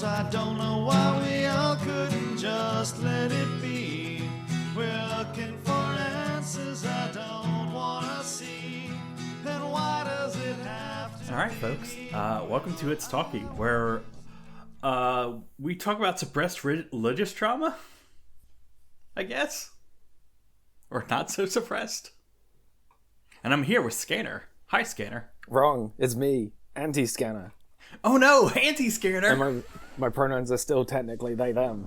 I don't know why we all couldn't just let it be. We're looking for answers I don't want to see. And why does it have to All right, folks. Welcome to It's Talkie, where we talk about suppressed religious trauma, I guess. Or not so suppressed. And I'm here with Scanner. Hi, Scanner. Wrong. It's me, Anti-Scanner. Oh no, Anti-Scanner! And my pronouns are still technically they, them.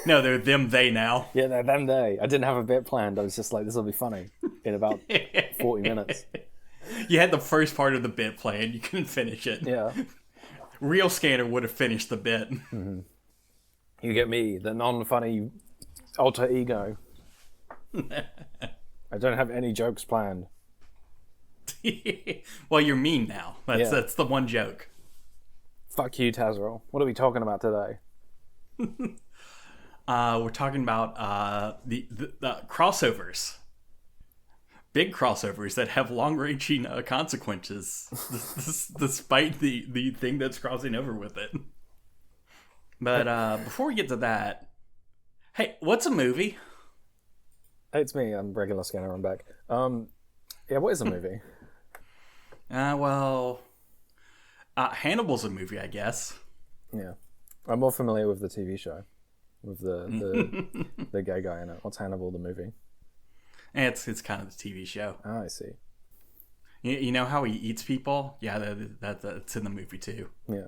No, they're them, they now. Yeah, they're them, they. I didn't have a bit planned. I was just like, this will be funny in about 40 minutes. You had the first part of the bit planned. You couldn't finish it. Yeah. Real Scanner would have finished the bit. Mm-hmm. You get me, the non-funny alter ego. I don't have any jokes planned. Well, you're mean now. That's the one joke. Fuck you, Tazrell. What are we talking about today? We're talking about the crossovers. Big crossovers that have long-ranging consequences, despite the thing that's crossing over with it. But before we get to that, hey, what's a movie? Hey, it's me. I'm regular Scanner. I'm back. Yeah, what is a movie? Hannibal's a movie, I guess. Yeah. I'm more familiar with the TV show. With the gay guy in it. What's Hannibal, the movie? It's kind of the TV show. Oh, I see. You know how he eats people? Yeah, that's in the movie too. Yeah.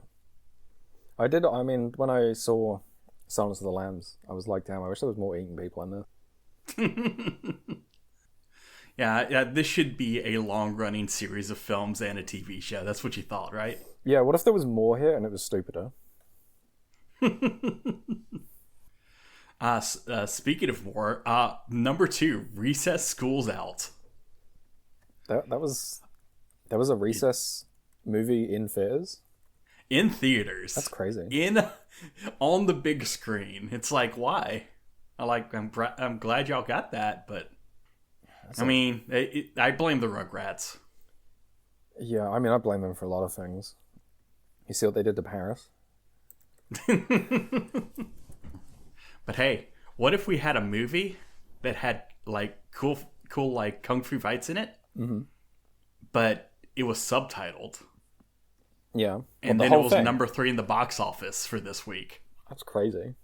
I mean, when I saw Silence of the Lambs, I was like, damn, I wish there was more eating people in there. Yeah, this should be a long-running series of films and a TV show. That's what you thought, right? Yeah, what if there was more here and it was stupider? Speaking of more, number 2, Recess School's Out. There was a Recess movie in theaters? In theaters. That's crazy. On the big screen. It's like, why? I'm glad y'all got that, but I blame the Rugrats. Yeah, I mean, I blame them for a lot of things. You see what they did to Paris? But hey, what if we had a movie that had like cool like kung fu fights in it, but it was subtitled? Yeah, and then it was number 3 in the box office for this week. That's crazy.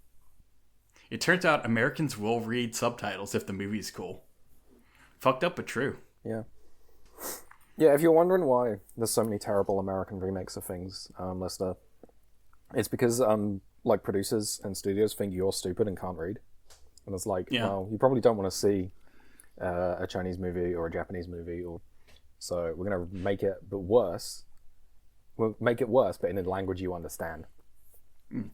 It turns out Americans will read subtitles if the movie's cool. Fucked up, but true. Yeah. Yeah, if you're wondering why there's so many terrible American remakes of things, listener, it's because like producers and studios think you're stupid and can't read. And it's like, well, you probably don't want to see a Chinese movie or a Japanese movie, so we're going to make it but worse. We'll make it worse, but in a language you understand. And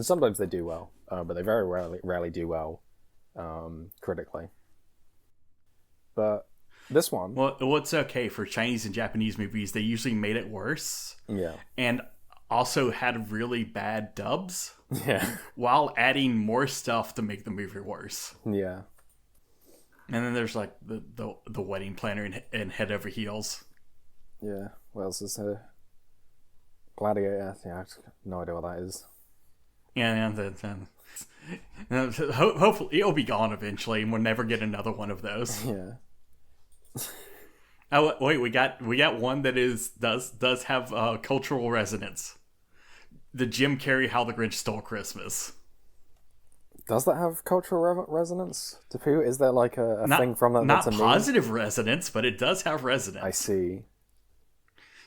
sometimes they do well, but they very rarely do well critically. But this one... Well, it's okay. For Chinese and Japanese movies, they usually made it worse. Yeah. And also had really bad dubs. Yeah. While adding more stuff to make the movie worse. Yeah. And then there's like the wedding planner and Head Over Heels. Yeah. What else is there? Gladiator. Yeah, I have no idea what that is. Yeah, and hopefully it'll be gone eventually, and we'll never get another one of those. Yeah. Oh wait, we got one that does have cultural resonance. The Jim Carrey How the Grinch Stole Christmas. Does that have cultural resonance to people? Is there like a thing from that? Not that's a positive resonance, but it does have resonance. I see.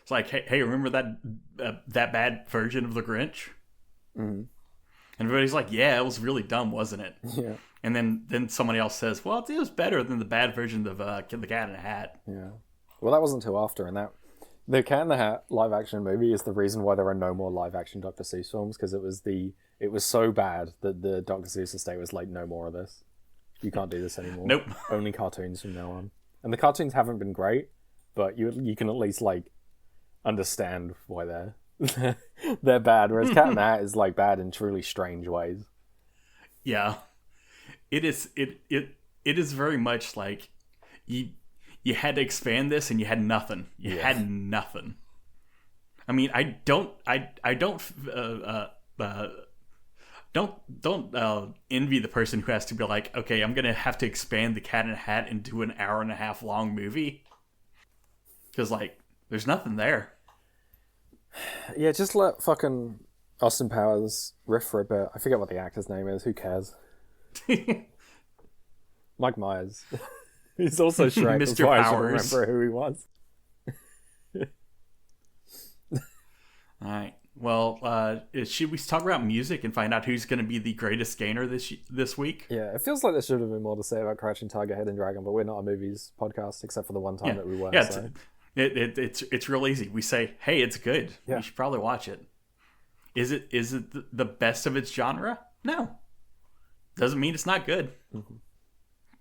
It's like, hey, remember that bad version of the Grinch? Mm-hmm. And everybody's like, yeah, it was really dumb, wasn't it? Yeah. And then somebody else says, well, it was better than the bad version of The Cat in the Hat. Yeah. Well, that wasn't too after, and the Cat in the Hat live action movie is the reason why there are no more live action Dr Seuss films, because it was so bad that the Dr Seuss estate was like, no more of this. You can't do this anymore. Nope. Only cartoons from now on. And the cartoons haven't been great, but you can at least like understand why they're bad. Whereas Cat in the Hat is like bad in truly strange ways. Yeah, it is. It is very much like you had to expand this and you had nothing. You had nothing. I mean, I don't envy the person who has to be like, okay, I'm gonna have to expand the Cat in the Hat into an hour and a half long movie, because like there's nothing there. Yeah, just let fucking Austin Powers riff for a bit. I forget what the actor's name is. Who cares? Mike Myers. He's also Shrek. That's Mr. why Powers. I should remember who he was. All right. Well, should we talk about music and find out who's going to be the greatest gainer this week? Yeah, it feels like there should have been more to say about Crouching Tiger, Hidden Dragon, but we're not a movies podcast, except for the one time that we were. Yeah, so. it's real easy. We say, hey, it's good. Yeah. You should probably watch it. Is it the best of its genre? No. Doesn't mean it's not good. Mm-hmm.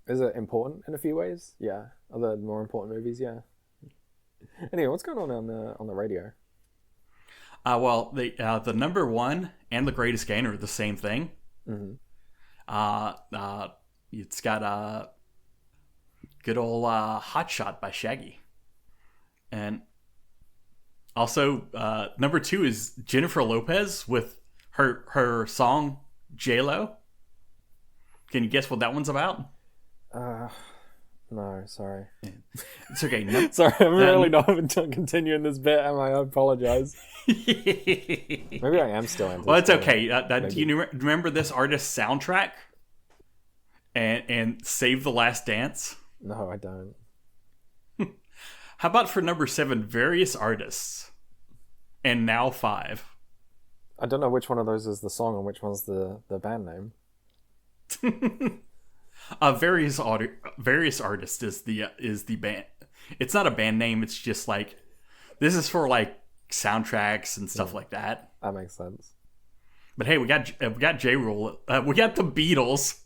Is it important in a few ways? Yeah. Are there more important movies? Yeah. Anyway, what's going on the radio? Well, the number one and the greatest gainer are the same thing. Mm-hmm. It's got good old Hot Shot by Shaggy. And also, number two is Jennifer Lopez with her song yeule. Can you guess what that one's about? No, sorry. It's okay. No, sorry, I'm really not continuing this bit, am I? I apologize. Maybe I am still in. Well, it's okay. Do you remember this artist's soundtrack? And Save the Last Dance? No, I don't. How about for number 7, Various Artists? And Now 5. I don't know which one of those is the song and which one's the band name. Various Artists is the band. It's not a band name. It's just like, this is for like soundtracks and stuff like that. That makes sense. But hey, we got J. Rule. We got the Beatles.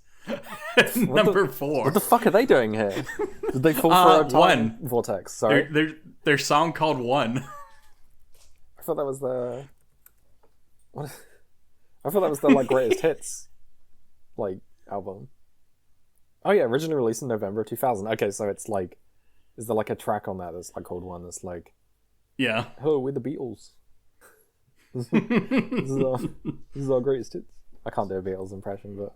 Number 4. What the fuck are they doing here? Did they fall for a time vortex? Sorry. Their song called One. I thought that was the. What? I thought that was the like greatest hits, like album. Oh yeah, originally released in November 2000. Okay, so it's like, is there like a track on that that's like called One? That's like, yeah. Hello, we're the Beatles. this is our greatest hits. I can't do a Beatles impression, but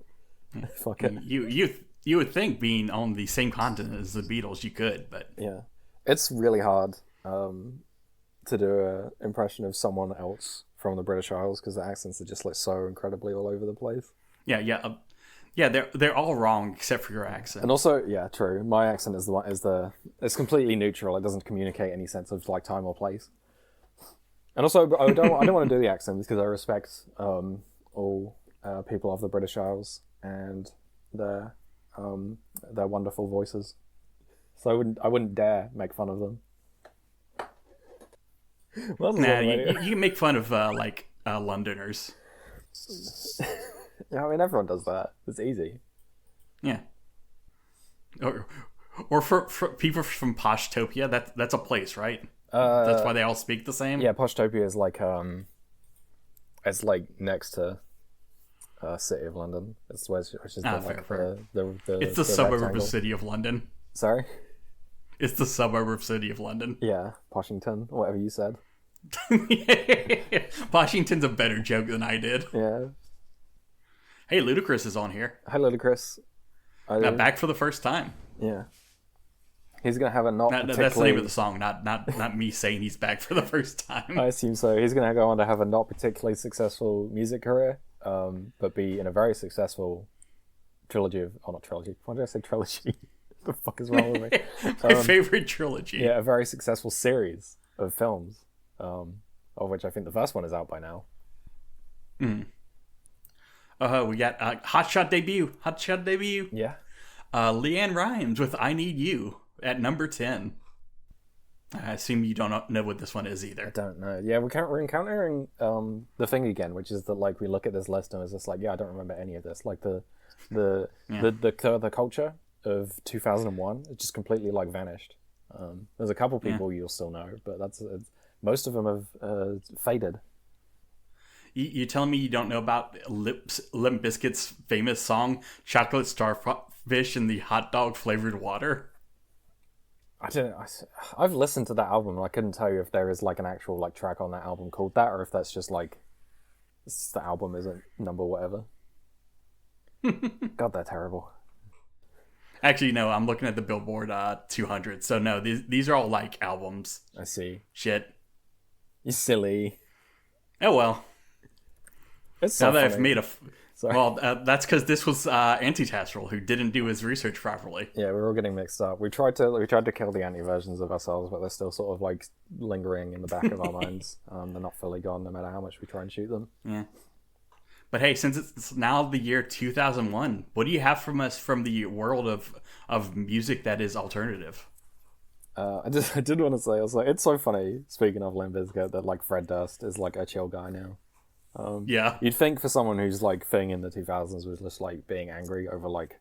fuck it. You would think being on the same continent as the Beatles, you could, but yeah, it's really hard to do an impression of someone else from the British Isles because the accents are just like so incredibly all over the place. Yeah, they're all wrong except for your accent. And also, yeah, true. My accent is it's completely neutral. It doesn't communicate any sense of like time or place. And also, I don't want to do the accent because I respect all people of the British Isles and their wonderful voices. So I wouldn't dare make fun of them. Well, you can make fun of Londoners. Yeah, I mean everyone does that. It's easy. Yeah. Or for people from Poshtopia, that's a place, right? That's why they all speak the same. Yeah, Poshtopia is like it's like next to City of London. It's which is fair. It's the suburb rectangle. of City of London. Sorry. It's the suburb of City of London. Yeah, Poshington, whatever you said. Washington's a better joke than I did. Yeah. Hey, Ludacris is on here. Hi, Ludacris. Back for the first time. Yeah. He's gonna have a That's the name of the song, not me saying he's back for the first time. I assume so. He's gonna go on to have a not particularly successful music career, but be in a very successful not trilogy. Why did I say trilogy? What the fuck is wrong with me? My favorite trilogy. Yeah, a very successful series of films, of which I think the first one is out by now. We got Hot Shot debut. Yeah. Leanne Rimes with I Need You at number 10. I assume you don't know what this one is either. I don't know. Yeah, we're encountering the thing again, which is that like we look at this list and it's just like, yeah, I don't remember any of this. Like the culture of 2001, it just completely like vanished. There's a couple people you'll still know, but most of them have faded. You telling me you don't know about Limp Bizkit's famous song "Chocolate Starfish in the Hot Dog Flavored Water"? I don't know. I've listened to that album and I couldn't tell you if there is like an actual like track on that album called that, or if that's just like the album isn't number whatever. God, they're terrible. Actually, no, I'm looking at the Billboard 200. So no, these are all like albums. I see. Shit. You silly. Oh well. It's so now that funny. I've made a... Sorry. Well, that's because this was Antitastral, who didn't do his research properly. Yeah, we're all getting mixed up. We tried to kill the anti-versions of ourselves, but they're still sort of like lingering in the back of our minds. They're not fully gone, no matter how much we try and shoot them. Yeah. But hey, since it's now the year 2001, what do you have from us from the world of music that is alternative? I did want to say, I was like, it's so funny, speaking of Limp Bizkit, that like Fred Durst is like a chill guy now. Yeah. You'd think for someone who's like thing in the 2000s was just like being angry over like,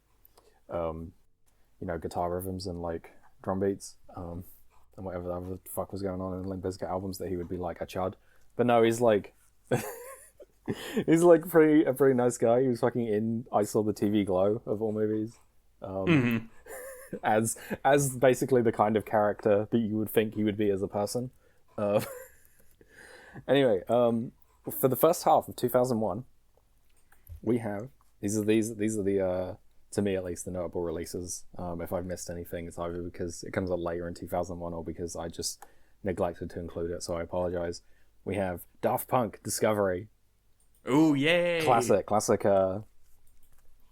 guitar rhythms and like drum beats, and whatever the fuck was going on in Limp Bizkit albums, that he would be like a chud. But no, he's like, he's like a pretty nice guy. He was fucking in I Saw the TV Glow of all movies, as basically the kind of character that you would think he would be as a person. Anyway, for the first half of 2001, we have these are the to me at least the notable releases. If I've missed anything, it's either because it comes out later in 2001 or because I just neglected to include it, so I apologize. We have Daft Punk Discovery. Oh yay! Classic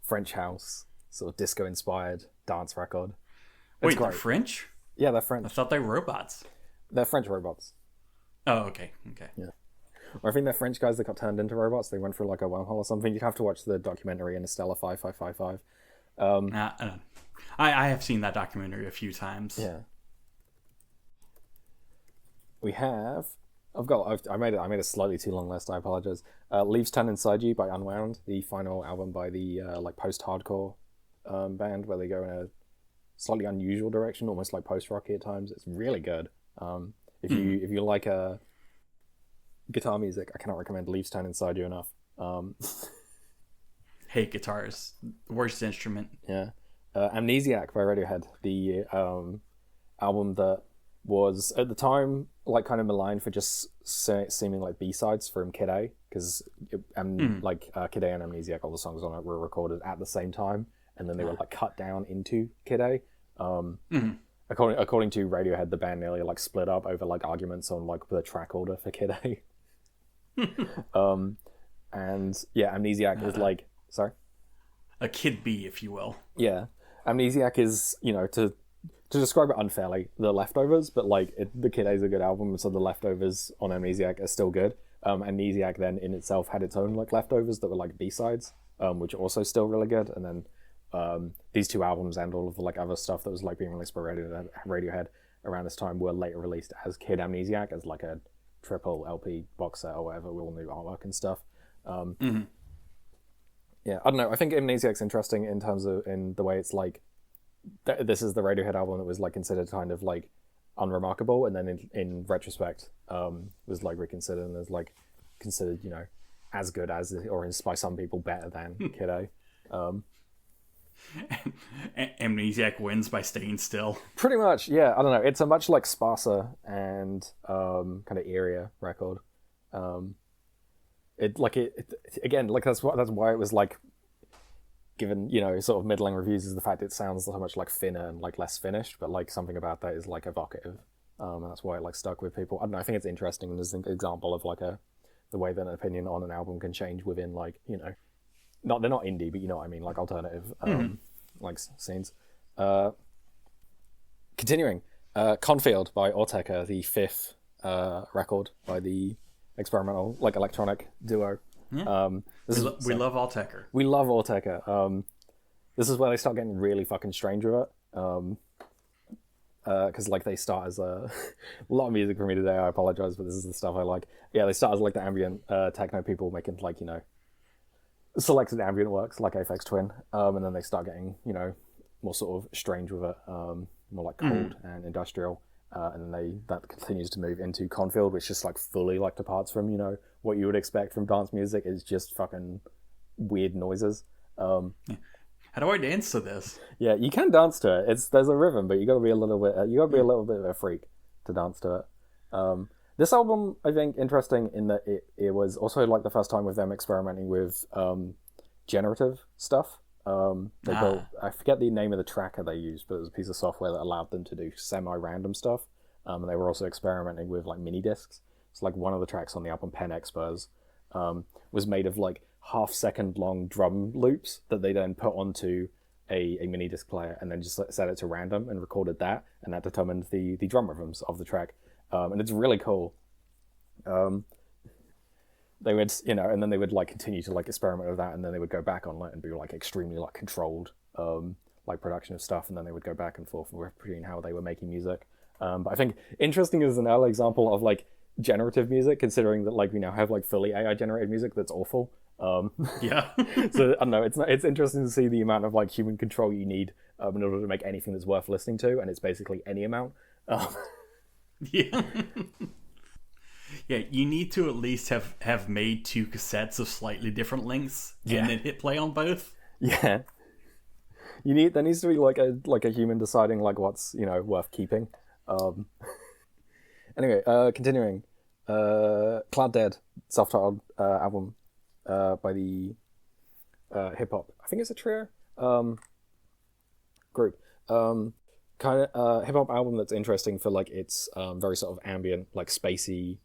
French house, sort of disco inspired dance record. Wait, they're French? Yeah, they're French. I thought they were robots. They're French robots. Oh, okay. Yeah. Or I think they're French guys that got turned into robots. They went through like a wormhole or something. You'd have to watch the documentary Interstella 5555. I have seen that documentary a few times. Yeah. We have... I made a slightly too long list, I apologize. Leaves Turn Inside You by Unwound, the final album by the like post-hardcore band, where they go in a slightly unusual direction, almost like post-rocky at times. It's really good. If you like guitar music, I cannot recommend Leaves Turn Inside You enough. Hate guitars. Worst instrument. Yeah. Amnesiac by Radiohead, the album that was at the time like kind of maligned for just seeming like B-sides from Kid A, because Kid A and Amnesiac, all the songs on it were recorded at the same time, and then they were like cut down into Kid A. According to Radiohead, the band nearly like split up over like arguments on like the track order for Kid A. And yeah, Amnesiac is like, sorry? A Kid B, if you will. Yeah. Amnesiac is, to describe it unfairly, the leftovers, but like the Kid A is a good album, so the leftovers on Amnesiac are still good. Amnesiac then in itself had its own like leftovers that were like B-sides, which are also still really good. And then these two albums and all of the like other stuff that was like being released by Radiohead around this time were later released as Kid Amnesiac, as like a triple LP box set or whatever with all new artwork and stuff. Yeah, I don't know. I think Amnesiac's interesting in terms of in the way it's like this is the Radiohead album that was like considered kind of like unremarkable, and then in retrospect was like reconsidered and is like considered as good as, or by some people better than Kid A. Amnesiac wins by staying still. Pretty much, yeah. I don't know. It's a much like sparser and kind of eerier record. That's why it was like given sort of middling reviews, is the fact it sounds so much like thinner and like less finished, but like something about that is like evocative, and that's why it like stuck with people. I don't know. I think it's interesting as an example of like the way that an opinion on an album can change within like they're not indie, but you know what I mean, like alternative like scenes. Continuing, Cornfield by Autechre, the fifth record by the experimental like electronic duo. Yeah. We love Autechre. We love Autechre. This is where they start getting really fucking strange with it. Because like they start as a lot of music for me today. I apologize, but this is the stuff I like. Yeah, they start as like the ambient techno people making like selected ambient works like Aphex Twin, and then they start getting more sort of strange with it, more like cold and industrial. And then that continues to move into Cornfield, which just like fully like departs from what you would expect from dance music. Is just fucking weird noises. Yeah. How do I dance to this? Yeah, you can dance to it. There's a rhythm, but you got to be a little bit. You got to be a little bit of a freak to dance to it. This album, I think, interesting in that it was also like the first time with them experimenting with generative stuff. They built, I forget the name of the tracker they used, but it was a piece of software that allowed them to do semi-random stuff. And they were also experimenting with like mini discs. So like one of the tracks on the album, Pen Expers, was made of like half-second long drum loops that they then put onto a mini disc player and then just set it to random and recorded that, and that determined the drum rhythms of the track. And it's really cool. They would, and then they would like continue to like experiment with that, and then they would go back on it and be like extremely like controlled like production of stuff, and then they would go back and forth between how they were making music. But I think interesting is an early example of like generative music, considering that like we now have like fully AI generated music that's awful. Yeah. So I don't know. It's interesting to see the amount of like human control you need in order to make anything that's worth listening to, and it's basically any amount. Yeah. Yeah, you need to at least have made 2 cassettes of slightly different lengths and then hit play on both. Yeah. There needs to be like a human deciding like what's worth keeping. Anyway, continuing. cLOUDDEAD, self-titled album by the hip hop. I think it's a trio group. Kind of hip hop album that's interesting for like its very sort of ambient, like spacey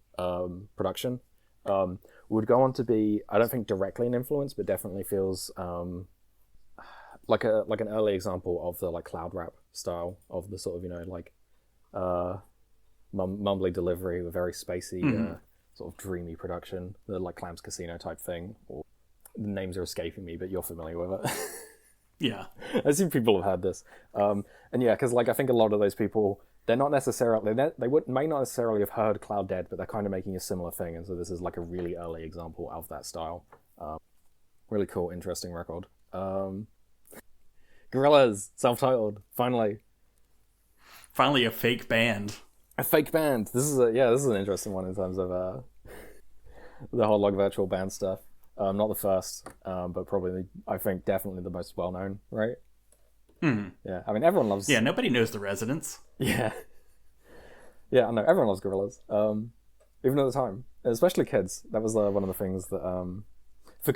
production. Would go on to be, I don't think directly an influence, but definitely feels like an early example of the like cloud rap style of the sort of like mumbly delivery with very spacey sort of dreamy production, the like Clams Casino type thing. Or the names are escaping me, but you're familiar with it. Yeah. I assume people have heard this. And yeah, because like I think a lot of those people, they're not necessarily, may not necessarily have heard cLOUDDEAD, but they're kind of making a similar thing, and so this is like a really early example of that style. Really cool, interesting record. Gorillaz, self-titled, finally a fake band. A fake band. This is an interesting one in terms of the whole like virtual band stuff. Not the first, but probably I think definitely the most well known, right? Yeah, I mean everyone loves. Yeah, nobody knows the Residents. Yeah, I know everyone loves Gorillaz. Even at the time, especially kids. That was one of the things that for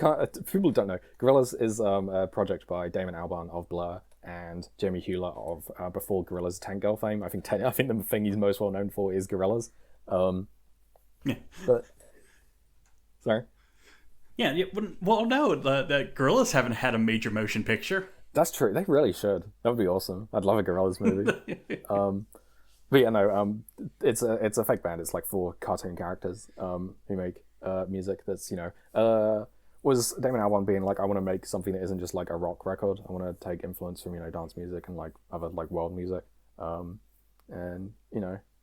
people who don't know, Gorillaz is a project by Damon Albarn of Blur and Jamie Hewlett of before Gorillaz Tank Girl fame. I think the thing he's most well known for is Gorillaz. Yeah. But sorry. Yeah. Well, no, the Gorillaz haven't had a major motion picture. That's true. They really should. That would be awesome. I'd love a Gorillaz movie. But yeah, no. It's a fake band. It's like 4 cartoon characters who make music that's was Damon Albarn being like, I want to make something that isn't just like a rock record. I want to take influence from dance music and like other like world music, and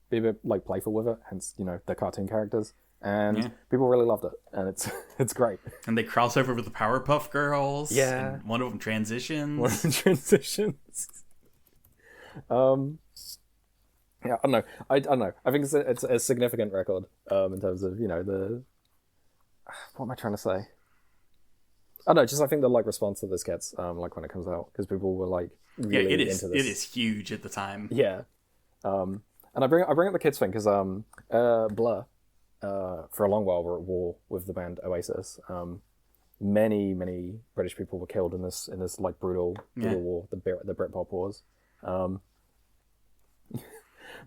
be a bit like playful with it. Hence the cartoon characters, and people really loved it, and it's great. And they cross over with the Powerpuff Girls. Yeah, and one of them transitions. Yeah, I don't know. I don't know. I think it's a significant record in terms of the. What am I trying to say? I don't know. I think the like response that this gets like when it comes out, because people were like really it is into this. It is huge at the time. Yeah, and I bring up the kids thing because Blur for a long while were at war with the band Oasis. Many British people were killed in this like brutal war, the Britpop wars.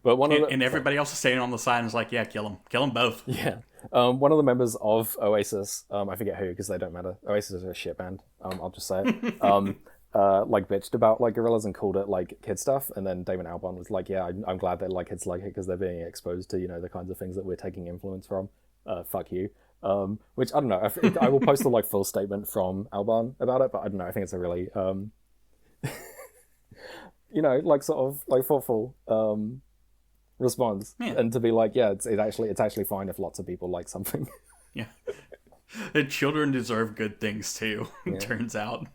But and everybody else is staying on the side and is like, yeah, kill them both. Yeah. One of the members of Oasis, I forget who because they don't matter. Oasis is a shit band. I'll just say it. Like bitched about like Gorillaz and called it like kid stuff, and then Damon Albarn was like, yeah, I'm glad that like kids like it because they're being exposed to the kinds of things that we're taking influence from. Fuck you. Which I don't know. I will post the like full statement from Albarn about it, but I don't know. I think it's a really like sort of like thoughtful response, and to be like, yeah, it's actually fine if lots of people like something. Yeah, and children deserve good things too. Turns out.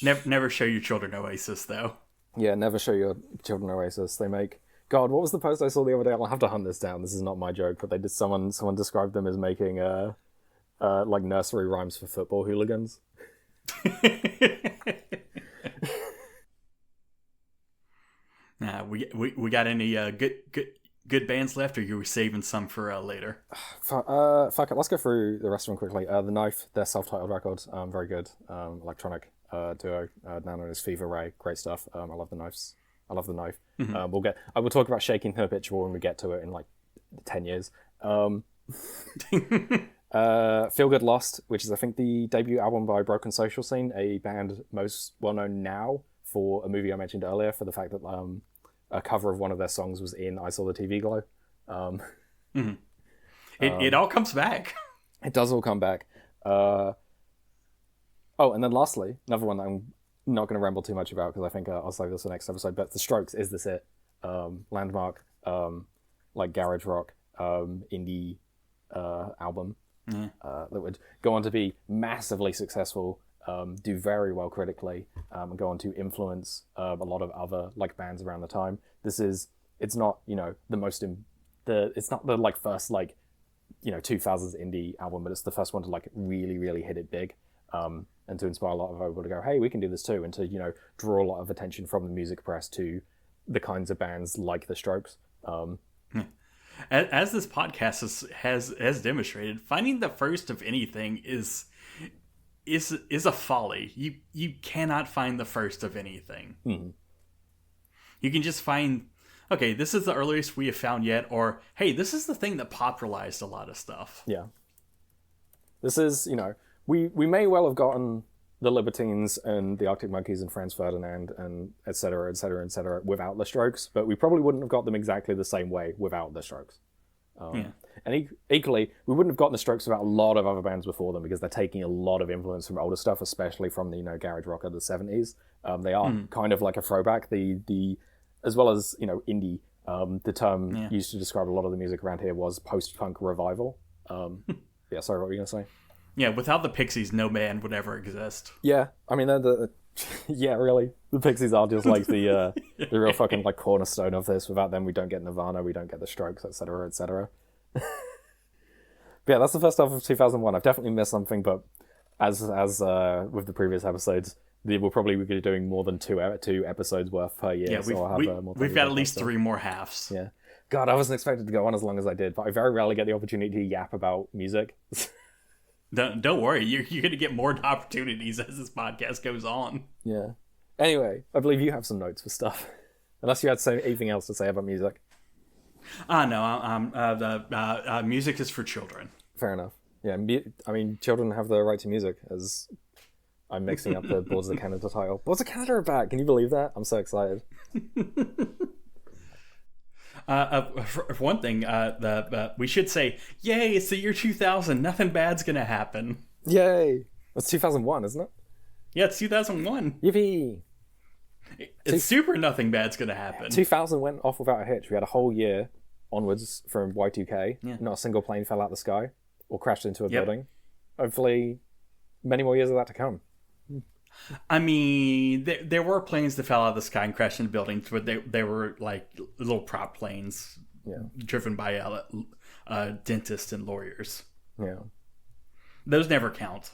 Never show your children Oasis though. Yeah, never show your children Oasis. They make God. What was the post I saw the other day? I'll have to hunt this down. This is not my joke, but they did. Someone described them as making like nursery rhymes for football hooligans. we got any good bands left, or you were saving some for later? Fuck it. Let's go through the rest of them quickly. The Knife, their self-titled record, very good. Electronic duo, known as Fever Ray, great stuff. I love the Knives. I love the Knife. Mm-hmm. I will talk about Shaking Habitual when we get to it in like 10 years. Feel Good Lost, which is I think the debut album by Broken Social Scene, a band most well known now for a movie I mentioned earlier, for the fact that a cover of one of their songs was in I Saw the TV Glow. It all comes back. It does all come back. And then lastly, another one that I'm not going to ramble too much about because I think I'll save this for the next episode, but The Strokes, Is This It? Landmark, like garage rock, indie album that would go on to be massively successful, do very well critically, and go on to influence a lot of other like bands around the time. It's not, it's not the like first like, 2000s indie album, but it's the first one to like really, really hit it big, and to inspire a lot of people to go, hey, we can do this too, and to, draw a lot of attention from the music press to the kinds of bands like The Strokes. As this podcast has demonstrated, finding the first of anything is a folly. You cannot find the first of anything. Mm-hmm. You can just find, okay, this is the earliest we have found yet, or hey, this is the thing that popularized a lot of stuff. Yeah. This is, we may well have gotten the Libertines and the Arctic Monkeys and Franz Ferdinand and et cetera, et cetera, et cetera without The Strokes, but we probably wouldn't have got them exactly the same way without The Strokes. And equally, we wouldn't have gotten The Strokes without a lot of other bands before them, because they're taking a lot of influence from older stuff, especially from the garage rock of the 70s. They are kind of like a throwback. The as well as indie. The term used to describe a lot of the music around here was post-punk revival. Yeah, sorry, what were you gonna say? Yeah, without the Pixies, no band would ever exist. Yeah, I mean, yeah, really. The Pixies are just like the real fucking like cornerstone of this. Without them, we don't get Nirvana, we don't get The Strokes, etc., etc. But yeah, that's the first half of 2001. I've definitely missed something, but as with the previous episodes, we'll probably be doing more than two episodes worth per year. Yeah, we've got at least 3 more halves. Yeah. God, I wasn't expected to go on as long as I did, but I very rarely get the opportunity to yap about music. Don't worry, you're going to get more opportunities as this podcast goes on. Yeah. Anyway, I believe you have some notes for stuff. Unless you had anything else to say about music. No, music is for children. Fair enough. Yeah, I mean, children have the right to music, as I'm mixing up the Boards of Canada title. Boards of Canada are back! Can you believe that? I'm so excited. For one thing, we should say, yay, it's the year 2000, nothing bad's gonna happen. Yay! It's 2001, isn't it? Yeah, it's 2001. Yippee! It's super nothing bad's gonna happen. 2000 went off without a hitch. We had a whole year onwards from Y2K. Yeah. Not a single plane fell out the sky or crashed into a building. Hopefully, many more years of that to come. I mean, there were planes that fell out of the sky and crashed into buildings, but they were like little prop planes driven by dentists and lawyers. Yeah. Those never count.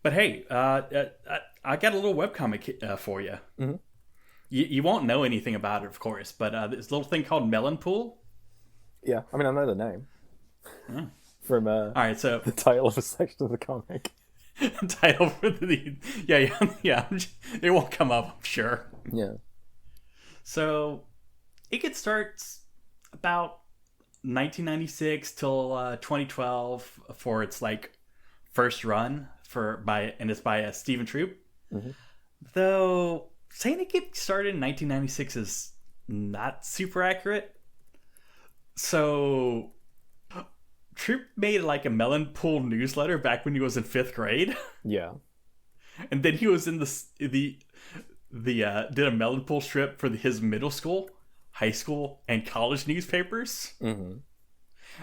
But hey, I got a little webcomic for you. Mm-hmm. You won't know anything about it, of course, but this little thing called Melonpool. Yeah, I mean, I know the name. Yeah. From all right, so the title of a section of the comic. Title for the yeah. It won't come up, I'm sure. Yeah. So it could start about 1996 till 2012 for its like first run it's by Stephen Troop. Mm-hmm. Though saying it get started in 1996 is not super accurate. So Troop made like a Melonpool newsletter back when he was in 5th grade. Yeah. And then he was in did a Melonpool strip for his middle school, high school, and college newspapers. Mm-hmm.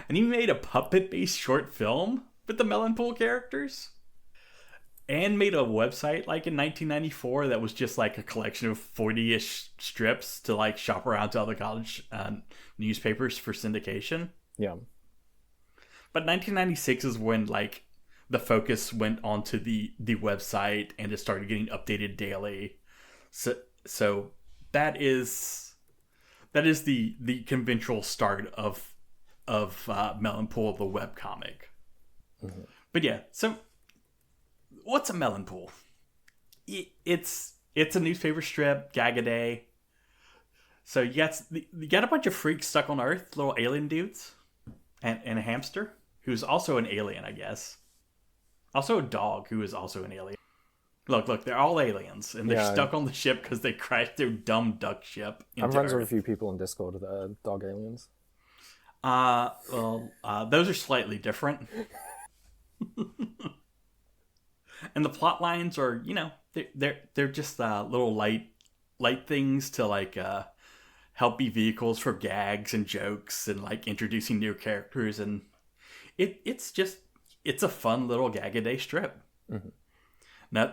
And he made a puppet-based short film with the Melonpool characters. And made a website like in 1994 that was just like a collection of 40-ish strips to like shop around to other college newspapers for syndication. Yeah. But 1996 is when like the focus went onto the website and it started getting updated daily. So that is that is the conventional start of Melonpool, the webcomic. Mm-hmm. But yeah, so what's a Melonpool? It's a newspaper strip, gag a day. So you got a bunch of freaks stuck on Earth, little alien dudes, and a hamster who's also an alien, I guess. Also a dog who is also an alien. Look, they're all aliens, and they're stuck on the ship because they crashed their dumb duck ship into I'm friends Earth. with a few people on Discord that are dog aliens. Those are slightly different. And the plot lines are, they're just little light things to like help be vehicles for gags and jokes and like introducing new characters, and it's a fun little gag a day strip. Mm-hmm.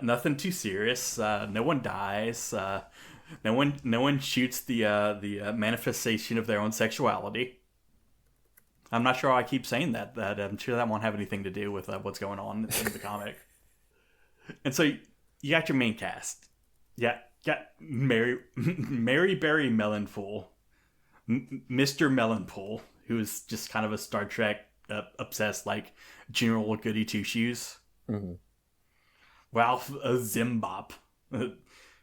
Nothing too serious. No one dies. No one shoots the manifestation of their own sexuality. I'm not sure why I keep saying that. I'm sure that won't have anything to do with what's going on in the comic. And so you got your main cast. Yeah, got Mary Berry Melonpool, Mr. Melonpool, who is just kind of a Star Trek obsessed like General Goody Two Shoes. Mm-hmm. Ralph Zimbop,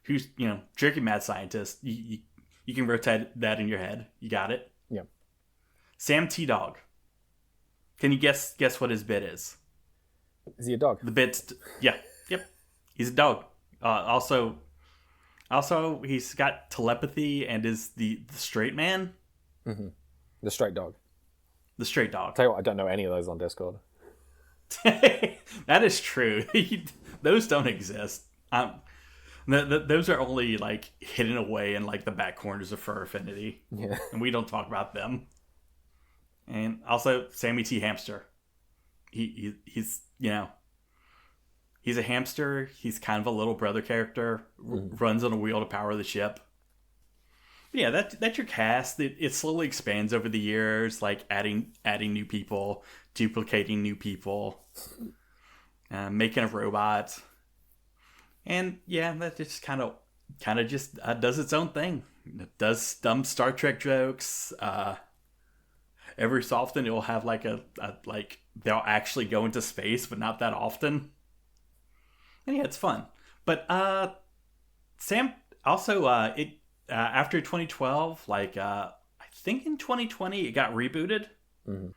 who's jerky mad scientist. You can rotate that in your head. You got it. Yeah. Sam T Dog. Can you guess what his bit is? Is he a dog? The bit's yep. He's a dog. Also he's got telepathy and is the straight man. Mm-hmm. The straight dog. The straight dog. Tell you what, I don't know any of those on Discord. That is true. Those don't exist. Those are only like hidden away in like the back corners of Fur Affinity. Yeah. And we don't talk about them. And also Sammy T Hamster. He's he's a hamster. He's kind of a little brother character. Runs on a wheel to power the ship. But yeah, that's your cast. It slowly expands over the years, like adding new people, duplicating new people, making a robot. And yeah, that just kind of just does its own thing. It does dumb Star Trek jokes. Every so often it will have like a they'll actually go into space, but not that often. And yeah, it's fun. But Sam also after 2012, like I think in 2020 it got rebooted. Mm-hmm.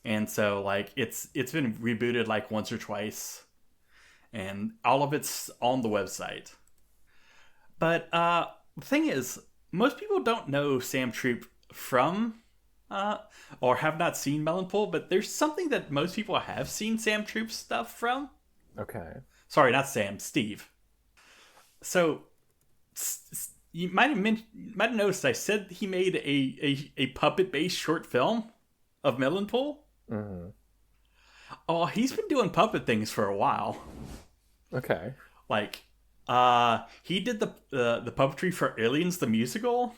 And so like it's been rebooted like once or twice. And all of it's on the website. But the thing is, most people don't know Sam Troop from or have not seen Melonpool, but there's something that most people have seen Sam Troop stuff from. Okay. Sorry, not Sam, Steve. So you might have noticed I said he made a puppet-based short film of Melonpool. Mm-hmm. Oh, he's been doing puppet things for a while. Okay. Like, he did the puppetry for Aliens the Musical.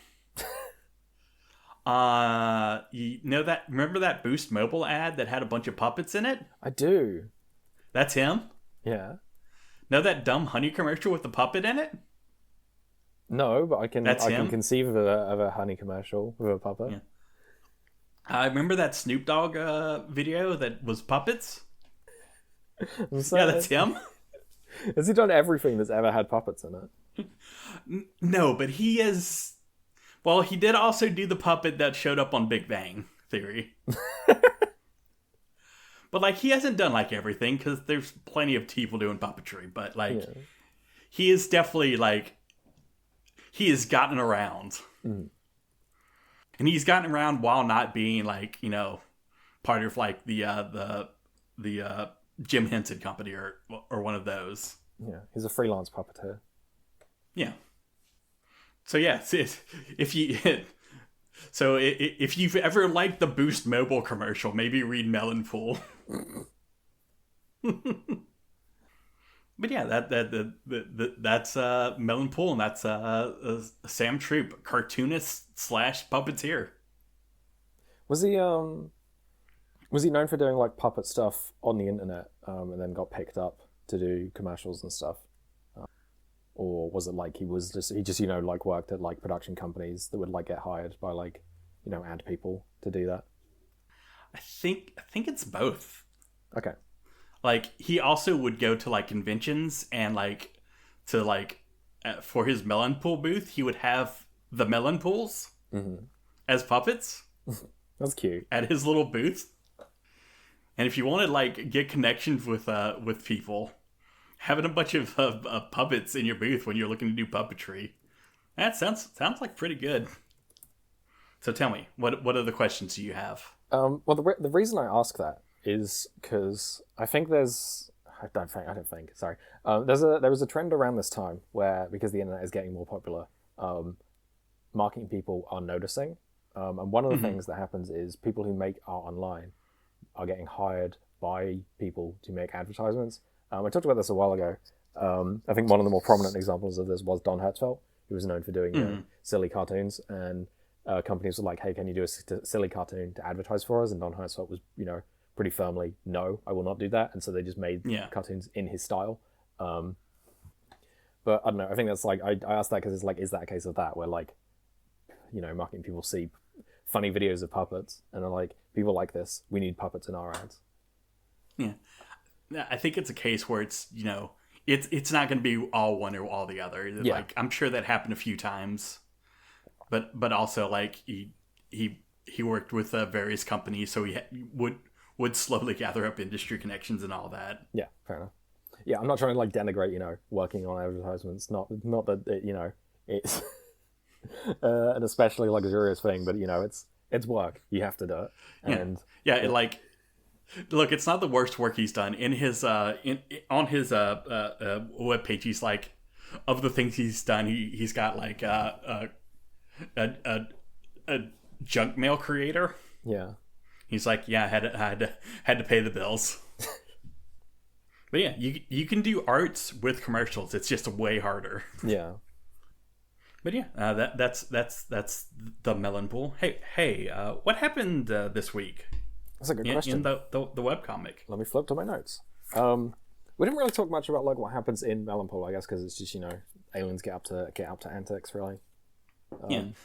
Remember that Boost Mobile ad that had a bunch of puppets in it? I do. That's him? Yeah. Know that dumb honey commercial with the puppet in it? No, but I can him? conceive of a honey commercial with a puppet. Yeah. I remember that Snoop Dogg video that was puppets? Yeah, that's him. Has he done everything that's ever had puppets in it? No, but he is... Well, he did also do the puppet that showed up on Big Bang Theory. But, like, he hasn't done, like, everything, because there's plenty of people doing puppetry. But, like, he is definitely, like... He has gotten around. Mm. And he's gotten around while not being, like, part of, like, the Jim Henson Company or one of those. Yeah, he's a freelance puppeteer. Yeah. So yeah, if you've ever liked the Boost Mobile commercial, maybe read Melonpool. But yeah, that's Melonpool, and that's Sam Troop, cartoonist / puppeteer. Was he known for doing like puppet stuff on the internet, and then got picked up to do commercials and stuff? or was it like he just like worked at like production companies that would like get hired by like ad people to do that? I think it's both. Okay. Like he also would go to like conventions and like to like for his Melonpool booth, he would have the Melonpools as puppets. That's cute. At his little booth. And if you want to like get connections with people, having a bunch of puppets in your booth when you're looking to do puppetry, that sounds like pretty good. So tell me, what other questions do you have? Well, the reason I ask that is because I think there was a trend around this time where, because the internet is getting more popular, marketing people are noticing. And one of the things that happens is people who make art online are getting hired by people to make advertisements. I talked about this a while ago. I think one of the more prominent examples of this was Don Hertzfeldt, who was known for doing silly cartoons, and companies were like, hey, can you do a silly cartoon to advertise for us? And Don Hertzfeldt was, pretty firmly, no, I will not do that. And so they just made cartoons in his style. But I don't know, I think that's like, I asked that because it's like, is that a case of that where like, marketing people see funny videos of puppets and are like, people like this, we need puppets in our ads. Yeah. I think it's a case where it's, it's not going to be all one or all the other. Yeah. Like, I'm sure that happened a few times, but also like he worked with various companies, so he would slowly gather up industry connections and all that. Yeah, fair enough. Yeah, I'm not trying to like denigrate, working on advertisements. Not that it's an especially luxurious thing, but it's work. You have to do it. And look, it's not the worst work he's done. In his on his webpage, he's like, of the things he's done, he's got like a junk mail creator. Yeah. He's like, yeah, I had to pay the bills. But yeah, you can do arts with commercials. It's just way harder. Yeah. But yeah, that's the Melonpool. Hey, what happened this week? That's a good question. In the webcomic. Let me flip to my notes. We didn't really talk much about like what happens in Melonpool, I guess, because it's just aliens get up to antics, really.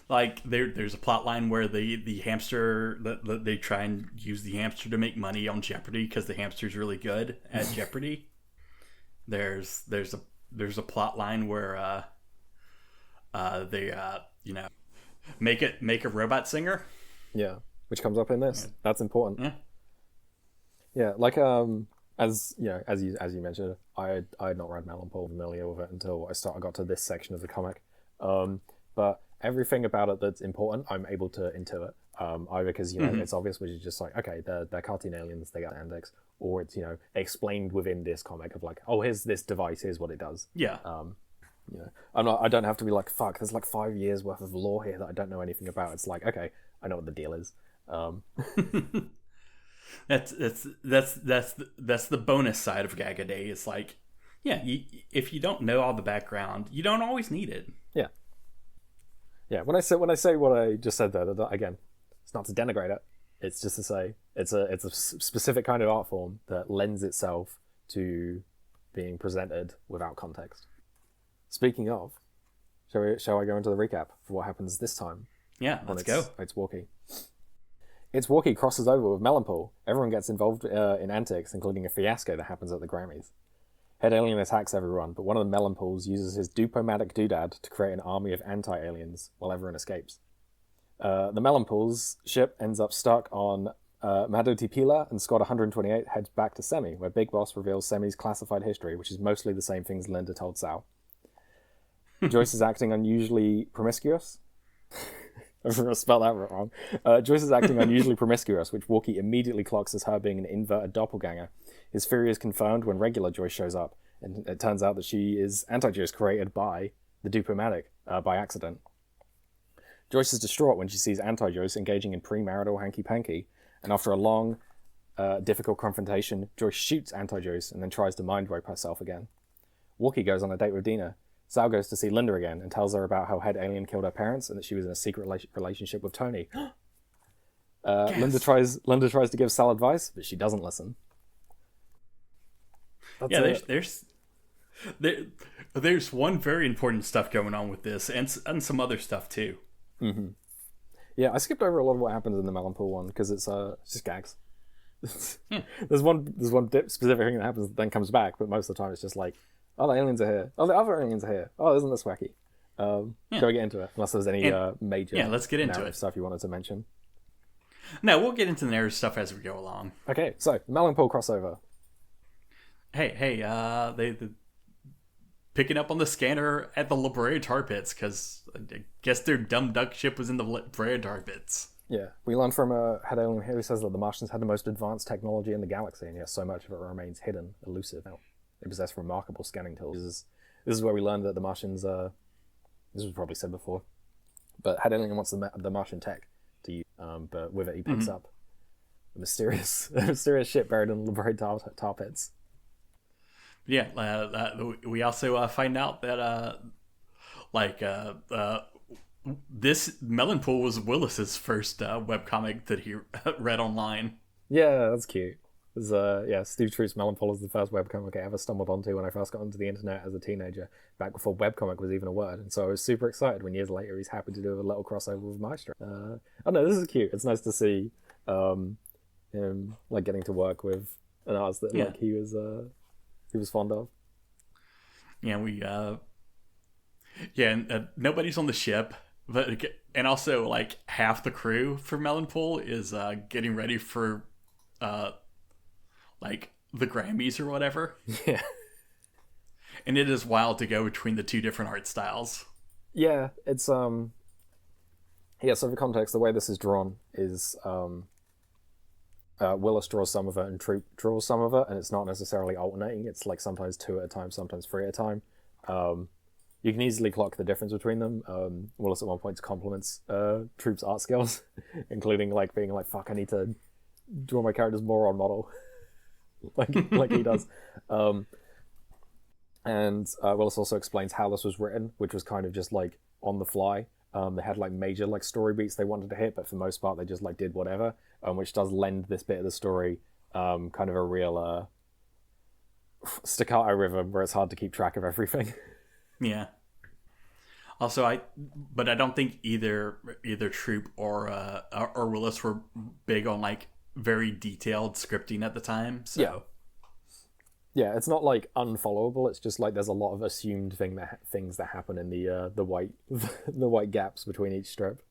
Like there's a plot line where the hamster they try and use the hamster to make money on Jeopardy because the hamster's really good at Jeopardy. There's a plot line where they make a robot singer. Yeah, which comes up in this. Yeah. That's important. Yeah. Yeah, like as you mentioned, I had not read Melonpool, familiar with it until I got to this section of the comic. But everything about it that's important, I'm able to intuit. Either because it's obvious, which is just like, okay, they're cartoon aliens, they got antics, or it's explained within this comic of like, oh, here's this device, here's what it does. Yeah. I don't have to be like, fuck, there's like 5 years worth of lore here that I don't know anything about. It's like, okay, I know what the deal is. That's the bonus side of Gag a Day. It's like, yeah, if you don't know all the background, you don't always need it. Yeah. Yeah, when I say what I just said there, again, it's not to denigrate it. It's just to say it's a specific kind of art form that lends itself to being presented without context. Speaking of, shall I go into the recap for what happens this time? Yeah, let's go. It's Walky. It's Walky crosses over with Melonpool. Everyone gets involved in antics, including a fiasco that happens at the Grammys. Head Alien attacks everyone, but one of the Melonpools uses his dupomatic doodad to create an army of anti-aliens while everyone escapes. The Melonpool's ship ends up stuck on Madotipila, and Squad 128 heads back to Semi, where Big Boss reveals Semi's classified history, which is mostly the same things Linda told Sal. Joyce is acting unusually promiscuous. I spelled that wrong. Joyce is acting unusually promiscuous, which Walky immediately clocks as her being an inverted doppelganger. His theory is confirmed when regular Joyce shows up, and it turns out that she is anti-Joyce created by the Dupomatic by accident. Joyce is distraught when she sees anti-Joyce engaging in premarital hanky-panky, and after a long, difficult confrontation, Joyce shoots anti-Joyce and then tries to mind rape herself again. Walky goes on a date with Dina. Sal goes to see Linda again and tells her about how Head Alien killed her parents and that she was in a secret relationship with Tony. Yes. Linda tries to give Sal advice, but she doesn't listen. That's There's one very important stuff going on with this, and some other stuff too. Mm-hmm. Yeah, I skipped over a lot of what happens in the Melonpool one because it's just gags. There's one specific thing that happens that then comes back, but most of the time it's just like, oh, the aliens are here. Oh, the other aliens are here. Oh, isn't this wacky? Shall we get into it? Unless there's any major let's get into it. Stuff you wanted to mention. No, we'll get into the narrative stuff as we go along. Okay, so Melonpool crossover. Hey, they picking up on the scanner at the La Brea tar pits because I guess their dumb duck ship was in the La Brea tar pits. Yeah, we learned from a head alien here who says that the Martians had the most advanced technology in the galaxy, and yet so much of it remains hidden, elusive. They possess remarkable scanning tools. This is where we learned that the Martians. This was probably said before, but head alien wants the Martian tech to use, but with it he picks up a mysterious ship buried in the La Brea tar pits. Yeah, we also find out that this Melonpool was Willis's first webcomic that he read online. Yeah, that's cute. Steve Troop's Melonpool is the first webcomic I ever stumbled onto when I first got onto the internet as a teenager, back before webcomic was even a word. And so I was super excited when years later he's happy to do a little crossover with Maestro. This is cute. It's nice to see him like getting to work with an artist that like he was fond of. Yeah, and nobody's on the ship, and also like half the crew for Melonpool is getting ready for like the Grammys or whatever. Yeah. And it is wild to go between the two different art styles. Yeah, it's so for context, the way this is drawn is Willis draws some of it and Troop draws some of it, and it's not necessarily alternating. It's like sometimes 2 at a time, sometimes 3 at a time. You can easily clock the difference between them. Willis at one point compliments Troop's art skills, including like being like, "Fuck, I need to draw my characters more on model," like he does. And Willis also explains how this was written, which was kind of just like on the fly. They had like major like story beats they wanted to hit, but for the most part they just like did whatever, which does lend this bit of the story kind of a real staccato rhythm where it's hard to keep track of everything. Yeah. Also, I don't think either Troop or Willis were big on like very detailed scripting at the time. So yeah, it's not like unfollowable. It's just like there's a lot of assumed things that happen in the white the white gaps between each strip.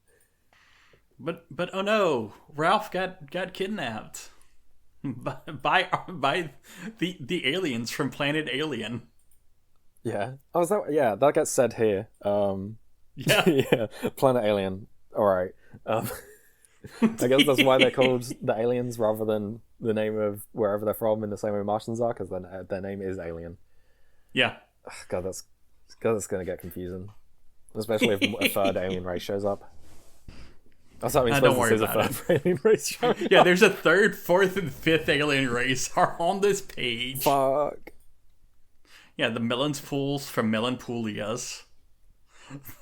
But oh no, Ralph got kidnapped by the aliens from Planet Alien. Yeah. Oh, is that? Yeah, that gets said here. Yeah, Planet Alien. All right. I guess that's why they're called the aliens rather than the name of wherever they're from in the same way Martians are, because their name is Alien. Yeah. God, that's going to get confusing. Especially if a third alien race shows up. That's what I mean. Don't worry about it. A third alien race showing Yeah, up. there's a third, fourth, and fifth alien race are on this page. Fuck. Yeah, the Melonpools from Melonpoolias.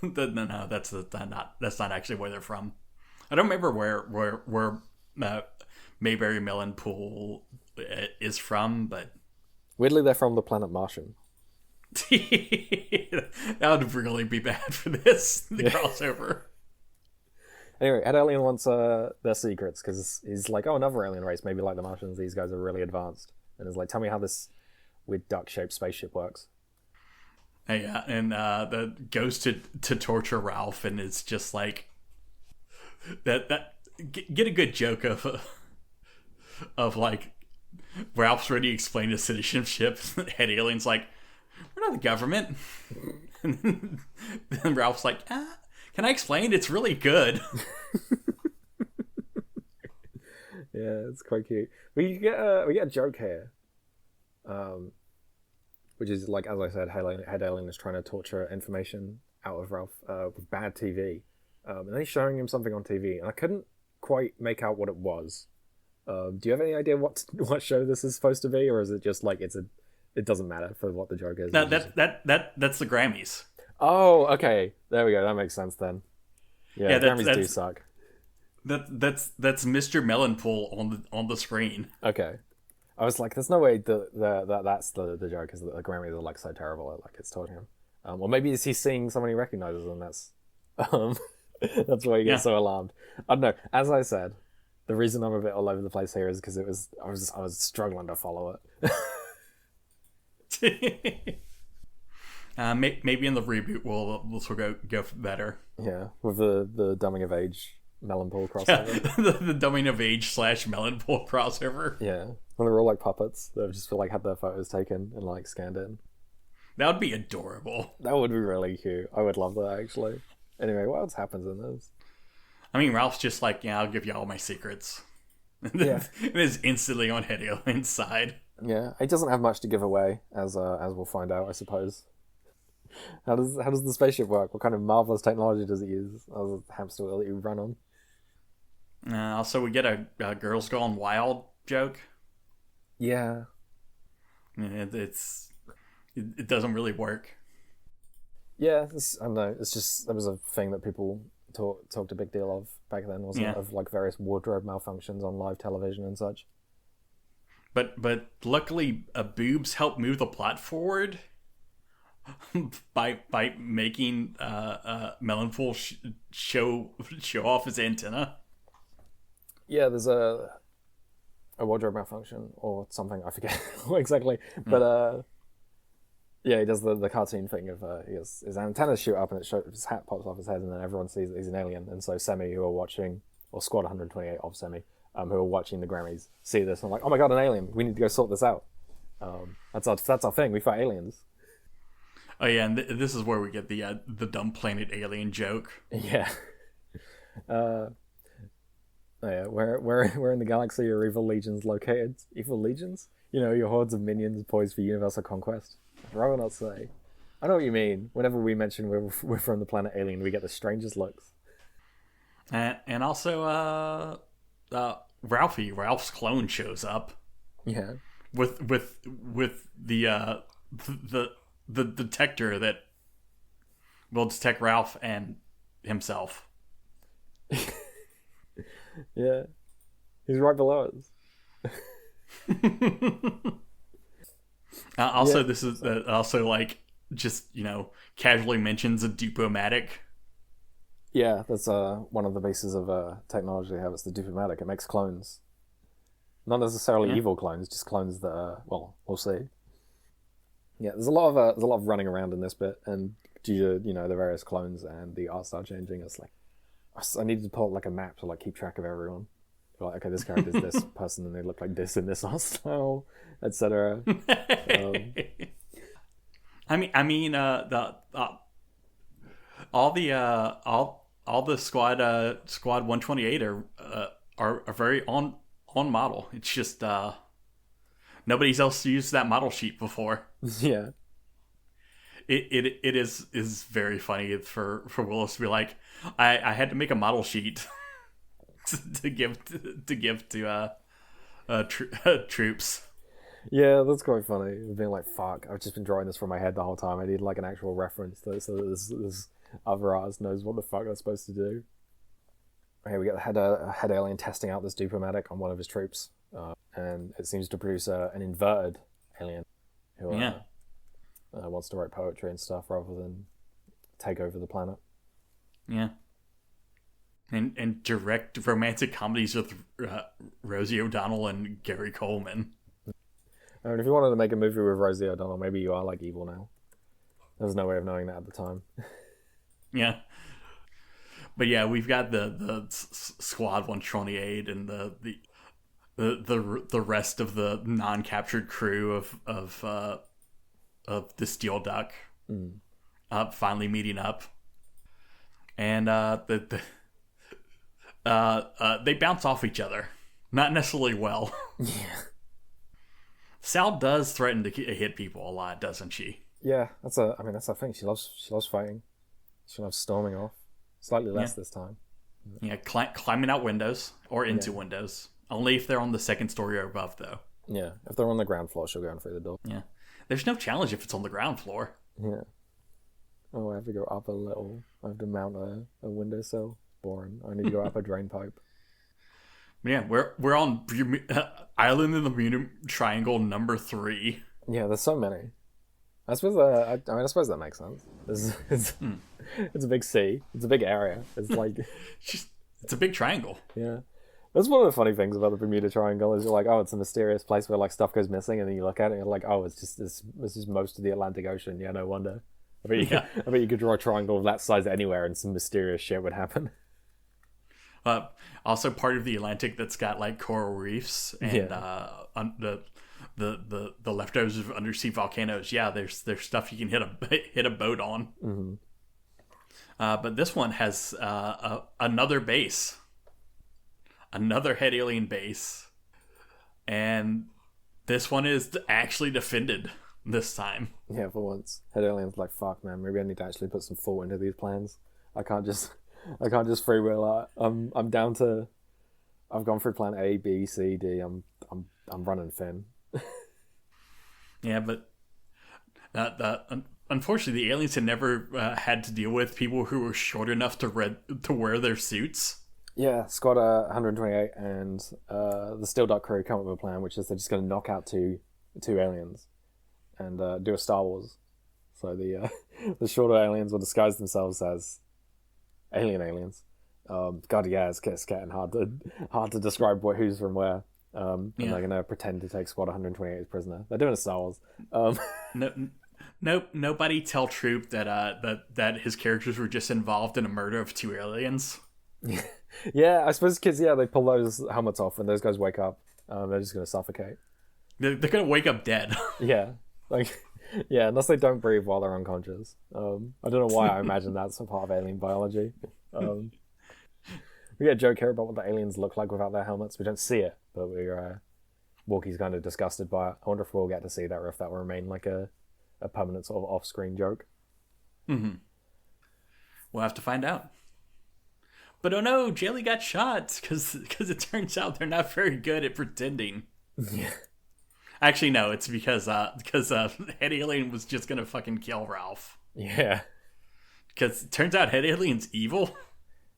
No, that's not actually where they're from. I don't remember where Mayberry Melonpool is from, but Weirdly, they're from the planet Martian. that would really be bad for this crossover. Anyway, Head Alien wants their secrets because he's like, oh, another alien race, maybe like the Martians. These guys are really advanced, and is like, tell me how this weird duck-shaped spaceship works. Yeah, and that goes to torture Ralph, and it's just like that get a good joke of like Ralph's already explained his citizenship. Head Alien's like, we're not the government. And then Ralph's like, can I explain? It's really good. Yeah, it's quite cute. We get a joke here, which is like, as I said, Head Alien is trying to torture information out of Ralph with bad TV, and then he's showing him something on TV, and I couldn't quite make out what it was. Do you have any idea what show this is supposed to be, or is it just like it doesn't matter for what the joke is? No, that's the Grammys. Oh, okay, there we go. That makes sense then. Yeah, the Grammys do suck. That's Mr. Melonpool on the screen. Okay. I was like, there's no way that's the joke, is that the Grammys are like so terrible at like it's torturing him. Or maybe he's seeing someone he recognizes, and that's that's why he gets so alarmed. I don't know. As I said, the reason I'm a bit all over the place here is because I was struggling to follow it. Maybe in the reboot we'll sort of go better. Yeah, with the dumbing of age Melonpool crossover. Yeah, the dumbing of age / Melonpool crossover. Yeah, when they were all like puppets, they just like had their photos taken and like scanned in. That would be adorable. That would be really cute. I would love that, actually. Anyway, what else happens in this? I mean, Ralph's just like, yeah, I'll give you all my secrets. Yeah. And is instantly on Head Alien's side. Yeah, he doesn't have much to give away, as we'll find out, I suppose. How does the spaceship work? What kind of marvelous technology does it use? How the hamster will let you run on? Also, we get a Girls Gone Wild joke. Yeah. It doesn't really work. Yeah, I don't know. It's just, that was a thing that people talked a big deal of back then, wasn't it? Of like various wardrobe malfunctions on live television and such. But luckily, boobs help move the plot forward by making Melonpool show off his antenna. Yeah, there's a wardrobe malfunction or something. I forget exactly, but yeah, he does the cartoon thing of his antennas shoot up and his hat pops off his head, and then everyone sees that he's an alien. And so Semi, who are watching, or Squad 128 of Semi, who are watching the Grammys, see this and are like, oh my god, an alien! We need to go sort this out. That's our thing. We fight aliens. Oh yeah, and this is where we get the dumb planet alien joke. Yeah. Oh yeah, where in the galaxy are evil legions located? Evil legions? You know, your hordes of minions poised for universal conquest. I'd rather not say. I know what you mean. Whenever we mention we're from the planet alien, we get the strangest looks. And also, Ralph's clone shows up. Yeah. With the detector that will detect Ralph and himself. Yeah. He's right below us. This is also like just, casually mentions a dupomatic. Yeah, that's one of the bases of technology they have. It's the dupomatic. It makes clones. Not necessarily evil clones, just clones that we'll see. Yeah, there's a lot of running around in this bit, and due to the various clones and the art style changing, it's like I needed to pull up like a map to like keep track of everyone. Like, okay, this character's this person, and they look like this in this art style, etc. All the squad 128 are very on model. It's just nobody's else used that model sheet before. Yeah. It is very funny for Willis to be like, I had to make a model sheet to give to troops. Yeah, that's quite funny. Being like, fuck, I've just been drawing this from my head the whole time. I need like an actual reference so that this other artist knows what the fuck they're supposed to do. Okay, we get the head alien testing out this dupomatic on one of his troops, and it seems to produce an inverted alien who wants to write poetry and stuff rather than take over the planet. Yeah. And direct romantic comedies with Rosie O'Donnell and Gary Coleman. I mean, if you wanted to make a movie with Rosie O'Donnell, maybe you are like evil now. There's no way of knowing that at the time. Yeah. But yeah, we've got the Squad 128 and the rest of the non-captured crew of the Steel Duck finally meeting up. And they bounce off each other. Not necessarily well. Yeah. Sal does threaten to hit people a lot, doesn't she? Yeah, that's her thing. She loves fighting. She loves storming off. Slightly less this time. Yeah, climbing out windows or into windows. Only if they're on the second story or above, though. Yeah, if they're on the ground floor, she'll go in through the door. Yeah, there's no challenge if it's on the ground floor. Yeah. Oh, I have to go up a little. I have to mount a windowsill. Boring. I need to go up a drain pipe. Yeah, we're on Island in the Bermuda Triangle number 3. Yeah, there's so many. I suppose. I suppose that makes sense. It's a big sea. It's a big area. It's like it's a big triangle. Yeah, that's one of the funny things about the Bermuda Triangle is you're like, oh, it's a mysterious place where like stuff goes missing, and then you look at it and you're like, oh, it's just this is most of the Atlantic Ocean. Yeah, no wonder. I bet you could draw a triangle of that size anywhere, and some mysterious shit would happen. Also part of the Atlantic that's got like coral reefs and the leftovers of undersea volcanoes. Yeah, there's stuff you can hit a boat on. Mm-hmm. But this one has another base, another head alien base, and this one is actually defended this time. Yeah, for once, head aliens like, fuck, man. Maybe I need to actually put some thought into these plans. I can't just freewheel. I'm down to. I've gone through plan A, B, C, D. I'm running thin. Yeah, but unfortunately, the aliens had never had to deal with people who were short enough to wear their suits. Yeah, Squad 128 and the Steel Duck crew come up with a plan, which is they're just going to knock out two aliens and do a Star Wars. So the shorter aliens will disguise themselves as aliens. God, yeah, it's getting hard to describe who's from where. And they're gonna pretend to take Squad 128 as prisoner. They're doing a Star Wars. Nobody tell Troop that his characters were just involved in a murder of 2 aliens. Yeah, I suppose kids. Yeah, they pull those helmets off, and those guys wake up. They're just gonna suffocate. They're gonna wake up dead. Yeah, yeah, unless they don't breathe while they're unconscious. I don't know why I imagine that's a part of alien biology. We get a joke here about what the aliens look like without their helmets. We don't see it, but Walky's kind of disgusted by it. I wonder if we'll get to see that, or if that will remain like a permanent sort of off-screen joke. Mm-hmm. We'll have to find out. But oh no, Jelly got shot because it turns out they're not very good at pretending. Yeah. Actually, no, it's because Head Alien was just gonna fucking kill Ralph. Yeah. Because it turns out Head Alien's evil.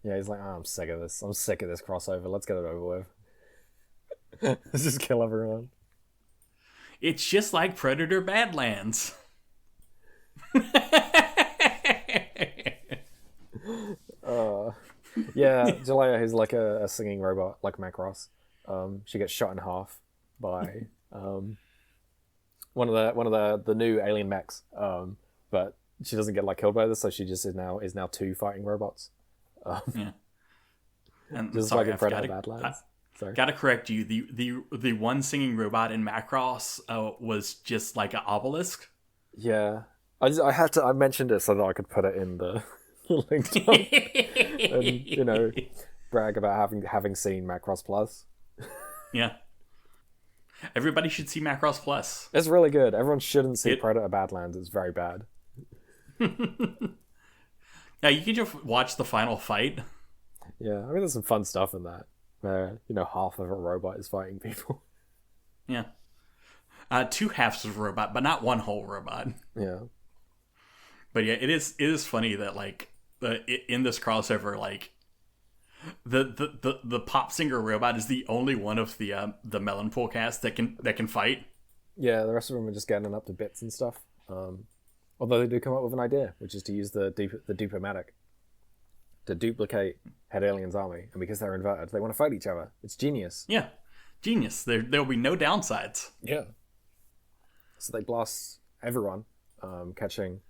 Yeah, he's like, oh, I'm sick of this. I'm sick of this crossover. Let's get it over with. Let's just kill everyone. It's just like Predator Badlands. Yeah, Jalea, who's like a singing robot, like Macross. She gets shot in half by one of the new alien mechs. But she doesn't get like killed by this, so she just is now 2 fighting robots. Yeah. And just sorry, like in Predator Badlands. Sorry. Gotta correct you. The one singing robot in Macross was just like an obelisk. Yeah, I mentioned it so that I could put it in the link and brag about having seen Macross Plus. Yeah, everybody should see Macross Plus. It's really good. Everyone shouldn't see Predator Badlands. It's very bad. Yeah, you can just watch the final fight. Yeah, I mean, there's some fun stuff in that. Where, half of a robot is fighting people. Yeah. 2 halves of a robot, but not one whole robot. Yeah. But yeah, it is funny that like in this crossover, like the pop singer robot is the only one of the Melonpool cast that can fight. Yeah, the rest of them are just getting up to bits and stuff. Although they do come up with an idea, which is to use the Dupomatic to duplicate Head Alien's army, and because they're inverted, they want to fight each other. It's genius. Yeah, genius. There'll be no downsides. Yeah. So they blast everyone, catching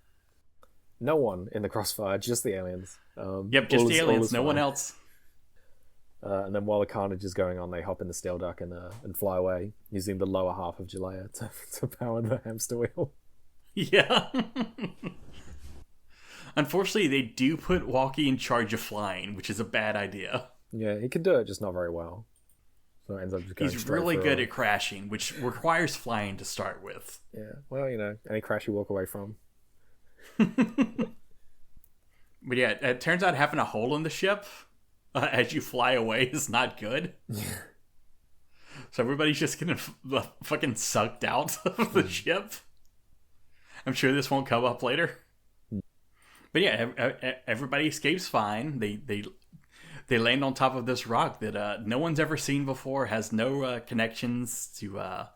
no one in the crossfire, just the aliens. Yep, just the aliens, no one else. And then while the carnage is going on, they hop in the Steel Duck and fly away, using the lower half of Jalea to power the hamster wheel. Yeah. Unfortunately, they do put Walky in charge of flying, which is a bad idea. Yeah, he can do it, just not very well. So it ends up just going He's really good at crashing, which requires flying to start with. Yeah, well, any crash you walk away from. But yeah, it turns out having a hole in the ship as you fly away is not good. So everybody's just getting fucking sucked out of the ship. I'm sure this won't come up later. But yeah, everybody escapes fine. they land on top of this rock that no one's ever seen before, has no connections to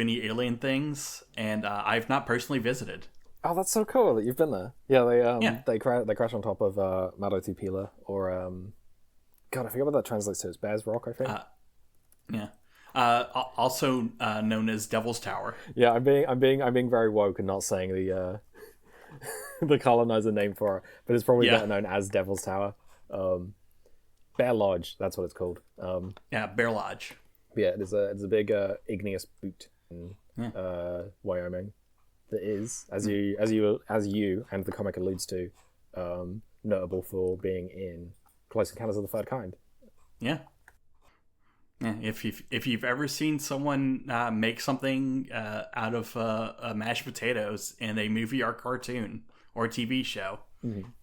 any alien things, and I've not personally visited. Oh, that's so cool that you've been there. Yeah, they crash on top of Marotupila, or God, I forget what that translates to. It's Bear's Rock, I think. Yeah. Also known as Devil's Tower. Yeah, I'm being very woke and not saying the the colonizer name for it, but it's probably better known as Devil's Tower. Bear Lodge, that's what it's called. Bear Lodge. Yeah, it's a big igneous butte in Wyoming that is, as you and the comic alludes to, notable for being in Close Encounters of the Third Kind. Yeah. Yeah, if you've ever seen someone make something out of mashed potatoes in a movie or cartoon or TV show,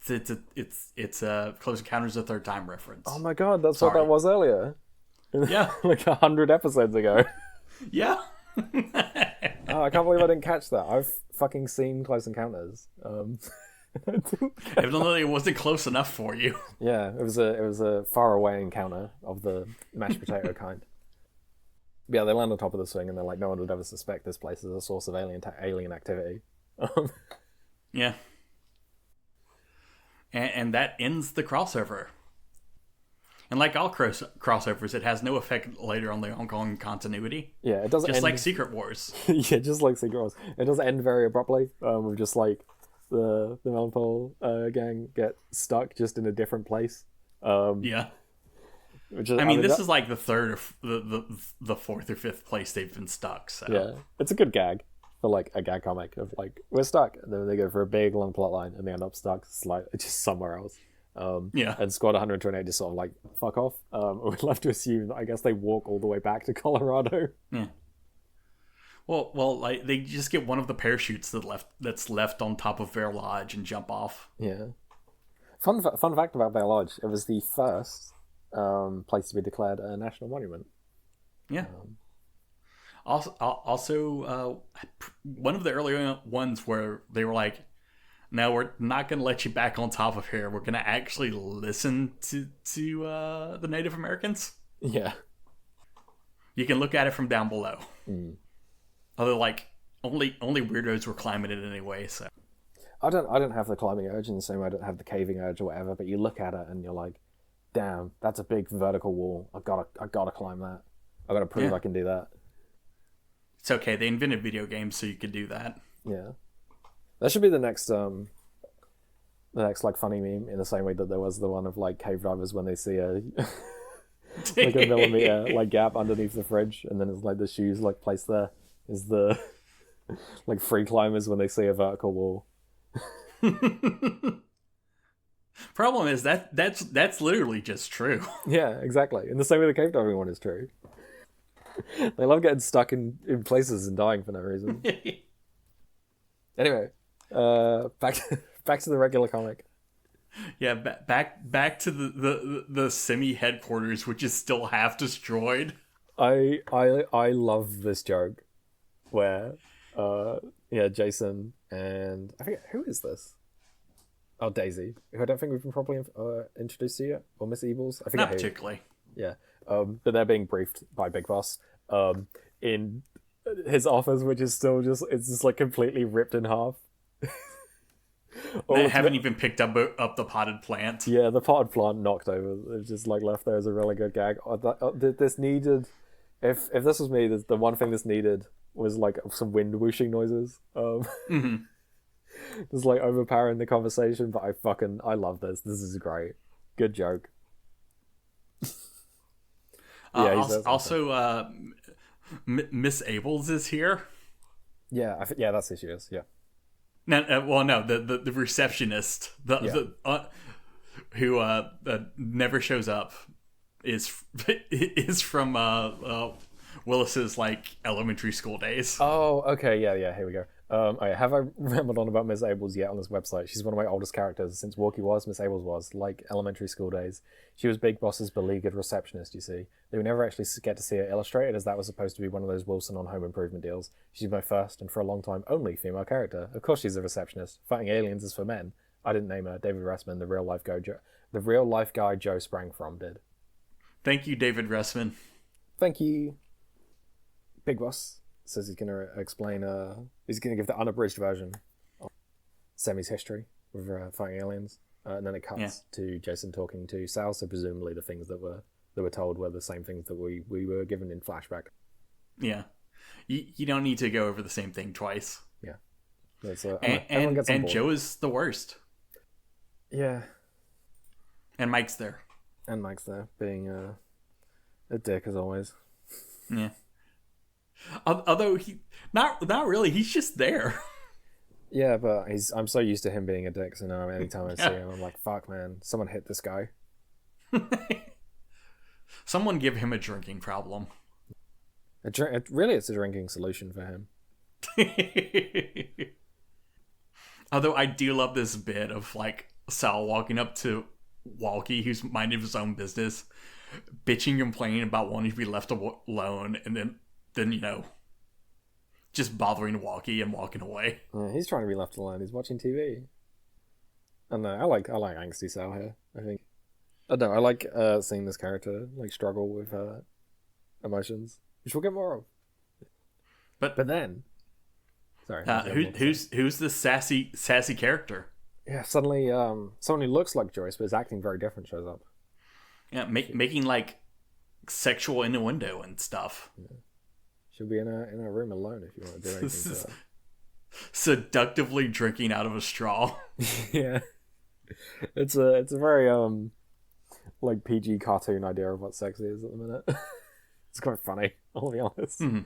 it's a Close Encounters of the Third Time reference. Oh my god, that's what that was earlier. Yeah, like 100 episodes ago. Yeah. Oh, I can't believe I didn't catch that. I've fucking seen Close Encounters. Evidently, it wasn't close enough for you. Yeah, it was a far away encounter of the mashed potato kind. Yeah, they land on top of this thing, and they're like, no one would ever suspect this place is a source of alien activity. Yeah, and that ends the crossover. And like all crossovers, it has no effect later on the ongoing continuity. Yeah, it doesn't just end... like Secret Wars. Yeah, just like Secret Wars. It doesn't end very abruptly. With just like the Melonpool gang get stuck just in a different place. Yeah. Which is, this is like the third or the fourth or fifth place they've been stuck. So yeah, it's a good gag for like a gag comic of like, we're stuck, and then they go for a big long plot line and they end up stuck just somewhere else. And Squad 128 just sort of like, fuck off. We'd love to assume that I guess they walk all the way back to Colorado. Yeah. Well, like they just get one of the parachutes that's left on top of Bear Lodge and jump off. Yeah. Fun fact about Bear Lodge: it was the first place to be declared a national monument. Yeah. Also, one of the earlier ones where they were like, "No, we're not going to let you back on top of here. We're going to actually listen to the Native Americans." Yeah. You can look at it from down below. Mm. Although, like, only weirdos were climbing it anyway, so. I don't have the climbing urge in the same way I don't have the caving urge or whatever, but you look at it and you're like, damn, that's a big vertical wall. I gotta climb that. I gotta prove I can do that. It's okay, they invented video games so you could do that. Yeah. That should be the next like funny meme, in the same way that there was the one of like cave divers when they see a like a millimeter like gap underneath the fridge, and then it's like the shoes like placed there is the like free climbers when they see a vertical wall. Problem is that's literally just true. Yeah, exactly. In the same way the cave diving one is true. They love getting stuck in places and dying for no reason. Anyway, back to the regular comic. Yeah, back to the semi headquarters, which is still half destroyed. I love this joke where Jason and I forget who is this. Oh, Daisy, who I don't think we've been properly introduced to yet, or Miss Ebles. I forget. Not particularly. Yeah, but they're being briefed by Big Boss in his office, which is still just like completely ripped in half. They haven't even picked up the potted plant. Yeah, the potted plant knocked over. It's just like left there as a really good gag. This needed, if this was me, the one thing this needed was like some wind whooshing noises. Just like overpowering the conversation, but I love this. This is great. Good joke. Also, Miss Ables is here. Yeah, that's who she is. Yeah. No, the receptionist, who never shows up, is from Willis's like elementary school days. Oh, okay, yeah. Here we go. Have I rambled on about Miss Ables yet on this website? She's one of my oldest characters since Walky was. Miss Ables was like elementary school days. She was Big Boss's beleaguered receptionist. You see, they would never actually get to see her illustrated, as that was supposed to be one of those Wilson on Home Improvement deals. She's my first and for a long time only female character. Of course, she's a receptionist. Fighting aliens is for men. I didn't name her. David Ressman, the real life guy Joe sprang from, did. Thank you, David Ressman. Thank you. Big Boss says he's going to explain. He's going to give the unabridged version of Semi's history with fighting aliens, and then it cuts to Jason talking to Sal. So presumably the things that were told were the same things that we were given in flashback. Yeah, you don't need to go over the same thing twice. Yeah, and Joe is the worst. Yeah, and Mike's there. Being a dick as always. Yeah. Although he not really, he's just there. Yeah, but I'm so used to him being a dick, so now anytime I see him, I'm like, fuck, man, someone hit this guy. Someone give him a drinking problem. Really, it's a drinking solution for him. Although I do love this bit of like Sal walking up to Walky, who's minding his own business, bitching and complaining about wanting to be left alone, and then just bothering Walky and walking away. He's trying to be left alone. He's watching TV. I don't know. I like angsty Sal here. I think. I don't know. I like seeing this character like struggle with emotions, which we'll get more of. But then, sorry. Who's the sassy character? Yeah, suddenly someone who looks like Joyce but is acting very different shows up. Yeah, making like sexual innuendo and stuff. Yeah. She'll be in a room alone if you want to do anything to her. Seductively drinking out of a straw. Yeah, it's a very like PG cartoon idea of what sex is at the minute. It's quite funny, I'll be honest. Mm-hmm.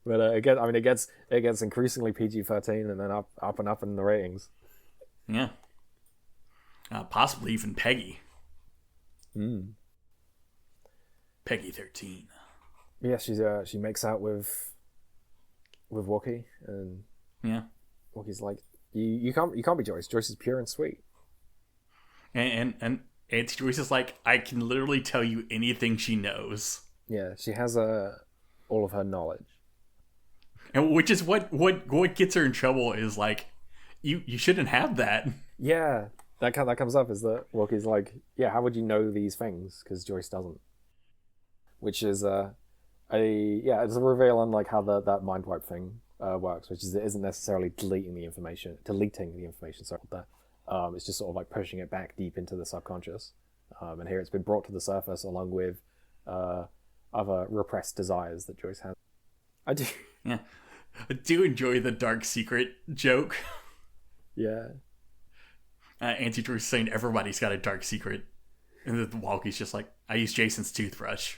But it gets increasingly PG-13 and then up and up in the ratings. Yeah, possibly even Peggy. Peggy 13. Yeah, she makes out with Walky, and Walky's like, you can't be Joyce. Joyce is pure and sweet. And Auntie Joyce is like, I can literally tell you anything she knows. Yeah, she has all of her knowledge. And which is what gets her in trouble is like, you shouldn't have that. Yeah, that comes up is that Walky's like, yeah, how would you know these things? Because Joyce doesn't. Which is it's a reveal on like how that mind wipe thing works, which is it isn't necessarily deleting the information. Sorry about that. It's just sort of like pushing it back deep into the subconscious. And here it's been brought to the surface along with other repressed desires that Joyce has. I do enjoy the dark secret joke. Yeah. Auntie Joyce saying everybody's got a dark secret, and the Walky's just like, I use Jason's toothbrush.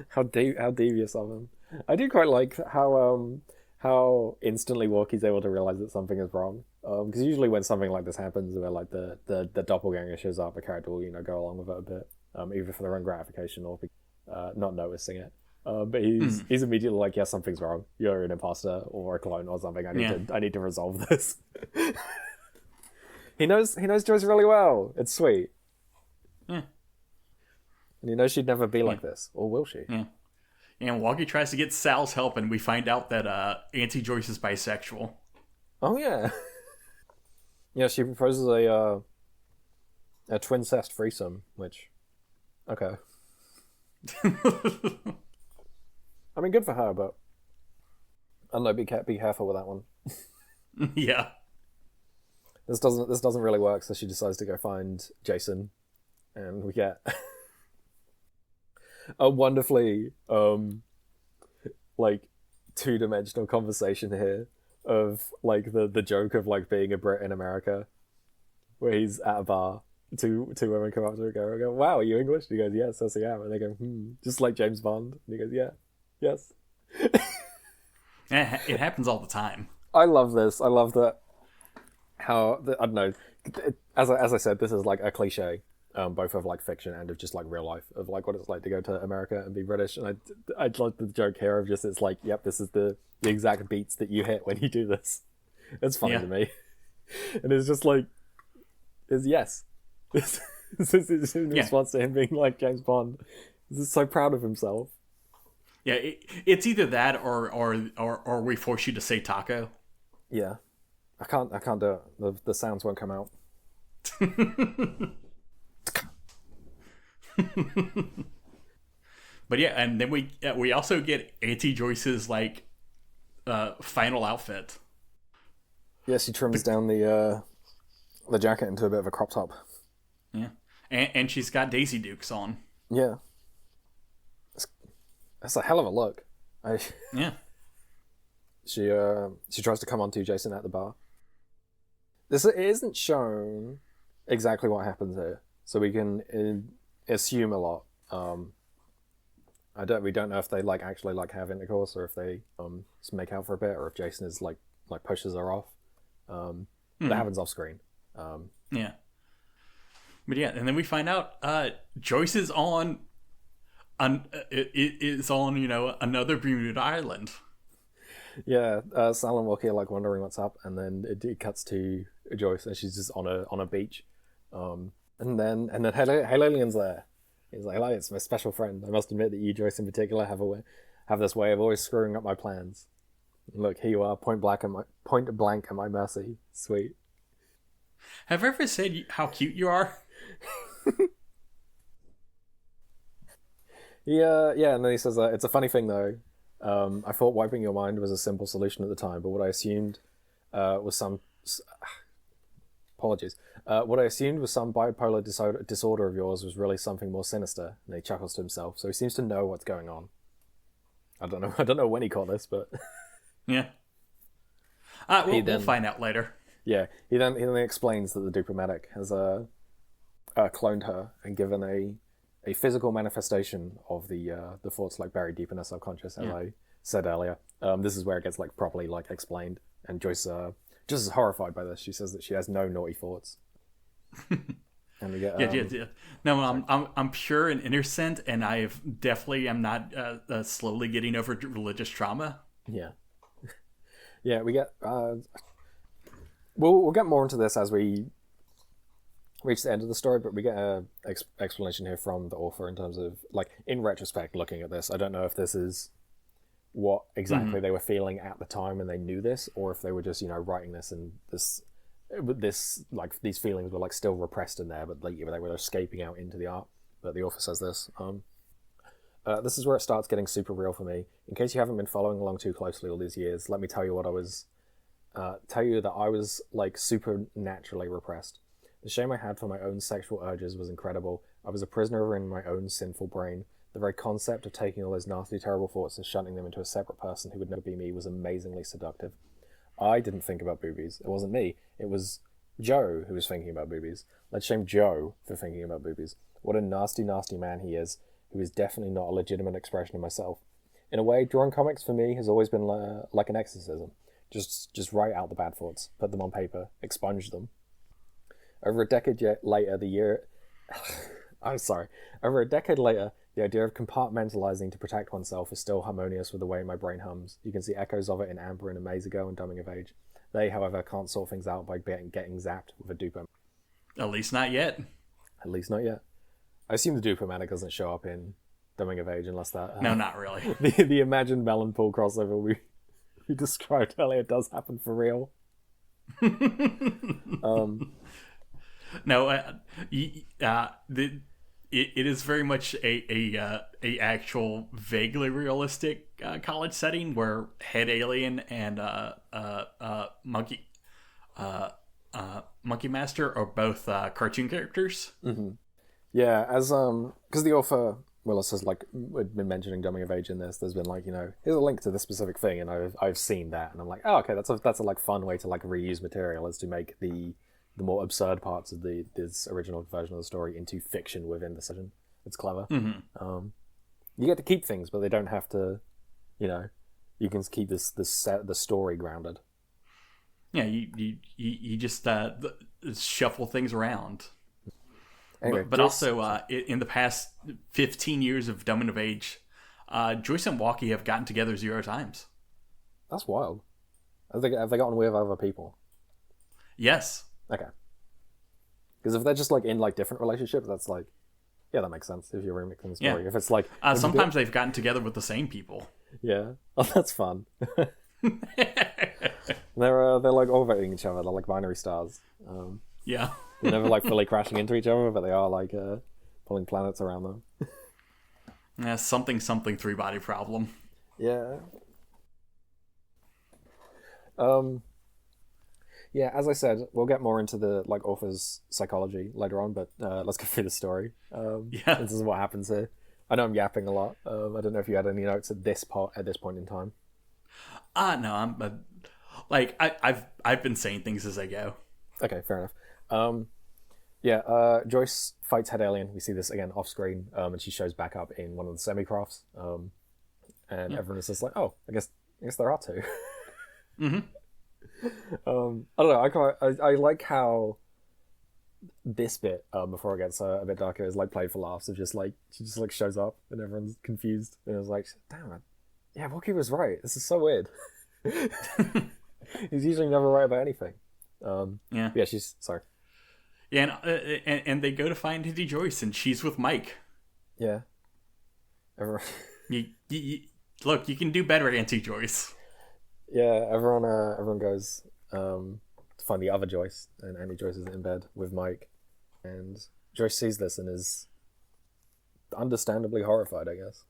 How devious of him. I do quite like how instantly Walky's able to realize that something is wrong. Because usually when something like this happens, where like the doppelganger shows up, the character will go along with it a bit, either for their own gratification or not noticing it. But he's immediately like, yeah, something's wrong. You're an imposter or a clone or something. I need to resolve this. He knows Joyce really well. It's sweet. Yeah. And he knows she'd never be like this, or will she? Yeah. And Walky tries to get Sal's help, and we find out that Auntie Joyce is bisexual. Oh yeah. Yeah, she proposes a twincest threesome, which, okay. I mean, good for her, but I don't know. Be careful with that one. Yeah. This doesn't really work, so she decides to go find Jason, and we get a wonderfully like two-dimensional conversation here of like the joke of like being a Brit in America, where he's at a bar, two women come up to him and go, wow, are you English? And he goes, yes, yes I am. And they go, just like James Bond. And he goes, yeah, yes. It happens all the time. I love this. I love that. I don't know. As I said, this is like a cliche, both of like fiction and of just like real life, of like what it's like to go to America and be British. And I'd like the joke here of just, it's like, yep, this is the exact beats that you hit when you do this. It's funny to me. And it's just like, yes. This is in response to him being like James Bond. He's so proud of himself. Yeah, it's either that or we force you to say taco. Yeah. I can't do it. The sounds won't come out. But yeah, and then we also get Auntie Joyce's like final outfit. Yeah, she trims down the jacket into a bit of a crop top. Yeah, and she's got Daisy Dukes on. Yeah, that's a hell of a look. Yeah. She tries to come on to Jason at the bar. It isn't shown exactly what happens here, so we can assume a lot. We don't know if they like actually like have intercourse, or if they just make out for a bit, or if Jason is like pushes her off. That happens off screen. Yeah. But yeah, and then we find out Joyce is on another Bermuda island. Yeah, Sal and Walky are like wondering what's up, and then it cuts to Joyce, and she's just on a beach. And then Halilan's there. He's like, "Hello, it's my special friend. I must admit that you, Joyce, in particular, have this way of always screwing up my plans. Look, here you are, point blank at my mercy. Sweet." Have I ever said how cute you are? Yeah, and then he says, "It's a funny thing though. I thought wiping your mind was a simple solution at the time, but what I assumed was some apologies. What I assumed was some bipolar disorder of yours was really something more sinister." And he chuckles to himself, so he seems to know what's going on. I don't know when he caught this, but yeah. We'll find out later. Yeah, he then explains that the Dupomatic has cloned her and given a physical manifestation of the thoughts like buried deep in her subconscious, as I said earlier. This is where it gets like properly like explained, and Joyce just is horrified by this. She says that she has no naughty thoughts. And we get yeah. No, I'm pure and innocent, and I definitely am not slowly getting over religious trauma. Yeah, yeah. We get we'll get more into this as we reach the end of the story, but we get a explanation here from the author in terms of like in retrospect looking at this. I don't know if this is what exactly they were feeling at the time and they knew this, or if they were just writing this and this like these feelings were like still repressed in there, but like they were escaping out into the art. But the author says this. This is where it starts getting super real for me. In case you haven't been following along too closely all these years, let me tell you that I was like supernaturally repressed. The shame I had for my own sexual urges was incredible. I was a prisoner in my own sinful brain. The very concept of taking all those nasty, terrible thoughts and shunting them into a separate person who would never be me was amazingly seductive. I didn't think about boobies. It wasn't me. It was Joe who was thinking about boobies. Let's shame Joe for thinking about boobies. What a nasty, nasty man he is, who is definitely not a legitimate expression of myself. In a way, drawing comics for me has always been like an exorcism. Just write out the bad thoughts, put them on paper, expunge them. Over a decade later, the idea of compartmentalizing to protect oneself is still harmonious with the way my brain hums. You can see echoes of it in Amber and a Maze Ago and Dumbing of Age. They, however, can't sort things out by getting zapped with a duper. At least not yet. At least not yet. I assume the Dupomatic doesn't show up in Dumbing of Age unless that... No, not really. The imagined Melonpool crossover we described earlier does happen for real. No, it is very much a actual vaguely realistic college setting where head alien and monkey master are both cartoon characters. Mm-hmm. Yeah, as because the author Willis has like been mentioning Dumbing of Age in this. There's been like here's a link to this specific thing, and I've seen that, and I'm like, oh, okay, that's a like fun way to like reuse material, is to make the more absurd parts of this original version of the story into fiction within the session. It's clever. Mm-hmm. You get to keep things, but they don't have to. You can keep the story grounded. Yeah, you just shuffle things around. Anyway, but also, in the past 15 years of Dumbing of Age, Joyce and Walky have gotten together 0 times. That's wild. Have they gotten with other people? Yes. Okay. Because if they're just like in like different relationships, that's like, yeah, that makes sense if you're remixing the story. Yeah. If it's like sometimes they've gotten together with the same people. Yeah. Oh, that's fun. They're like orbiting each other. They're like binary stars. Yeah. They're never like fully crashing into each other, but they are like pulling planets around them. Yeah, something three-body problem. Yeah. Yeah, as I said, we'll get more into the like author's psychology later on, but let's go through the story. Yeah. This is what happens here. I know I'm yapping a lot. I don't know if you had any notes at this point in time. No, I've been saying things as I go. Okay, fair enough. Joyce fights Head Alien. We see this again off screen, and she shows back up in one of the semi-crafts. And everyone is just like, "Oh, I guess there are two." Mm-hmm. I don't know. I like how this bit before it gets a bit darker is like played for laughs. Of just like she just like shows up and everyone's confused and it's like, damn it, yeah, Walky was right. This is so weird. He's usually never right about anything. Yeah, she's sorry. Yeah, and they go to find Hitty Joyce and she's with Mike. Yeah. Everyone... Look, you can do better, Auntie Joyce. Yeah, everyone goes to find the other Joyce, and Auntie Joyce is in bed with Mike, and Joyce sees this and is understandably horrified, I guess.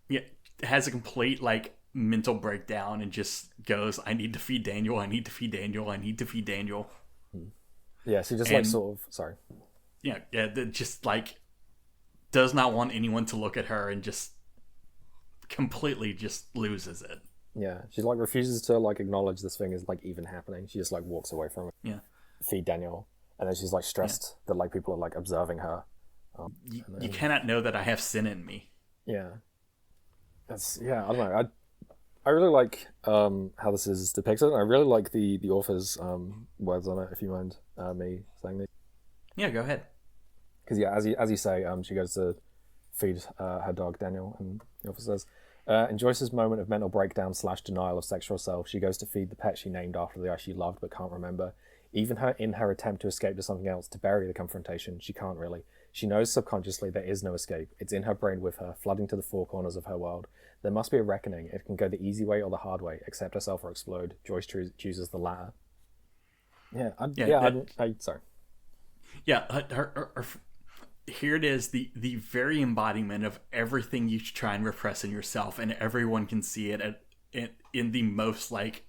Yeah, has a complete like mental breakdown and just goes, "I need to feed Daniel. I need to feed Daniel. I need to feed Daniel." Yeah, she just like sort of sorry. Yeah, just like does not want anyone to look at her and just completely just loses it. Yeah, she like refuses to like acknowledge this thing is like even happening. She just like walks away from it. Yeah, feed Daniel, and then she's like stressed that like people are like observing her. You cannot know that I have sin in me. Yeah, I don't know. I really like how this is depicted. I really like the author's words on it. If you mind me saying these. Yeah, go ahead. Because yeah, as you say, she goes to feed her dog Daniel, and the author says, in Joyce's moment of mental breakdown / denial of sexual self, she goes to feed the pet she named after the eye she loved but can't remember. Even in her attempt to escape to something else, to bury the confrontation, she can't really. She knows subconsciously there is no escape. It's in her brain with her, flooding to the four corners of her world. There must be a reckoning. It can go the easy way or the hard way. Accept herself or explode. Joyce chooses the latter. Sorry. Yeah, here it is, the very embodiment of everything you try and repress in yourself, and everyone can see it in the most like,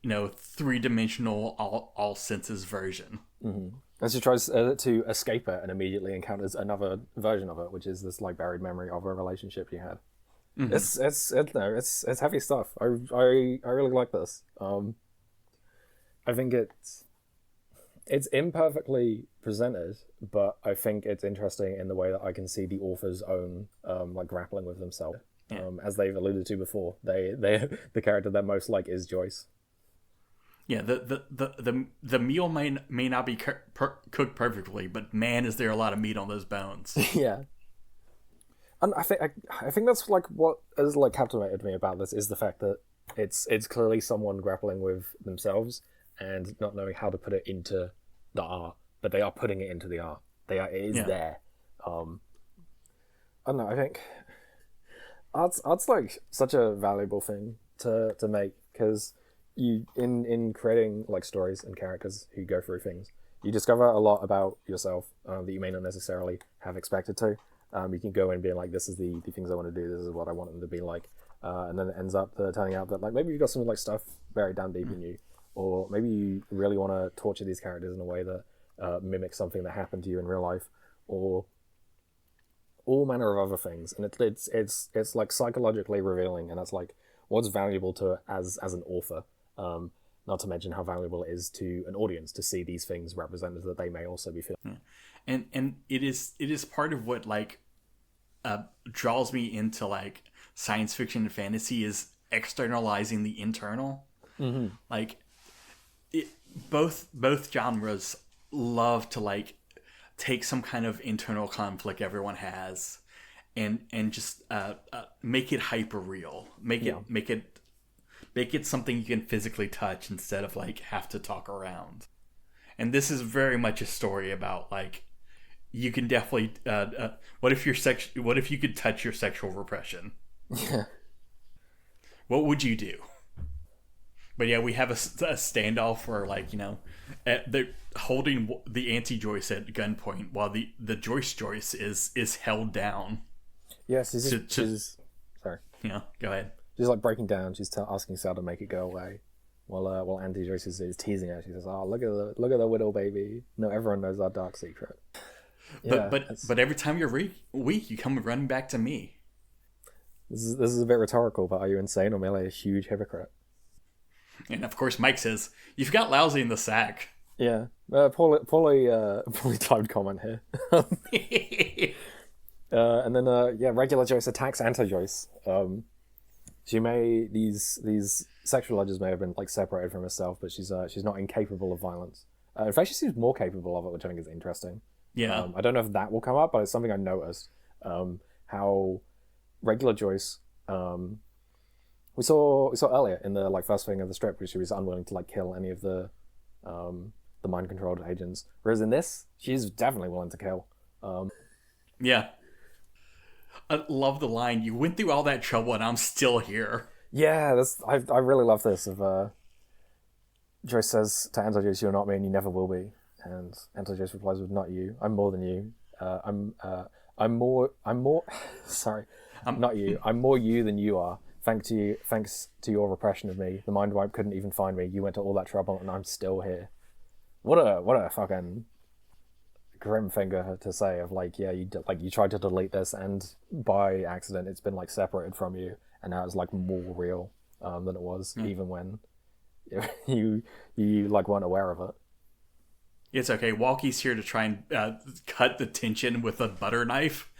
three-dimensional all senses version. Mm-hmm. And she tries to escape it and immediately encounters another version of it, which is this like buried memory of a relationship she had. Mm-hmm. It's heavy stuff. I really like this. I think it's imperfectly presented, but I think it's interesting in the way that I can see the author's own like grappling with themselves. Yeah. As they've alluded to before, they the character they're most like is Joyce. Yeah, the meal may not be cooked perfectly, but man, is there a lot of meat on those bones. Yeah, and I think that's like what has like captivated me about this is the fact that it's clearly someone grappling with themselves and not knowing how to put it into the art, but they are putting it into the art. It is there. I don't know. I think art's like such a valuable thing to make, because you in creating like stories and characters who go through things, you discover a lot about yourself that you may not necessarily have expected to. You can go in being like, this is the things I want to do, this is what I want them to be like, and then it ends up turning out that like maybe you've got some like stuff buried down deep in you, or maybe you really want to torture these characters in a way that mimics something that happened to you in real life, or all manner of other things. And it's like psychologically revealing, and that's like what's valuable to as an author. Not to mention how valuable it is to an audience to see these things represented that they may also be feeling. Yeah. And it is part of what like draws me into like science fiction and fantasy is externalizing the internal. Mm-hmm. Like both genres love to like take some kind of internal conflict everyone has and just make it hyper real, make it something you can physically touch instead of like have to talk around. And this is very much a story about like, you can definitely what if you could touch your sexual repression? Yeah. What would you do? But yeah, we have a standoff where, like, you know, they're holding the anti-Joyce at gunpoint while the Joyce is held down. Yes, she's sorry. Yeah, go ahead. She's like breaking down. She's asking Sal to make it go away, while anti-Joyce is teasing her. She says, "Oh, look at the widow baby. No, everyone knows our dark secret." Yeah, but every time you're weak, you come running back to me. This is a bit rhetorical, but are you insane or merely a huge hypocrite? And of course, Mike says, "You've got lousy in the sack." Yeah, poorly timed comment here. And then regular Joyce attacks anti-Joyce. These sexual urges may have been like separated from herself, but she's not incapable of violence. In fact, she seems more capable of it, which I think is interesting. Yeah. I don't know if that will come up, but it's something I noticed. How regular Joyce, we saw earlier in the like first thing of the strip, where she was unwilling to like kill any of the mind controlled agents, whereas in this, she's definitely willing to kill. Yeah. I love the line, "You went through all that trouble and I'm still here." Yeah, I really love this. Of Joyce says to Anti-Joyce, "You're not me and you never will be." And Anti-Joyce replies with, "Not you. I'm more than you. I'm more sorry. Not you. I'm more you than you are. Thanks to your repression of me. The mind wipe couldn't even find me. You went to all that trouble and I'm still here." What a fucking grim finger to say of like, yeah, you tried to delete this and by accident it's been like separated from you and now it's like more real than it was even when you like weren't aware of it. It's okay. Walky's here to try and cut the tension with a butter knife.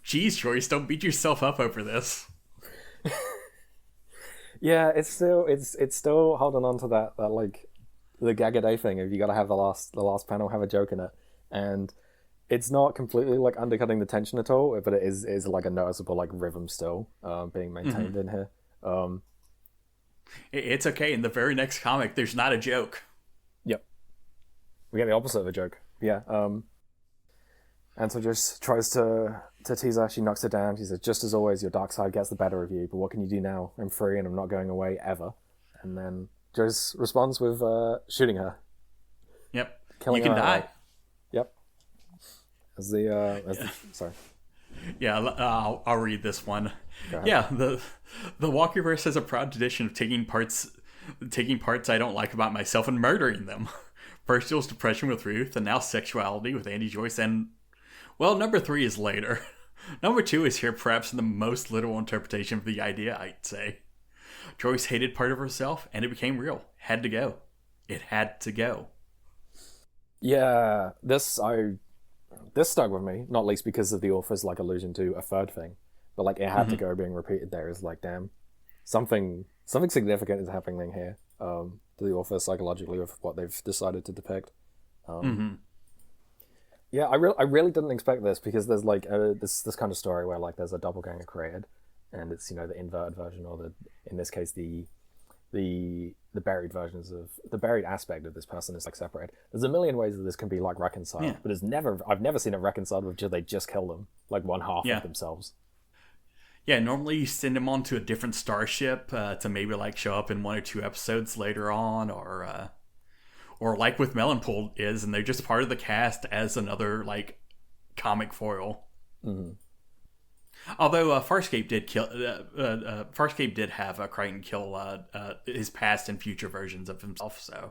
Geez, Joyce, don't beat yourself up over this. Yeah, it's still holding on to that like the gag a day thing of you got to have the last panel have a joke in it, and it's not completely like undercutting the tension at all, but it is like a noticeable like rhythm still being maintained in here. It's okay. In the very next comic, there's not a joke. Yep, we get the opposite of a joke. Yeah. And so just tries to tease her. She knocks her down. She says, "Just as always, your dark side gets the better of you, but what can you do now? I'm free and I'm not going away ever." And then Joyce responds with shooting her. Yep. Killing you can her die. outright. Yep. Sorry. Yeah, I'll read this one. Yeah, the Walkyverse has a proud tradition of taking parts I don't like about myself and murdering them. First it was depression with Ruth, and now sexuality with Andy Joyce, and well, number 3 is later. Number 2 is here, perhaps in the most literal interpretation of the idea, I'd say. Joyce hated part of herself, and it became real. Had to go. It had to go. Yeah, this stuck with me, not least because of the author's like allusion to a third thing, but like it had to go being repeated there is like, damn, something significant is happening here to the author psychologically with what they've decided to depict. Yeah, I really didn't expect this because there's like this kind of story where like there's a doppelganger created, and it's, you know, the inverted version, or in this case the buried versions of the buried aspect of this person is like separated. There's a million ways that this can be like reconciled, but I've never seen it reconciled with just they just kill them, like one half of themselves. Yeah, normally you send them onto a different starship to maybe like show up in 1 or 2 episodes later on, or like with Melonpool is, and they're just part of the cast as another like comic foil. Although Farscape did have Crichton kill his past and future versions of himself. So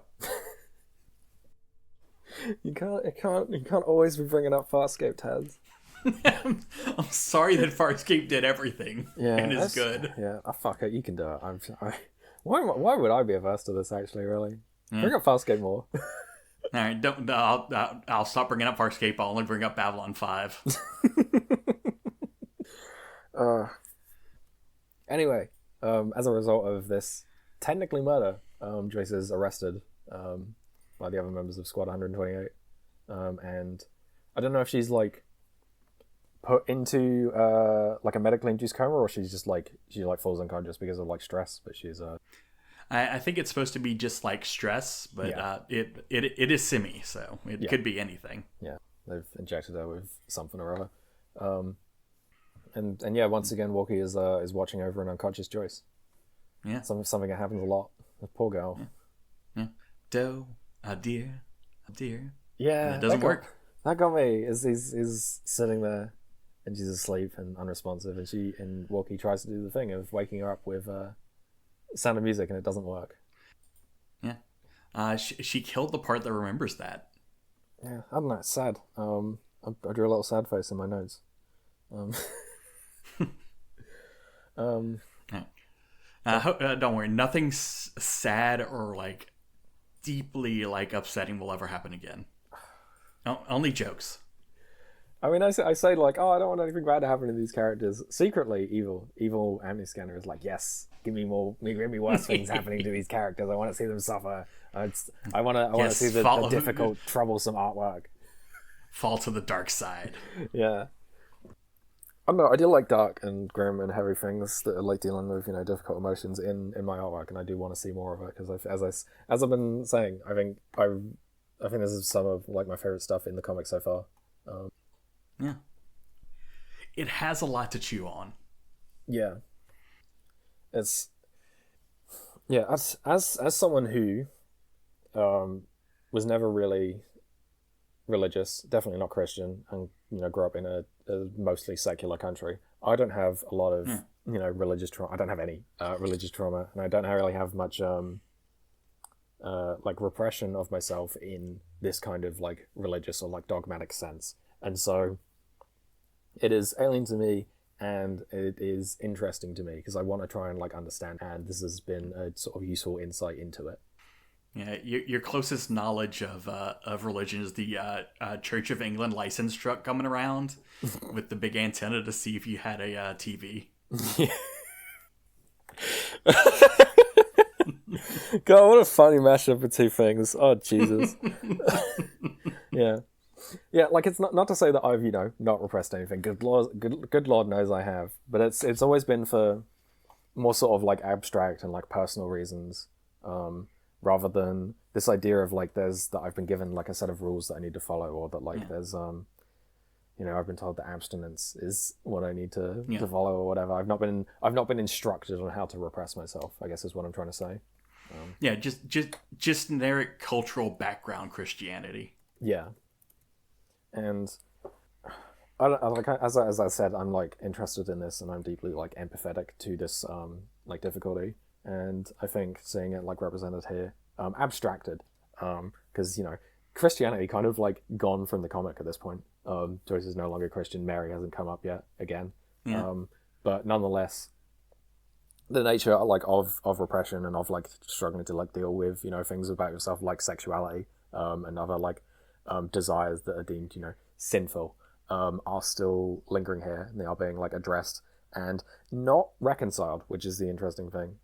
you can't always be bringing up Farscape, Taz. I'm sorry that Farscape did everything and is good. Yeah, fuck it, you can do it. Why would I be averse to this? Actually, really, bring up Farscape more. All right, I'll stop bringing up Farscape. I'll only bring up Babylon 5. Anyway, as a result of this technically murder, Joyce is arrested by the other members of Squad 128, and I don't know if she's like put into like a medically induced coma, or she's just like she falls unconscious because of like stress. But she's I think it's supposed to be just like stress, but it is semi, so it could be anything. Yeah, they've injected her with something or other. And yeah, once again, Walky is watching over an unconscious Joyce. Yeah, something that happens a lot. the poor girl. Yeah. Doe, a deer, a deer. Yeah, And it doesn't work. That got me. Is he's sitting there, and she's asleep and unresponsive, and Walky tries to do the thing of waking her up with sound of music, and it doesn't work. Yeah. She killed the part that remembers that. Yeah, I don't know. It's sad. I drew a little sad face in my notes. Don't worry. Nothing sad or like deeply like upsetting will ever happen again. No, only jokes. I mean, I say like, oh, I don't want anything bad to happen to these characters. Secretly, evil Amnesiac is like, yes, give me worse things happening to these characters. I want to see them suffer. I want to see the difficult, troublesome artwork. Fall to the dark side. Yeah. I don't know. I do like dark and grim and heavy things that are like dealing with difficult emotions in my artwork, and I do want to see more of it because as I've been saying, I think this is some of like my favorite stuff in the comics so far. Yeah. It has a lot to chew on. Yeah. It's as someone who was never really religious, definitely not Christian, and grew up in a mostly secular country. I don't have a lot of religious trauma. I don't have any religious trauma, and I don't really have much like repression of myself in this kind of like religious or like dogmatic sense. And so it is alien to me, and it is interesting to me because I want to try and like understand, and this has been a sort of useful insight into it. Yeah, your closest knowledge of religion is the Church of England license truck coming around with the big antenna to see if you had a TV. God, what a funny mashup of two things. Oh, Jesus. Yeah. Yeah, like it's not to say that I've, not repressed anything. Good Lord knows I have. But it's always been for more sort of like abstract and like personal reasons. Rather than this idea of like that I've been given like a set of rules that I need to follow, or that like there's I've been told that abstinence is what I need to follow or whatever. I've not been instructed on how to repress myself, I guess is what I'm trying to say. Just generic cultural background Christianity. Yeah. And as I said, I'm like interested in this, and I'm deeply like empathetic to this like difficulty. And I think seeing it like represented here, abstracted, because Christianity kind of like gone from the comic at this point. Joyce is no longer Christian. Mary hasn't come up yet again. Yeah. But nonetheless, the nature like of repression and of like struggling to like deal with things about yourself like sexuality and other like desires that are deemed sinful are still lingering here, and they are being like addressed and not reconciled, which is the interesting thing.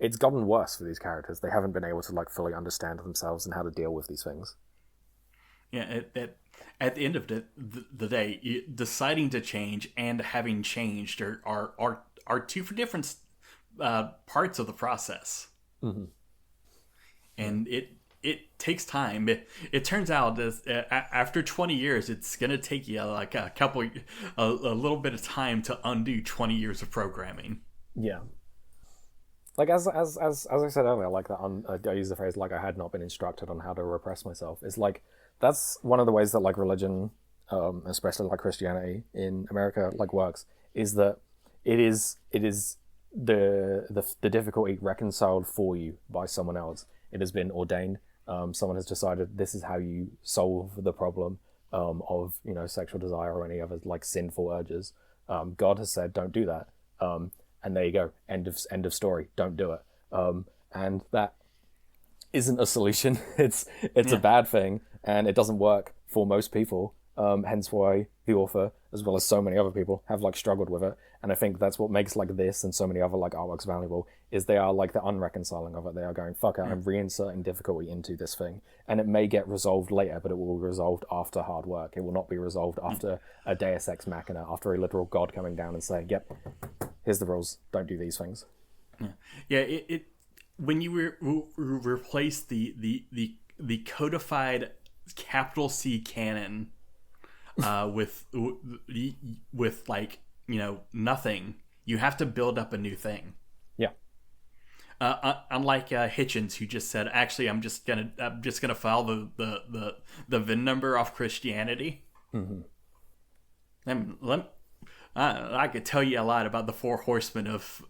It's gotten worse for these characters. They haven't been able to like fully understand themselves and how to deal with these things. Yeah, at the end of the day, deciding to change and having changed are two for different parts of the process. Mm-hmm. And it takes time. It turns out that after 20 years, it's going to take you like a little bit of time to undo 20 years of programming. Yeah. Like as I said earlier, like that I use the phrase like I had not been instructed on how to repress myself. It's like that's one of the ways that like religion, especially like Christianity in America, like works, is that it is the difficulty reconciled for you by someone else. It has been ordained. Someone has decided this is how you solve the problem of sexual desire or any other like sinful urges. God has said don't do that, and there you go. End of story. Don't do it. And that isn't a solution. It's a bad thing, and it doesn't work for most people. Hence why the author, as well as so many other people, have like struggled with it. And I think that's what makes like this and so many other like artworks valuable, is they are like the unreconciling of it. They are going, fuck it, I'm reinserting difficulty into this thing. And it may get resolved later, but it will be resolved after hard work. It will not be resolved after a deus ex machina, after a literal god coming down and saying, yep, here's the rules, don't do these things. It when you replace the codified capital C canon with like nothing, you have to build up a new thing. Unlike Hitchens, who just said, "Actually, I'm just gonna file the VIN number off Christianity." Mm-hmm. I could tell you a lot about the four horsemen of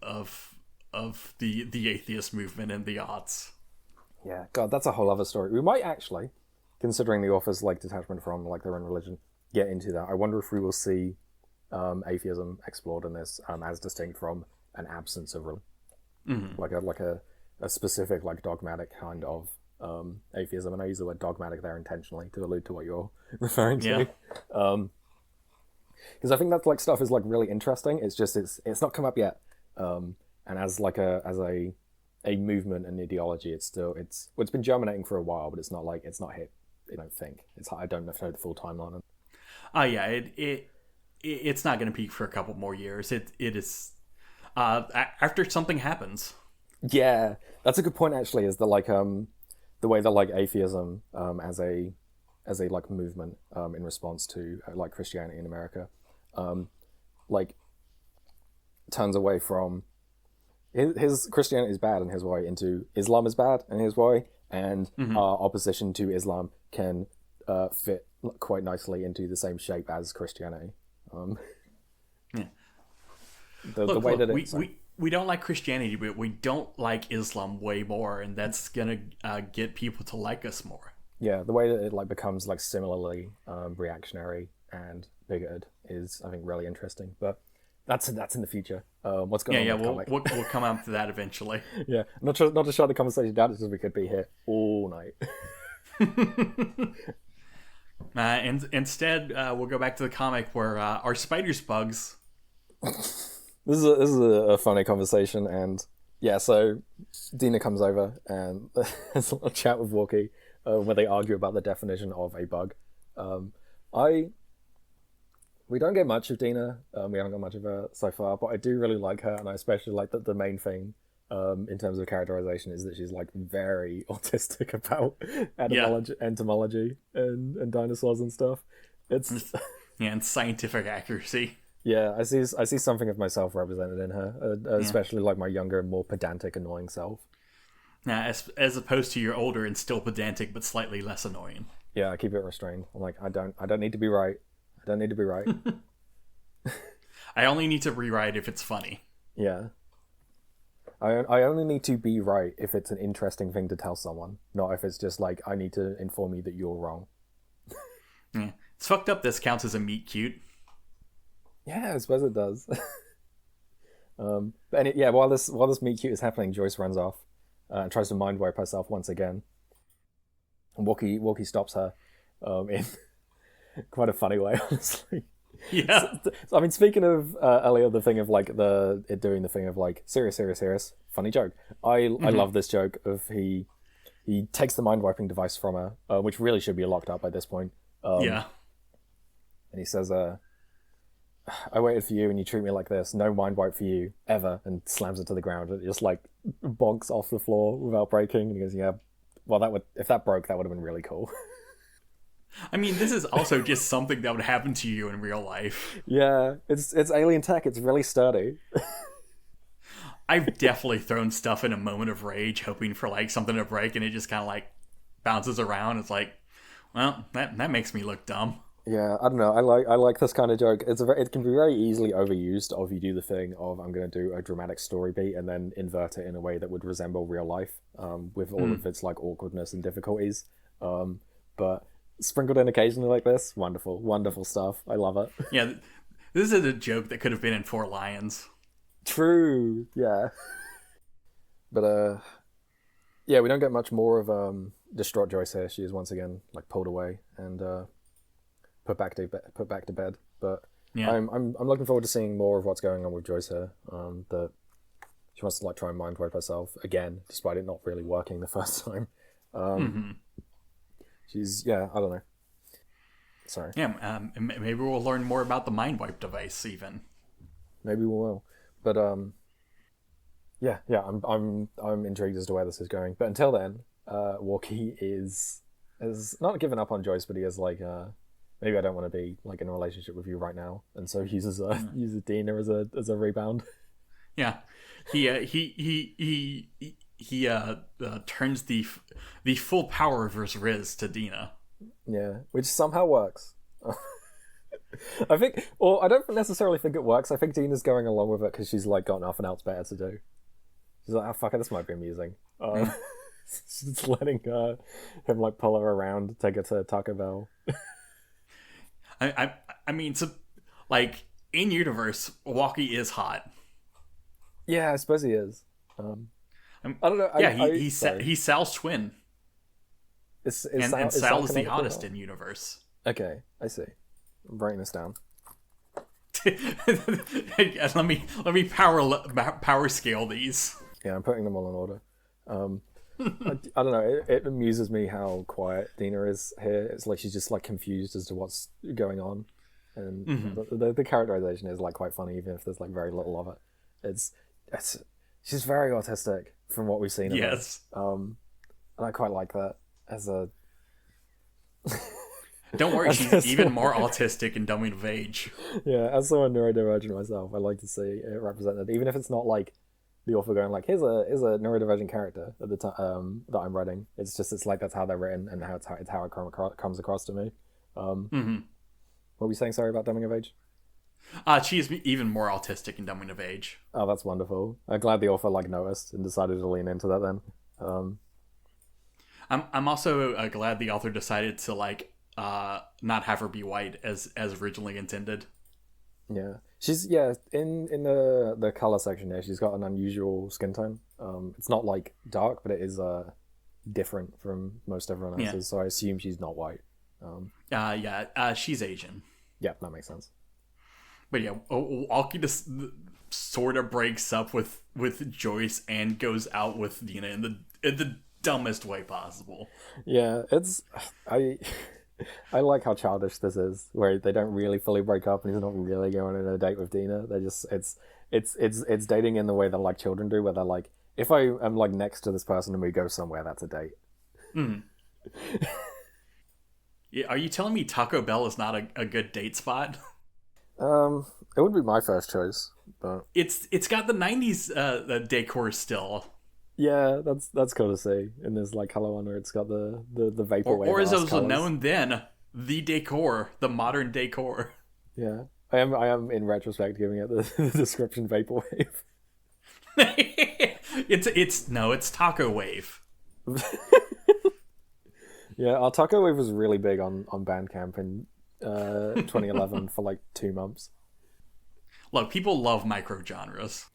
the atheist movement in the aughts. Yeah, God, that's a whole other story. We might actually, considering the author's like detachment from like their own religion, get into that. I wonder if we will see atheism explored in this as distinct from an absence of religion, like a specific like dogmatic kind of atheism. And I use the word dogmatic there intentionally to allude to what you're referring to. Because I think that like stuff is like really interesting. It's just it's not come up yet. And as like a movement and ideology, it's been germinating for a while, but it's not hit. I don't think I don't know the full timeline. Oh yeah, it's not going to peak for a couple more years. It is after something happens. Yeah, that's a good point actually. Is that like the way that like atheism as a like movement in response to like Christianity in America, like turns away from his Christianity is bad in his way into Islam is bad in his way, and our opposition to Islam can fit quite nicely into the same shape as Christianity. The way that we don't like Christianity, but we don't like Islam way more, and that's gonna get people to like us more. Yeah, the way that it like becomes like similarly reactionary and bigoted is, I think, really interesting. But that's in the future. What's going on? Yeah, we'll come up to that eventually. Yeah, not to shut the conversation down. It's just we could be here all night. And instead, we'll go back to the comic where our spiders bugs. This is a funny conversation, and yeah, so Dina comes over and there's a little chat with Walky where they argue about the definition of a bug. We don't get much of Dina. We haven't got much of her so far, but I do really like her, and I especially like that the main thing in terms of characterization is that she's like very autistic about entomology and dinosaurs and stuff. It's and scientific accuracy. Yeah, I see something of myself represented in her, especially like my younger, more pedantic, annoying self. Now, as opposed to your older and still pedantic but slightly less annoying. Yeah, I keep it restrained. I'm like, I don't need to be right. I don't need to be right. I only need to rewrite if it's funny. Yeah. I only need to be right if it's an interesting thing to tell someone, not if it's just like, I need to inform you that you're wrong. Yeah. It's fucked up this counts as a meet cute. Yeah, I suppose it does. While this meet cute is happening, Joyce runs off and tries to mind wipe herself once again. And Walky stops her in quite a funny way, honestly. Yeah. So, I mean, speaking of earlier, the thing of like it doing the thing of like serious, funny joke. I love this joke of he takes the mind wiping device from her, which really should be locked up by this point. Yeah. And he says, I waited for you and you treat me like this. No mind wipe for you, ever. And slams it to the ground. It just like bonks off the floor without breaking. And he goes, yeah, well, if that broke, that would have been really cool. I mean, this is also just something that would happen to you in real life. Yeah, it's alien tech. It's really sturdy. I've definitely thrown stuff in a moment of rage, hoping for like something to break, and it just kind of like bounces around. It's like, well, that makes me look dumb. Yeah, I don't know. I like this kind of joke. It can be very easily overused. Of you do the thing of I'm going to do a dramatic story beat and then invert it in a way that would resemble real life, with all of its like awkwardness and difficulties. But sprinkled in occasionally like this, wonderful stuff. I love it. Yeah, this is a joke that could have been in Four Lions. True. Yeah. But yeah, we don't get much more of distraught Joyce here. She is once again like pulled away and put back to bed. But yeah, I'm looking forward to seeing more of what's going on with Joyce here. That she wants to like try and mind wipe herself again, despite it not really working the first time. She's I don't know. Sorry. Yeah, maybe we'll learn more about the mind wipe device even. Maybe we will. But yeah, I'm intrigued as to where this is going. But until then, Walky is not given up on Joyce, but he is like maybe I don't want to be like in a relationship with you right now, and so uses Dina as a rebound. Yeah, he turns the full power of his Riz to Dina. Yeah, which somehow works. I think, or I don't necessarily think it works. I think Dina's going along with it because she's like got nothing else better to do. She's like, oh fuck it, this might be amusing. She's letting him like pull her around, take her to Taco Bell. I mean, so like in universe, Walky is hot. Yeah, I suppose he is. I don't know. He's Sal's twin. And Sal is the hottest in universe. Okay, I see. I'm writing this down. let me power scale these. Yeah, I'm putting them all in order. I don't know. It amuses me how quiet Dina is here. It's like she's just like confused as to what's going on, and the characterization is like quite funny, even if there's like very little of it. She's very autistic from what we've seen of her. And I quite like that as a. Don't worry, she's even more autistic and coming of age. Yeah, as someone neurodivergent myself, I like to see it represented, even if it's not like the author going like, here's a neurodivergent character at the time that I'm writing. It's like that's how they're written and how it comes across to me. What were you saying? Sorry about dumbing of age. She is even more autistic and dumbing of age. Oh, that's wonderful. I'm glad the author like noticed and decided to lean into that then. I'm also glad the author decided to like not have her be white as originally intended. Yeah, she's in the color section there. She's got an unusual skin tone. It's not like dark, but it is different from most everyone else's. Yeah. So I assume she's not white. She's Asian. Yeah, that makes sense. But yeah, Walky just sort of breaks up with Joyce and goes out with Dina in the dumbest way possible. Yeah, I like how childish this is, where they don't really fully break up and he's not really going on a date with Dina. They just it's dating in the way that like children do, where they're like, if I am like next to this person and we go somewhere, that's a date. Yeah, are you telling me Taco Bell is not a good date spot? It would be my first choice, but it's got the 90s decor still. Yeah, that's cool to see. And there's like color one where it's got the vaporwave. Or as it was known then, the decor, the modern decor. Yeah, I am in retrospect giving it the description vaporwave. It's Taco Wave. Yeah, our Taco Wave was really big on Bandcamp in 2011 for like 2 months. Look, people love micro genres.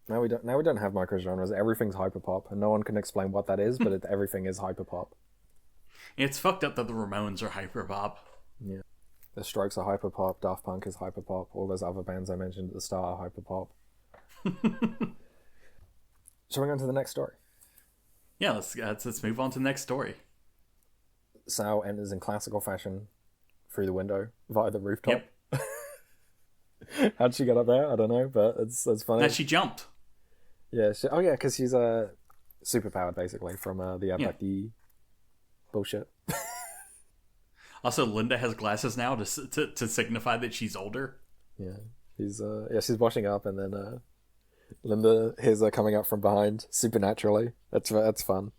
Now we don't have micro genres. Everything's hyperpop, and no one can explain what that is, but everything is hyperpop. It's fucked up that the Ramones are hyperpop. Yeah, the Strokes are hyperpop. Daft Punk is hyperpop. All those other bands I mentioned at the start are hyperpop. Shall we go on to the next story? Yeah, let's move on to the next story. Sal enters in classical fashion through the window via the rooftop. Yep. How'd she get up there? I don't know, but it's funny. No, she jumped. Yeah. Because she's super powered basically from the abductee bullshit. Also, Linda has glasses now to signify that she's older. Yeah. She's washing up, and then Linda hears her coming up from behind supernaturally. That's fun.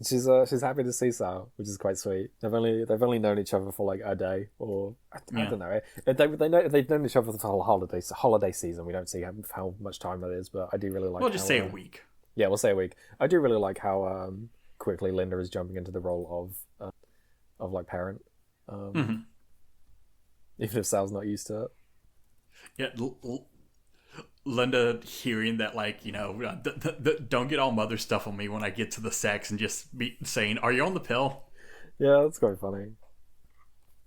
She's happy to see Sal, which is quite sweet. They've only known each other for like a day, or I don't know. They've known each other for the whole holiday season. We don't see how much time that is, but I do really like. We'll just say a week. Yeah, we'll say a week. I do really like how quickly Linda is jumping into the role of like parent, even if Sal's not used to it. Yeah. Linda hearing that, like, you know, don't get all mother stuff on me when I get to the sex, and just be saying, "Are you on the pill?" Yeah, that's quite funny.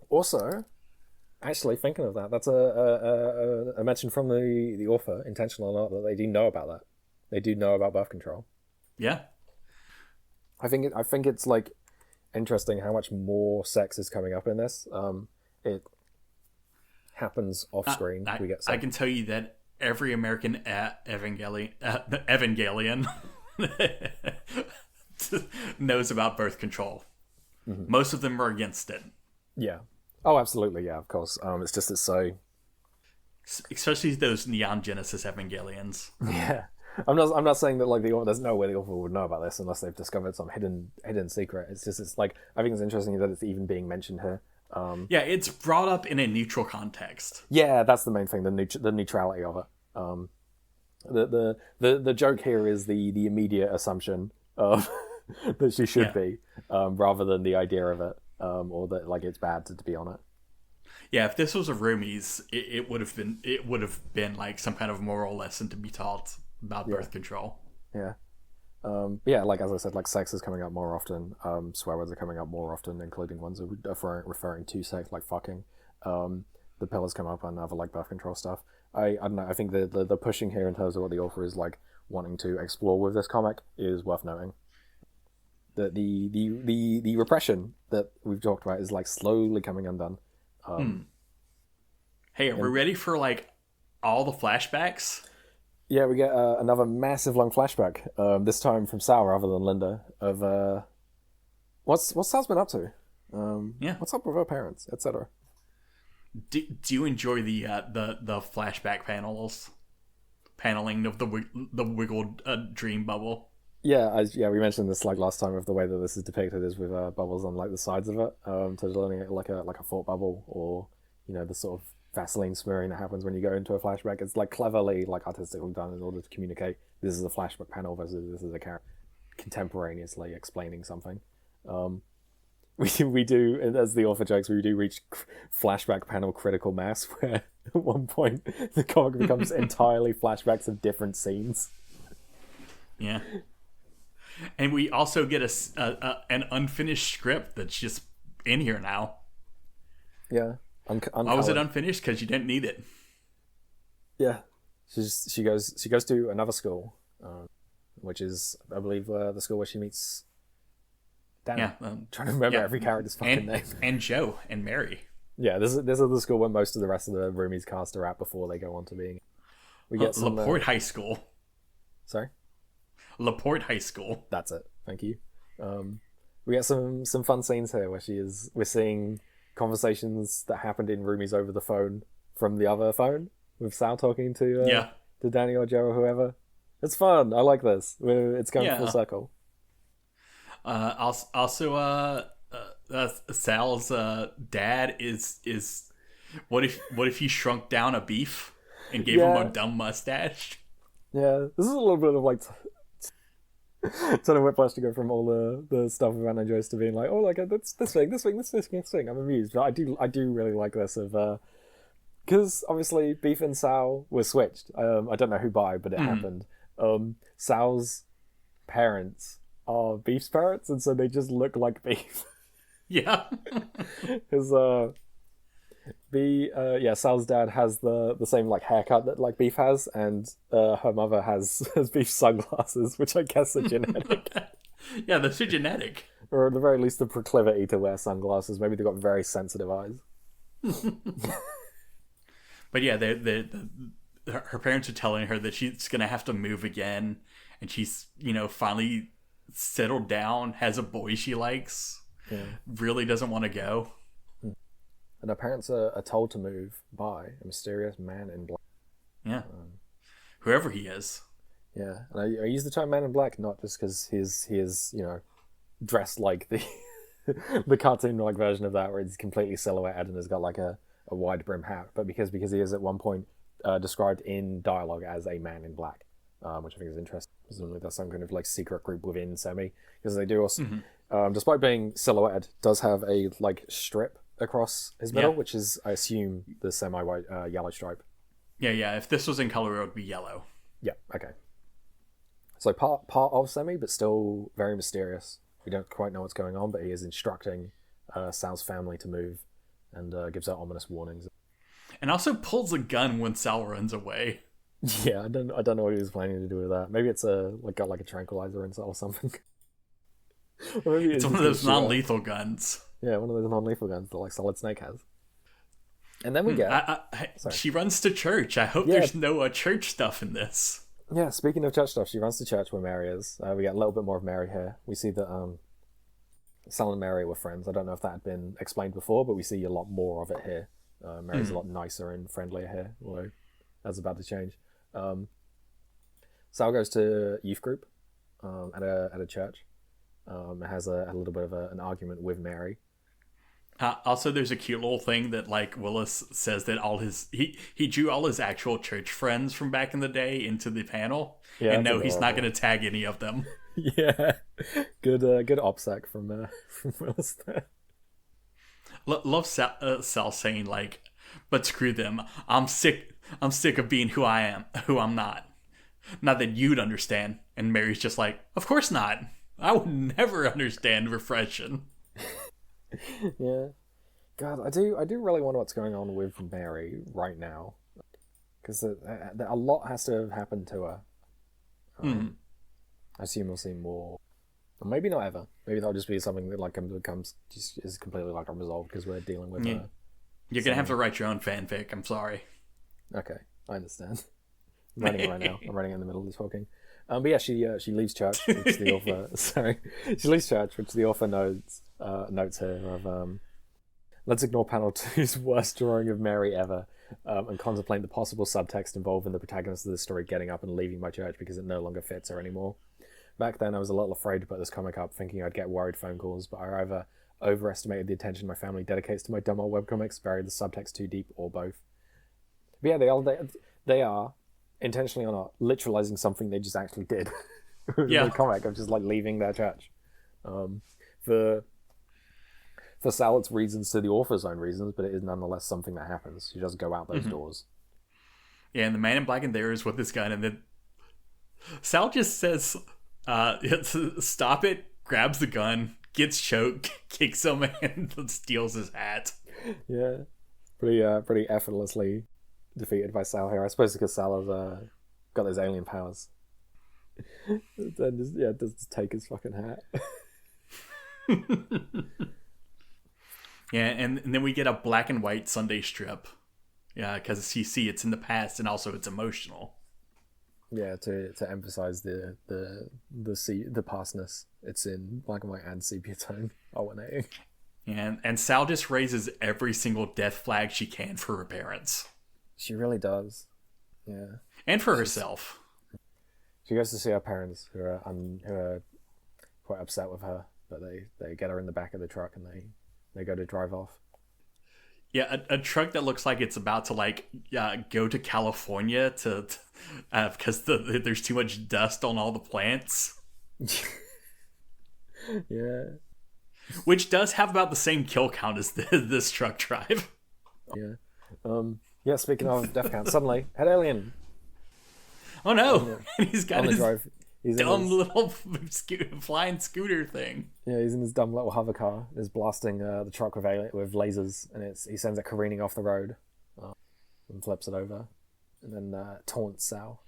Also, actually thinking of that, that's a mention from the author, intentional or not, that they do know about that. They do know about birth control. Yeah, I think it's like interesting how much more sex is coming up in this. It happens off screen. We get sex. I can tell you that every American Evangelion knows about birth control. Mm-hmm. Most of them are against it. Yeah. Oh, absolutely. Yeah, of course. It's so... Especially those Neon Genesis Evangelions. Yeah. I'm not saying that like there's no way the author would know about this unless they've discovered some hidden secret. It's like I think it's interesting that it's even being mentioned here. Yeah, it's brought up in a neutral context. Yeah, that's the main thing, the neutrality of it. The joke here is the immediate assumption of that she should be, rather than the idea of it, or that like it's bad to be on it. Yeah, if this was a roomies, it would have been like some kind of moral lesson to be taught about birth control. Yeah. Yeah, like as I said, like sex is coming up more often. Swear words are coming up more often, including ones referring to sex, like fucking. The pillars come up on other like birth control stuff. I don't know. I think the pushing here in terms of what the author is like wanting to explore with this comic is worth noting. That the repression that we've talked about is like slowly coming undone. Hey, are we ready for like all the flashbacks? Yeah, we get another massive long flashback. This time from Sal rather than Linda. Of what's Sal's been up to? What's up with her parents, etc. Do you enjoy the flashback paneling of the wiggled dream bubble? Yeah, we mentioned this like last time of the way that this is depicted is with bubbles on like the sides of it, to learning it like a thought bubble, or the sort of Vaseline smearing that happens when you go into a flashback. It's like cleverly like artistically done in order to communicate this is a flashback panel versus this is a character contemporaneously explaining something. We do, as the author jokes, we do reach flashback panel critical mass, where at one point the comic becomes entirely flashbacks of different scenes. Yeah. And we also get an unfinished script that's just in here now. Yeah. Why was it unfinished? Because you didn't need it. Yeah. She goes to another school, which is, I believe, the school where she meets Danny. Yeah. Trying to remember every character's fucking name. And Joe and Mary. Yeah, this is the school where most of the rest of the roomies cast are at before they go on to being. We get some LaPorte High School. Sorry? LaPorte High School. That's it. Thank you. We get some fun scenes here where we're seeing conversations that happened in roomies over the phone from the other phone, with Sal talking to Danny or Joe or whoever. It's fun. I like this. It's going full circle. Also, Sal's dad is what if he shrunk down a beef and gave him a dumb mustache? Yeah, this is a little bit of like ton of whiplash to go from all the stuff with Anna and Joyce to being like, oh, like this thing. I'm amused, but I do really like this of because obviously Beef and Sal were switched. I don't know who by, but it happened. Sal's parents are Beef's parents, and so they just look like Beef. Yeah, because Sal's dad has the same like haircut that like Beef has, and her mother has Beef's sunglasses, which I guess are genetic. Yeah, those are genetic, or at the very least the proclivity to wear sunglasses. Maybe they've got very sensitive eyes. But yeah, her parents are telling her that she's gonna have to move again, and she's finally settled down, has a boy she likes, really doesn't want to go. And her parents are told to move by a mysterious man in black. Yeah. Whoever he is. Yeah. And I use the term man in black not just because he is, dressed like the cartoon-like version of that, where he's completely silhouetted and has got like a wide brim hat, but because he is at one point described in dialogue as a man in black, which I think is interesting. Presumably that's some kind of like secret group within Semi, because they do also, despite being silhouetted, does have a like strip across his middle, which is, I assume, the semi-white yellow stripe. Yeah. If this was in color, it would be yellow. Yeah. Okay. So part of Semi, but still very mysterious. We don't quite know what's going on, but he is instructing Sal's family to move, and gives out ominous warnings. And also pulls a gun when Sal runs away. Yeah, I don't know what he was planning to do with that. Maybe it's got like a tranquilizer inside or something. Or maybe it's one of those non-lethal guns. Yeah, one of those non-lethal guns that like Solid Snake has. And then we get... she runs to church. I hope there's no church stuff in this. Yeah, speaking of church stuff, she runs to church where Mary is. We get a little bit more of Mary here. We see that Sal and Mary were friends. I don't know if that had been explained before, but we see a lot more of it here. Mary's a lot nicer and friendlier here, although that's about to change. Sal goes to youth group at a church. Has a little bit of an argument with Mary. Also, there's a cute little thing that like Willis says that he drew all his actual church friends from back in the day into the panel, and no, he's not going to tag any of them. Yeah, good OPSEC from Willis there. Love Sal saying like, "But screw them. I'm sick of being who I am, who I'm not. Not that you'd understand." And Mary's just like, "Of course not. I would never understand repression." Yeah, God, I do really wonder what's going on with Mary right now, because a lot has to have happened to her. I assume we'll see more, or maybe not ever. Maybe that'll just be something that like is completely like unresolved because we're dealing with. Yeah. You're gonna have to write your own fanfic. I'm sorry. Okay, I understand. I'm writing it right now. I'm writing it in the middle of this talking. But yeah, she leaves church, which the author she leaves church, which the author notes here of let's ignore panel 2's worst drawing of Mary ever, and contemplate the possible subtext involved in the protagonist of this story getting up and leaving my church because it no longer fits her anymore. Back then, I was a little afraid to put this comic up, thinking I'd get worried phone calls, but I either overestimated the attention my family dedicates to my dumb old webcomics, buried the subtext too deep, or both. But yeah, they are intentionally or not literalizing something they just actually did. Yeah. The comic of just like leaving their church. For Sal, it's reasons to the author's own reasons, but it is nonetheless something that happens. She does go out those doors. Yeah, and the man in black and there is with this gun, and then Sal just says, "Stop it!" Grabs the gun, gets choked, kicks him, and steals his hat. Yeah, pretty effortlessly defeated by Sal here. I suppose because Sal has got those alien powers. Then just take his fucking hat. Yeah, and then we get a black and white Sunday strip. Yeah, because you see it's in the past and also it's emotional. Yeah, to emphasize the pastness. It's in black and white and sepia tone. Alternating. And Sal just raises every single death flag she can for her parents. She really does. Yeah. And for herself. She goes to see her parents who are quite upset with her, but they get her in the back of the truck and they go to drive off. Yeah, a truck that looks like it's about to go to California to because there's too much dust on all the plants. Yeah. Which does have about the same kill count as this truck drive. Yeah. Yeah, speaking of death count, suddenly, head alien. Oh no! And he's got his dumb little flying scooter thing. Yeah, he's in his dumb little hover car. He's blasting the truck with lasers, and he sends it careening off the road and flips it over, and then taunts Sal.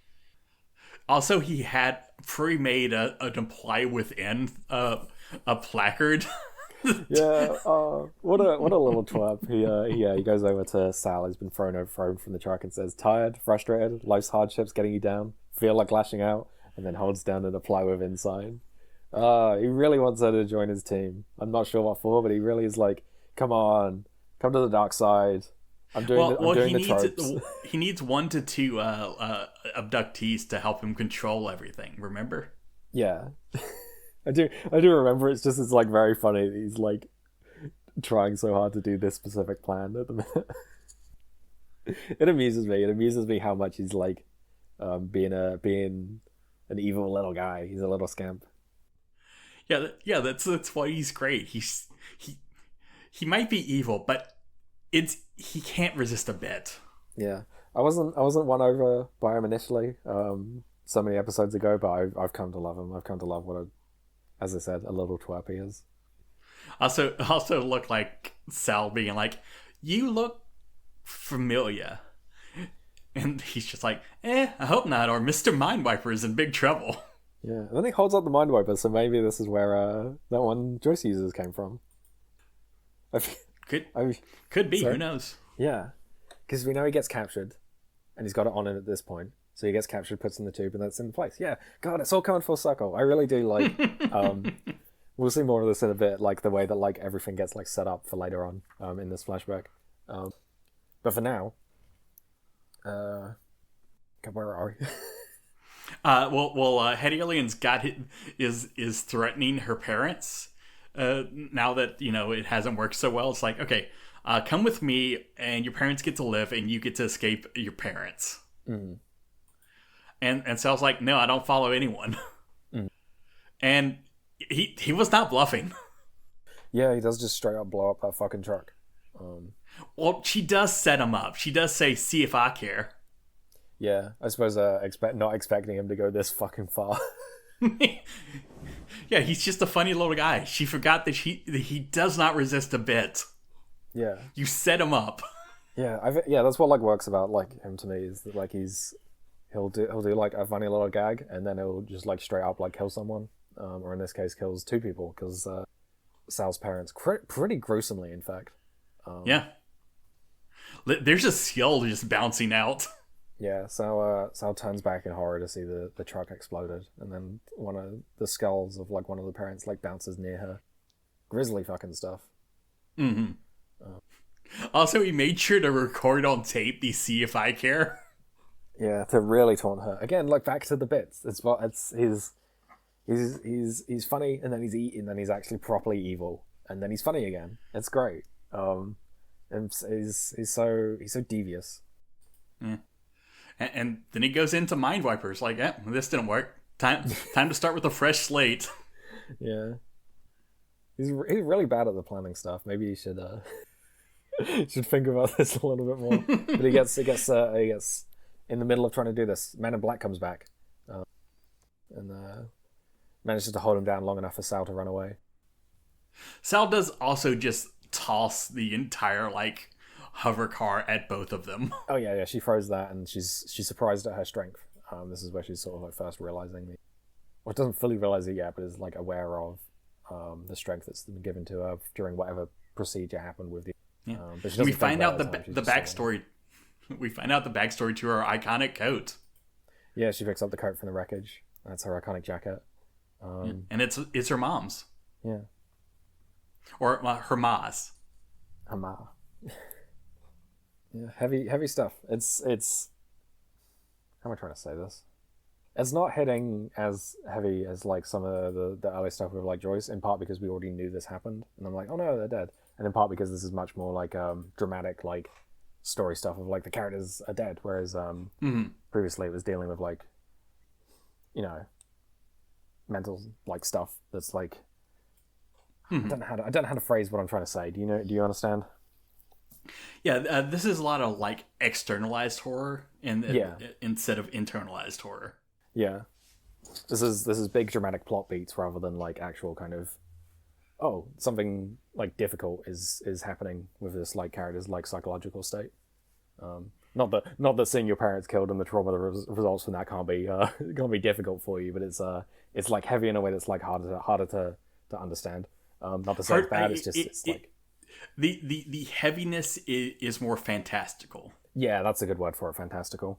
Also, he had pre-made an imply within a placard. Yeah, what a little twerp. He goes over to Sal, who's been thrown from the truck, and says, "Tired, frustrated, life's hardships getting you down, feel like lashing out," and then holds down an apply with inside. He really wants her to join his team. I'm not sure what for, but he really is like, "Come on, come to the dark side. I'm doing the tropes." He needs 1 to 2 abductees to help him control everything. Remember? Yeah. I do remember. It's like very funny that he's like trying so hard to do this specific plan at the minute. It amuses me how much he's like being an evil little guy. He's a little scamp. Yeah, that's why he's great. He might be evil, but he can't resist a bit. Yeah, I wasn't won over by him initially so many episodes ago, but I've come to love him. I've come to love what as I said, a little twerp he is. Also look like Sal being like, "You look familiar," and he's just like, I hope not, or Mr. Mindwiper is in big trouble. Yeah, and then he holds up the Mindwiper, so maybe this is where that one Joyce uses came from. Could be, sorry? Who knows? Yeah, because we know he gets captured, and he's got it on him at this point. So he gets captured, puts in the tube, and that's in place. Yeah, God, it's all coming full circle. I really do like. We'll see more of this in a bit, like the way that like everything gets like set up for later on in this flashback. But for now, God, where are we? Head Alien's is threatening her parents. Now that it hasn't worked so well, it's like, okay, come with me, and your parents get to live, and you get to escape your parents. Mm. And Sal's like, no, I don't follow anyone. Mm. And he was not bluffing. Yeah, he does just straight up blow up that fucking truck. Well, she does set him up. She does say, "See if I care." Yeah, I suppose not expecting him to go this fucking far. Yeah, he's just a funny little guy. She forgot that he does not resist a bit. Yeah, you set him up. Yeah, that's what like works about like him to me is that like he'll do like a funny little gag and then he'll just like straight up like kill someone, or in this case kills two people because Sal's parents pretty gruesomely, in fact. Yeah, there's a skull just bouncing out. Yeah, Sal turns back in horror to see the truck exploded, and then one of the skulls of like one of the parents like bounces near her. Grisly fucking stuff. Mm-hmm. Also, he made sure to record on tape the "See if I care." Yeah, to really taunt her again. Like back to the bits. He's funny, and then he's eating, and he's actually properly evil, and then he's funny again. It's great. And he's so devious. Yeah. And then he goes into mind wipers. Like, this didn't work. Time to start with a fresh slate. Yeah, he's really bad at the planning stuff. Maybe he should should think about this a little bit more. But he gets in the middle of trying to do this. Man in Black comes back, and manages to hold him down long enough for Sal to run away. Sal does also just toss the entire like hover car at both of them. Oh yeah, she throws that, and she's surprised at her strength. This is where she's sort of like first realizing doesn't fully realize it yet, but is like aware of the strength that's been given to her during whatever procedure happened with the. Yeah. But she doesn't we find out the backstory. We find out the backstory to her iconic coat. Yeah, she picks up the coat from the wreckage. That's her iconic jacket. And it's her mom's. Yeah. Or her ma's. Her ma. Yeah, heavy stuff. It's how am I trying to say this? It's not hitting as heavy as like some of the early stuff with like Joyce, in part because we already knew this happened, and I'm like, oh no, they're dead, and in part because this is much more like dramatic like story stuff of like the characters are dead, whereas previously it was dealing with like mental like stuff that's like I don't know how to phrase what I'm trying to say. Do you understand? Yeah, this is a lot of like externalized horror instead of internalized horror. Yeah, this is big dramatic plot beats rather than like actual kind of something like difficult is happening with this like character's like psychological state. Not that seeing your parents killed and the trauma that results from that can't be difficult for you, but it's like heavy in a way that's like harder to understand. Not to say it's bad. It's like the heaviness is more fantastical. Yeah, that's a good word for it. Fantastical.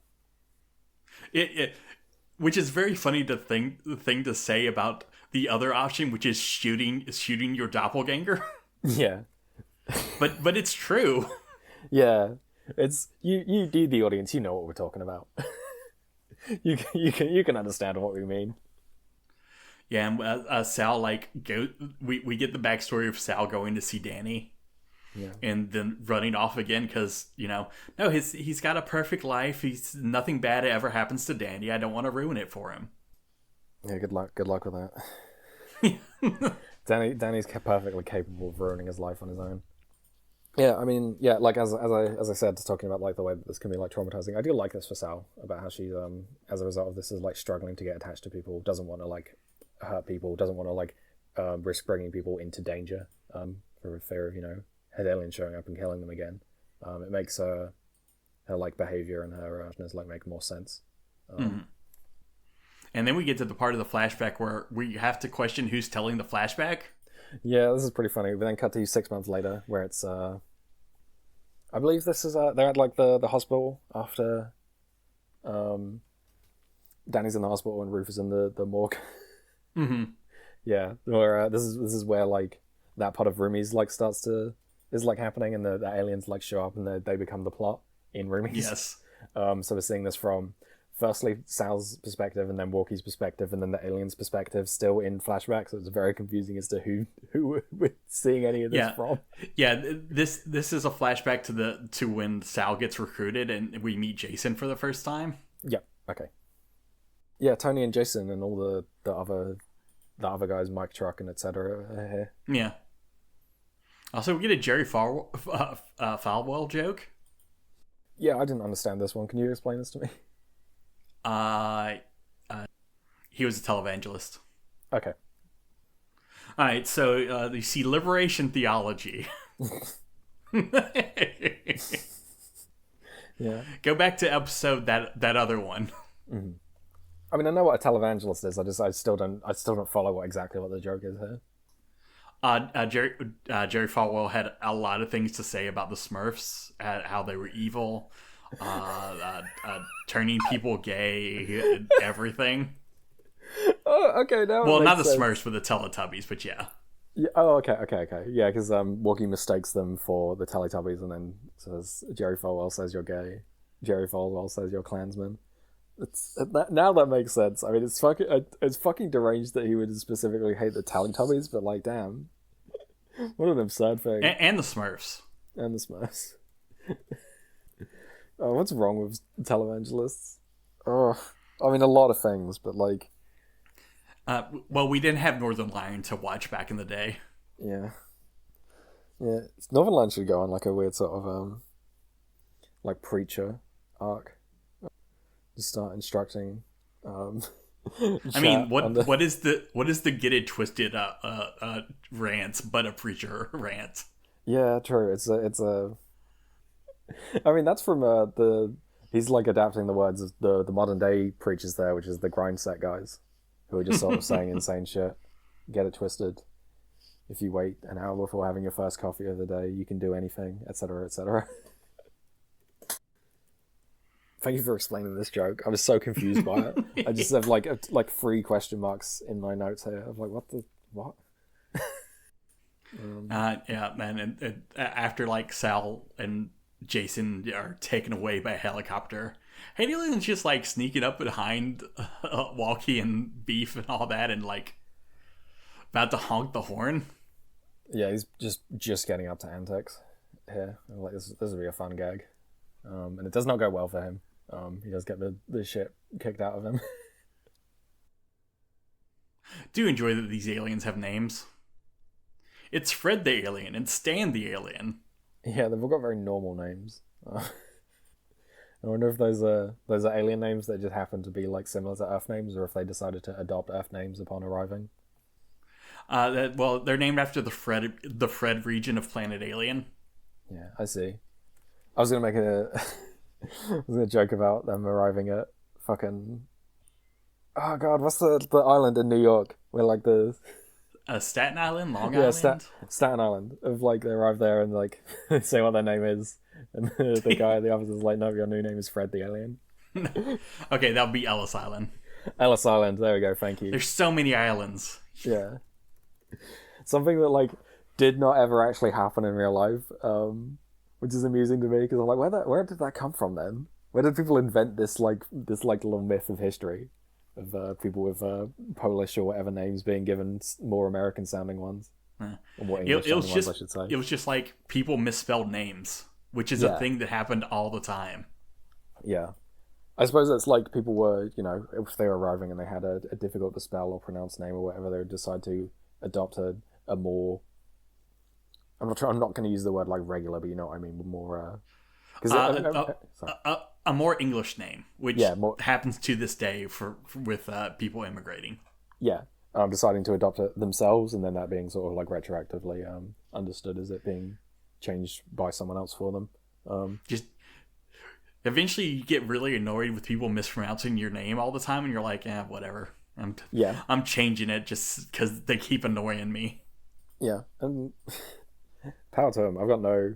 Which is very funny the thing to say about the other option, which is shooting your doppelganger. Yeah, but it's true. Yeah, it's you the audience. You know what we're talking about. you can understand what we mean. Yeah, and Sal we get the backstory of Sal going to see Danny. Yeah. And then running off again because, no, he's got a perfect life. Nothing bad ever happens to Danny. I don't want to ruin it for him. Yeah, good luck with that. Danny's perfectly capable of ruining his life on his own. Yeah, I mean, yeah, like as I said, talking about like the way that this can be like traumatizing. I do like this for Sal about how she, as a result of this, is like struggling to get attached to people, doesn't want to like hurt people, doesn't want to like risk bringing people into danger for fear of Head Alien showing up and killing them again. It makes her like behavior and her actions like make more sense. And then we get to the part of the flashback where we have to question who's telling the flashback. Yeah, this is pretty funny. We then cut to 6 months later, where it's I believe this is they're at like the hospital after Danny's in the hospital and Ruth is in the morgue. Mm-hmm. Yeah, where this is where like that part of Roomies like is like happening, and the aliens like show up and they become the plot in Roomies. Yes. So we're seeing this from firstly Sal's perspective and then Walky's perspective and then the alien's perspective still in flashback, so it's very confusing as to who we're seeing any of this from. Yeah, this is a flashback to when Sal gets recruited and we meet Jason for the first time. Yeah, okay. Yeah, Tony and Jason and all the other guys, Mike Truck and etc. are here. Yeah. Also, we get a Jerry Falwell joke. Yeah, I didn't understand this one. Can you explain this to me? He was a televangelist. Okay. All right, so you see liberation theology. Yeah. Go back to episode that other one. Mm-hmm. I mean, I know what a televangelist is. I still don't follow exactly what the joke is here. Jerry Falwell had a lot of things to say about the Smurfs, how they were evil, turning people gay, everything. Oh, okay. Now well, not the Smurfs, but the Teletubbies. But yeah. Yeah. Oh, okay. Yeah, because Walky mistakes them for the Teletubbies, and then says Jerry Falwell says you're gay. Jerry Falwell says you're Klansman. Now that makes sense. I mean, it's fucking deranged that he would specifically hate the Teletubbies, but like, damn, what an absurd thing. And the Smurfs. And the Smurfs. Oh, what's wrong with televangelists? Oh, I mean, a lot of things, but like. Well, we didn't have Northern Lion to watch back in the day. Yeah. Northern Lion should go on like a weird sort of like preacher arc. Just start instructing. I mean, what is the get it twisted rant, but a preacher rant? Yeah, true. It's a. I mean, that's from he's like adapting the words of the modern day preachers there, which is the grind set guys, who are just sort of saying insane shit. Get it twisted. If you wait an hour before having your first coffee of the day, you can do anything, etc., etc. Thank you for explaining this joke. I was so confused by it. I just have like 3 question marks in my notes here. I'm like, what? Yeah, man. And after like Sal and Jason are taken away by a helicopter, Haley's just like sneaking up behind Walky and Beef and all that, and like about to honk the horn. Yeah, he's just getting up to antics here. I'm like, this will be a fun gag, and it does not go well for him. He does get the shit kicked out of him. Do you enjoy that these aliens have names? It's Fred the alien and Stan the alien. Yeah, they've all got very normal names. I wonder if those are alien names that just happen to be like similar to Earth names, or if they decided to adopt Earth names upon arriving. Well, they're named after the Fred region of Planet Alien. Yeah, I see. I was gonna make I was gonna joke about them arriving at fucking. Oh god, what's the island in New York where like the. Staten Island, Long Island. Staten Island. Of like they arrive there and like they say what their name is, and the guy at the office is like, "No, your new name is Fred the alien." Okay, that would be Ellis Island. Ellis Island. There we go. Thank you. There's so many islands. Yeah. Something that like did not ever actually happen in real life, which is amusing to me because I'm like, where did that come from then? Where did people invent this little myth of history of people with Polish or whatever names being given more American sounding ones? Or more English sounding ones, I should say. It was just like people misspelled names, which is a thing that happened all the time. Yeah. I suppose it's like people were, if they were arriving and they had a difficult to spell or pronounce name or whatever, they would decide to adopt a more. I'm not going to use the word like regular, but you know what I mean, more. A more English name, which happens to this day with people immigrating. Yeah, deciding to adopt it themselves, and then that being sort of like retroactively understood as it being changed by someone else for them. Just eventually, you get really annoyed with people mispronouncing your name all the time, and you're like, whatever. I'm changing it just because they keep annoying me. Yeah, and power to them. I've got no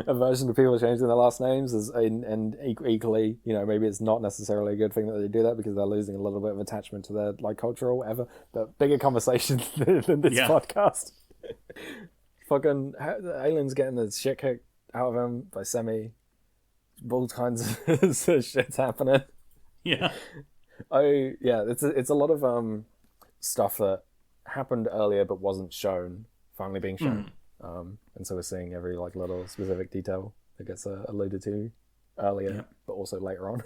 aversion to people changing their last names, and equally, maybe it's not necessarily a good thing that they do that because they're losing a little bit of attachment to their like culture or whatever. But bigger conversation than this podcast. Fucking aliens getting the shit kicked out of them by Semi. all kinds of shit's happening. Yeah. It's a lot of stuff that happened earlier but wasn't shown finally being shown. And so we're seeing every like little specific detail that gets alluded to earlier, but also later on.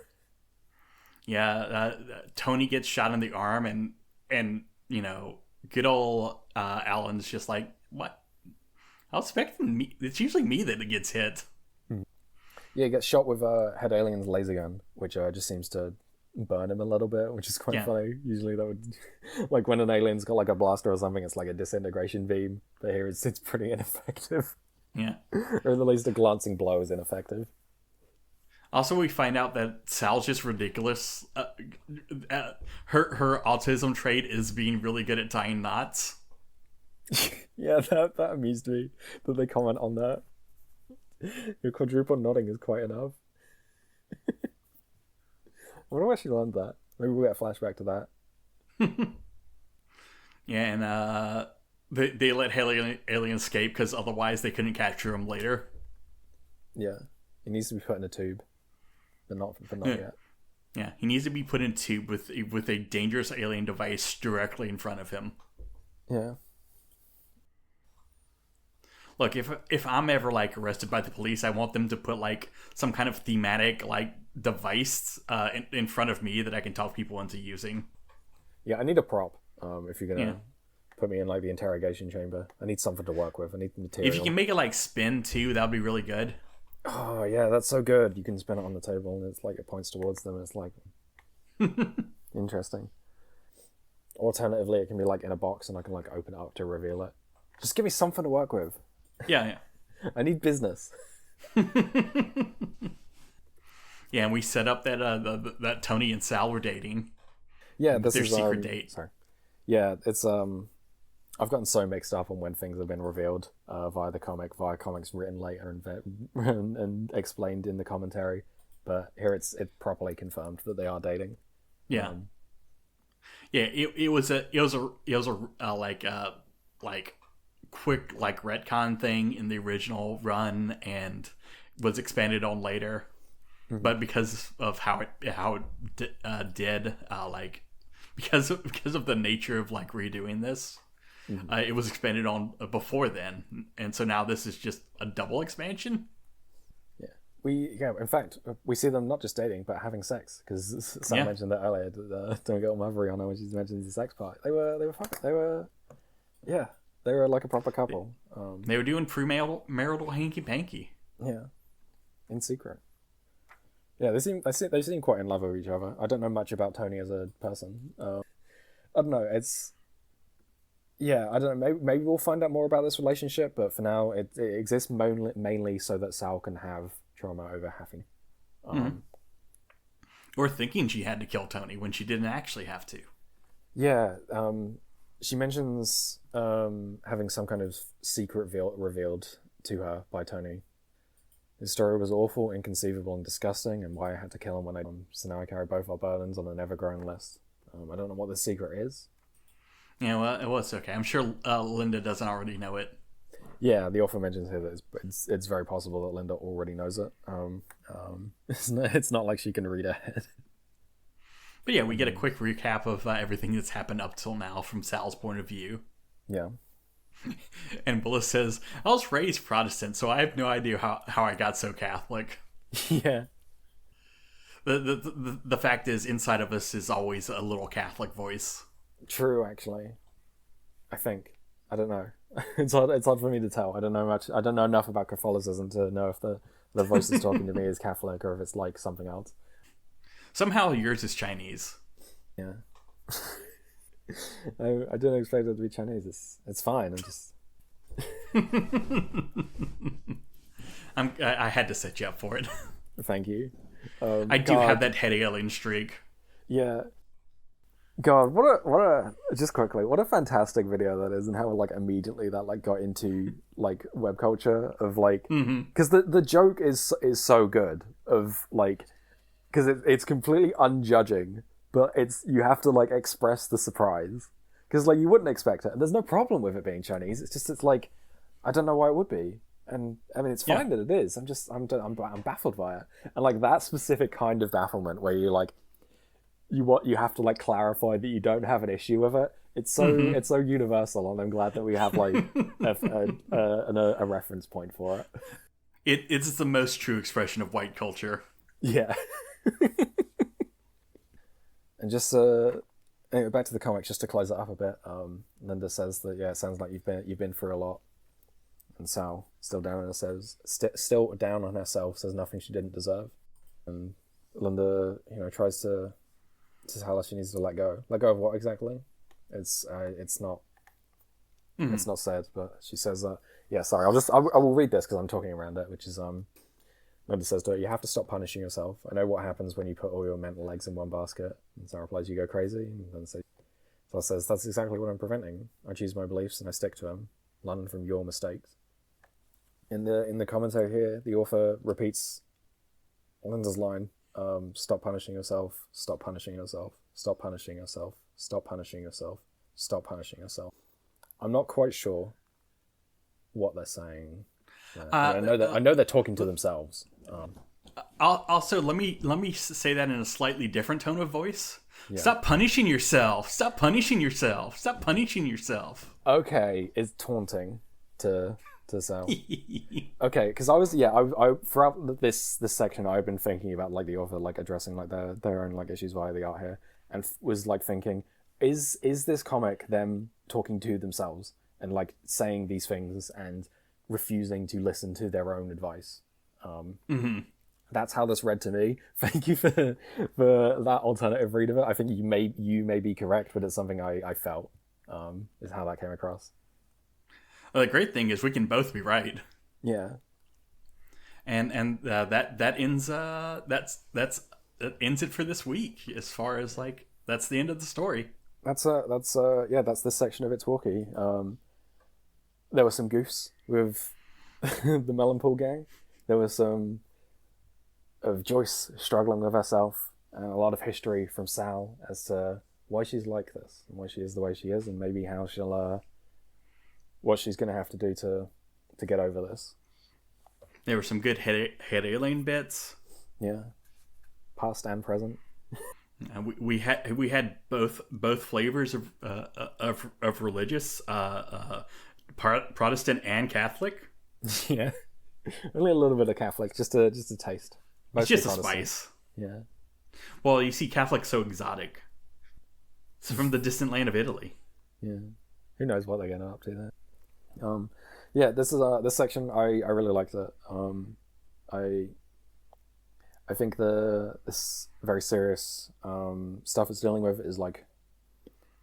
Yeah, Tony gets shot in the arm, and you know, good old Alan's just like, what? I was expecting me. It's usually me that gets hit. Yeah, he gets shot with Head Alien's laser gun, which just seems to burn him a little bit, which is quite funny. Usually that would, like when an alien's got like a blaster or something, it's like a disintegration beam. But here it's pretty ineffective. Yeah. Or at least a glancing blow is ineffective. Also, we find out that Sal's just ridiculous. Her autism trait is being really good at tying knots. Yeah, that amused me that they comment on that. Your quadruple nodding is quite enough. I wonder where she learned that. Maybe we'll get a flashback to that. Yeah, and they let Alien escape because otherwise they couldn't capture him later. Yeah, he needs to be put in a tube, but not yet. Yeah, he needs to be put in a tube with a dangerous alien device directly in front of him. Yeah. Look, if I'm ever like arrested by the police, I want them to put like some kind of thematic like device in front of me that I can talk people into using. Yeah, I need a prop. If you're gonna put me in like the interrogation chamber, I need something to work with. I need material. If you can make it like spin too, that would be really good. Oh yeah, that's so good. You can spin it on the table, and it's like it points towards them. And it's like interesting. Alternatively, it can be like in a box, and I can like open it up to reveal it. Just give me something to work with. Yeah. I need business. Yeah, and we set up that that Tony and Sal were dating. Yeah, this their is secret date. Sorry. Yeah, it's I've gotten so mixed up on when things have been revealed via comics written later and explained in the commentary. But here it's properly confirmed that they are dating. Yeah. Yeah, it was a quick like retcon thing in the original run and was expanded on later. But because of how it did because of the nature of like redoing this, it was expanded on before then, and so now this is just a double expansion. In fact, we see them not just dating but having sex, because Sam mentioned that earlier. Don't get all mothery on her when she mentioned the sex part. They were like a proper couple. They were doing marital hanky panky. Yeah, in secret. Yeah, they seem quite in love with each other. I don't know much about Tony as a person. I don't know. I don't know. Maybe we'll find out more about this relationship, but for now, it exists mainly so that Sal can have trauma over having. Or thinking she had to kill Tony when she didn't actually have to. Yeah, she mentions having some kind of secret revealed to her by Tony. His story was awful, inconceivable, and disgusting, and why I had to kill him when so now I carry both our burdens on an ever-growing list. I don't know what the secret is. Yeah, well, it's okay. I'm sure Linda doesn't already know it. Yeah, the author mentions here that it's very possible that Linda already knows it. It's not like she can read ahead. But yeah, we get a quick recap of everything that's happened up till now from Sal's point of view. Yeah. And Willis says, I was raised Protestant, so I have no idea how I got so Catholic. Yeah. The fact is, inside of us is always a little Catholic voice. True, actually. I think. I don't know. It's hard for me to tell. I don't know much. I don't know enough about Catholicism to know if the voice that's talking to me is Catholic or if it's like something else. Somehow yours is Chinese. Yeah. I didn't expect it to be Chinese. It's fine. I'm just. I had to set you up for it. Thank you. I do have that head alien streak. Yeah. God, just quickly, what a fantastic video that is, and how like immediately that like got into like web culture of like, because the joke is so good of like, because it's completely unjudging. But you have to like express the surprise, because like you wouldn't expect it, and there's no problem with it being Chinese. It's like I don't know why it would be, And I mean, it's fine that it is. I'm baffled by it, and like that specific kind of bafflement where you like you have to like clarify that you don't have an issue with it. It's so universal, and I'm glad that we have like a reference point for it. It's the most true expression of white culture. Yeah. And just anyway, back to the comics, just to close it up a bit. Linda says that it sounds like you've been through a lot. And Sal, still down on herself, says nothing she didn't deserve. And Linda, tries to tell her she needs to let go. Let go of what exactly? It's not. Mm-hmm. It's not said, but she says that. Sorry, I will read this because I'm talking around it, which is Linda says to her, "You have to stop punishing yourself. I know what happens when you put all your mental eggs in one basket." And Sal replies, "You go crazy." And then Sal says, "That's exactly what I'm preventing. I choose my beliefs and I stick to them. Learn from your mistakes." In the commentary here, the author repeats Linda's line, "Stop punishing yourself. Stop punishing yourself. Stop punishing yourself. Stop punishing yourself. Stop punishing yourself." I'm not quite sure what they're saying. I know they're talking to themselves. Also, let me say that in a slightly different tone of voice. Yeah. Stop punishing yourself. Stop punishing yourself. Stop punishing yourself. Okay, it's taunting to Sal. Okay, because I throughout this section I've been thinking about like the author like addressing like their own like issues via the art here, and was like thinking, is this comic them talking to themselves and like saying these things and refusing to listen to their own advice? That's how this read to me. Thank you for that alternative read of it. I think you may be correct, but it's something I felt is how that came across. Well, the great thing is we can both be right. Yeah. And that ends that ends it for this week. As far as like that's the end of the story. That's this section of It's Walky. There were some goofs with the Melonpool gang. There was some of Joyce struggling with herself, and a lot of history from Sal as to why she's like this and why she is the way she is, and maybe how she'll what she's going to have to do to get over this. There were some good head alien bits. Yeah, past and present. And we had both flavors of religious, Protestant and Catholic. Yeah, only a little bit of Catholic, just a taste. Mostly it's just Protestant. A spice. Yeah. Well, you see, Catholic's so exotic. It's from the distant land of Italy. Yeah. Who knows what they're getting up to there? This is this section. I really liked it. I think this very serious stuff it's dealing with is like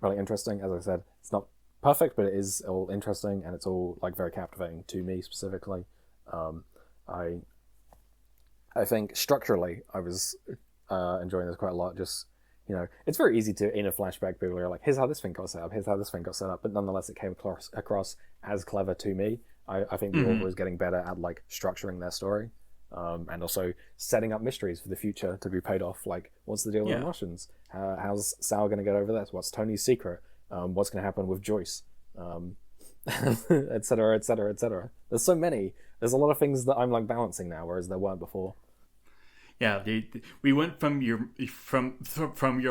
really interesting. As I said, it's not perfect, but it is all interesting, and it's all like very captivating to me specifically. I think structurally I was enjoying this quite a lot. Just it's very easy to, in a flashback, people are like, here's how this thing got set up, here's how this thing got set up, but nonetheless it came across as clever to me. I think the author is getting better at like structuring their story, and also setting up mysteries for the future to be paid off. Like, what's the deal with the Russians? How's Sal going to get over this? What's Tony's secret? What's going to happen with Joyce? Etc. Etc. Etc. There's so many. There's a lot of things that I'm like balancing now, whereas there weren't before. Yeah, we went from your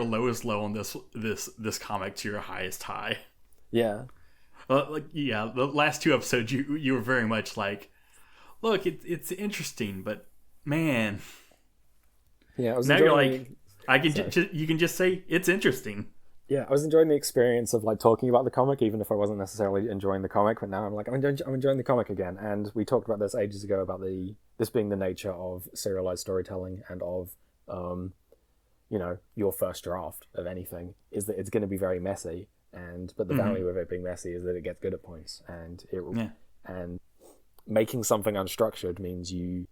lowest low on this comic to your highest high. Yeah. The last two episodes you were very much like, look, it's interesting, but man. Yeah, I was now enjoying... you're like, you can just say it's interesting. Yeah, I was enjoying the experience of like talking about the comic, even if I wasn't necessarily enjoying the comic. But now I'm like, I'm enjoying the comic again. And we talked about this ages ago about this being the nature of serialized storytelling and of, your first draft of anything is that it's going to be very messy. But the value of it being messy is that it gets good at points, and and making something unstructured means you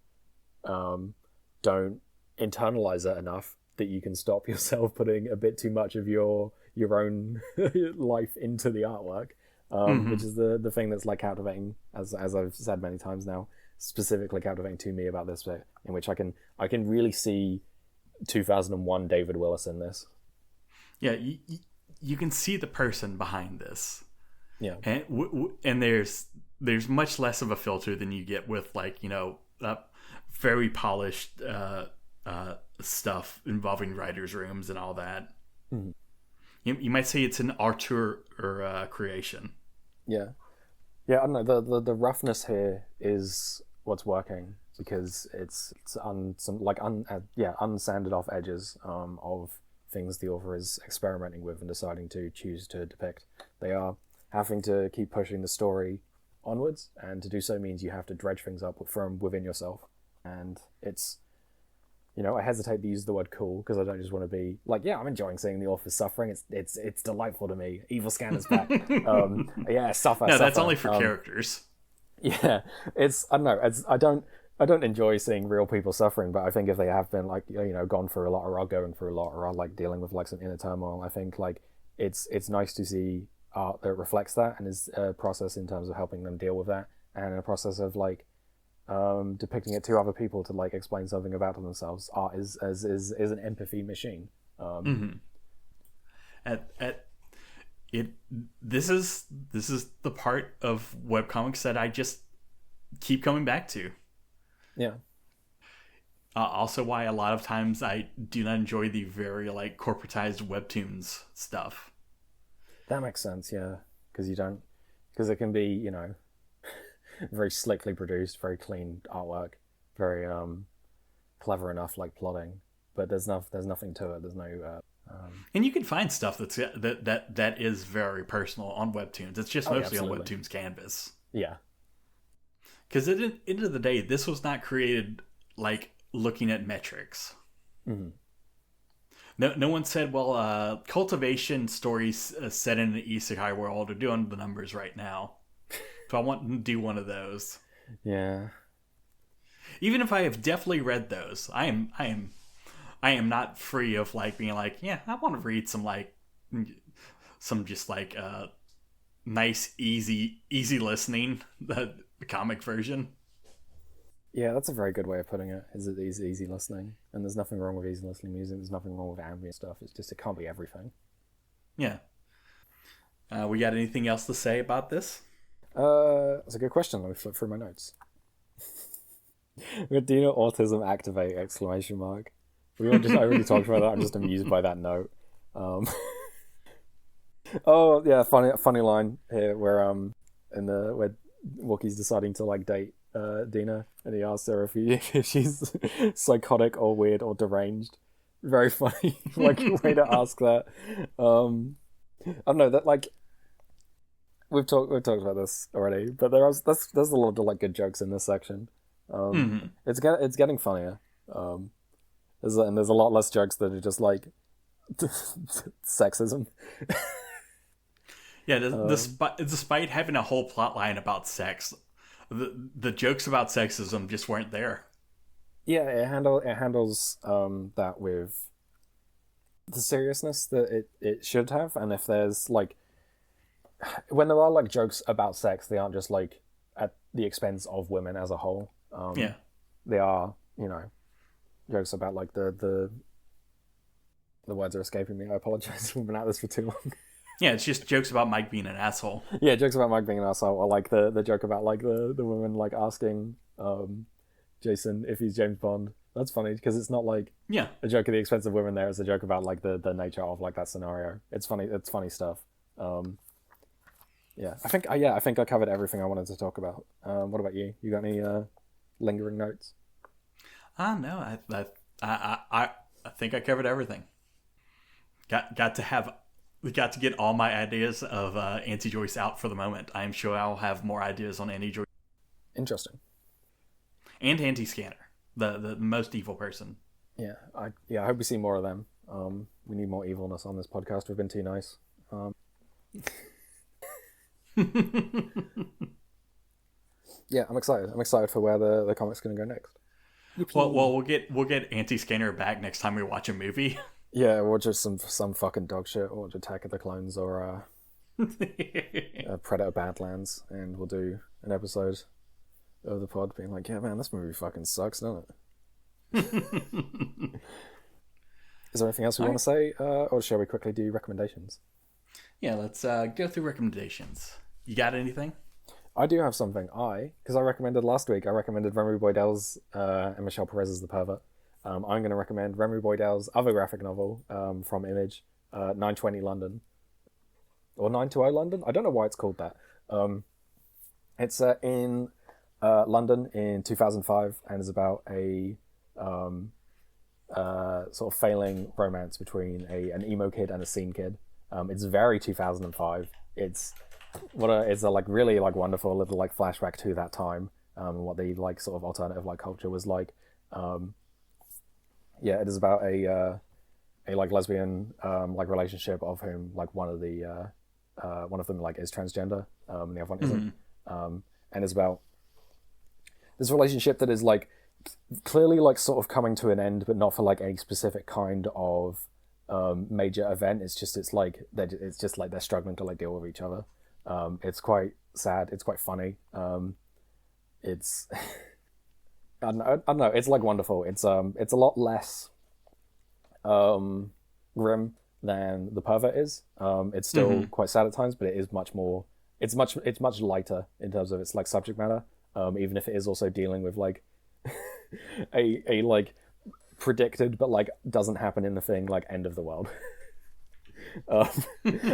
don't internalize it enough that you can stop yourself putting a bit too much of your own life into the artwork, which is the thing that's like captivating, as I've said many times now, specifically captivating to me about this bit, in which I can really see 2001 David Willis in this. Yeah, you can see the person behind this. Yeah, and there's there's much less of a filter than you get with like, you know, very polished stuff involving writers' rooms and all that. Mm-hmm. You might say it's an auteur or creation. Yeah. Yeah, I don't know. The roughness here is what's working because it's unsanded off edges of things the author is experimenting with and deciding to choose to depict. They are having to keep pushing the story onwards, and to do so means you have to dredge things up from within yourself. And it's, you know, I hesitate to use the word cool because I don't just want to be like, yeah, I'm enjoying seeing the author's suffering. It's delightful to me. Evil Scanner's back. Yeah, suffer. No, suffer. that's only for characters. Yeah, I don't know. I don't enjoy seeing real people suffering, but I think if they have been like, you know, gone through a lot or are going through a lot or are like dealing with like some inner turmoil, I think like it's nice to see art that reflects that and is a process in terms of helping them deal with that, and a process of like depicting it to other people to like explain something about themselves. Art is an empathy machine. This is the part of webcomics that I just keep coming back to. Yeah. Also why a lot of times I do not enjoy the very like corporatized webtoons stuff. That makes sense, yeah. Because it can be, you know, very slickly produced, very clean artwork, very clever enough like plotting, but there's nothing to it. There's no and you can find stuff that is very personal on webtoons. It's just mostly on webtoons canvas. Yeah. Because at the end of the day, this was not created like looking at metrics. Mm-hmm. No one said, well, cultivation stories set in an isekai world are doing the numbers right now. So I want to do one of those. Yeah. Even if I have definitely read those, I am not free of like being like, yeah, I want to read some just like nice, easy listening, the comic version. Yeah, that's a very good way of putting it. Is it easy listening? And there's nothing wrong with easy listening music. There's nothing wrong with ambient stuff. It's just it can't be everything. Yeah. We got anything else to say about this? That's a good question. Let me flip through my notes. Do you know autism activate ? I already talked about that. I'm just amused by that note. Oh yeah, funny line here where where Walky's deciding to like date Dina, and he asks her if she's psychotic or weird or deranged. Very funny like way to ask that. I don't know, that like we've talked about this already, but there's a lot of like good jokes in this section. It's getting funnier. There's a lot less jokes that are just like sexism. Yeah, despite having a whole plot line about sex, the jokes about sexism just weren't there. Yeah, it handles that with the seriousness that it should have, and if there's like when there are like jokes about sex, they aren't just like at the expense of women as a whole. Yeah, they are, you know, jokes about like the words are escaping me. I apologize. We've been at this for too long. Yeah, it's just jokes about Mike being an asshole. Yeah, jokes about Mike being an asshole, or like the joke about like the woman like asking Jason if he's James Bond. That's funny because it's not like a joke at the expense of women. There, it's a joke about like the nature of like that scenario. It's funny. It's funny stuff. Yeah, I think I covered everything I wanted to talk about. What about you? You got any lingering notes? No, I think I covered everything. Got to get all my ideas of Anti-Joyce out for the moment. I am sure I'll have more ideas on Anti-Joyce. Interesting. And Anti-Scanner, the most evil person. Yeah, I hope we see more of them. We need more evilness on this podcast. We've been too nice. Yeah, I'm excited. I'm excited for where the comic's going to go next. Well, we'll get Anti-Scanner back next time we watch a movie. Yeah, or just some fucking dog shit, or Attack of the Clones, or Predator Badlands, and we'll do an episode of the pod being like, yeah, man, this movie fucking sucks, doesn't it? Is there anything else we want to say, or shall we quickly do recommendations? Yeah, let's go through recommendations. You got anything? I do have something. Because I recommended last week, I recommended Remy Boydell's and Michelle Perez's The Pervert. I'm going to recommend Remy Boydell's other graphic novel from Image, 920 London. Or 920 London? I don't know why it's called that. It's in London in 2005 and is about a sort of failing romance between an emo kid and a scene kid. It's very 2005. It's a like really like wonderful little like flashback to that time, and what the like sort of alternative like culture was like. It is about a like lesbian like relationship of whom like one of them like is transgender, and the other one isn't. And it's about this relationship that is like clearly like sort of coming to an end, but not for like a specific kind of major event. It's just like they're struggling to like deal with each other. It's quite sad. It's quite funny. It's I don't know. It's like wonderful. It's a lot less grim than The Pervert is. It's still quite sad at times, but it is much more. It's much lighter in terms of its like subject matter. Even if it is also dealing with like a like predicted but like doesn't happen in the thing like end of the world. A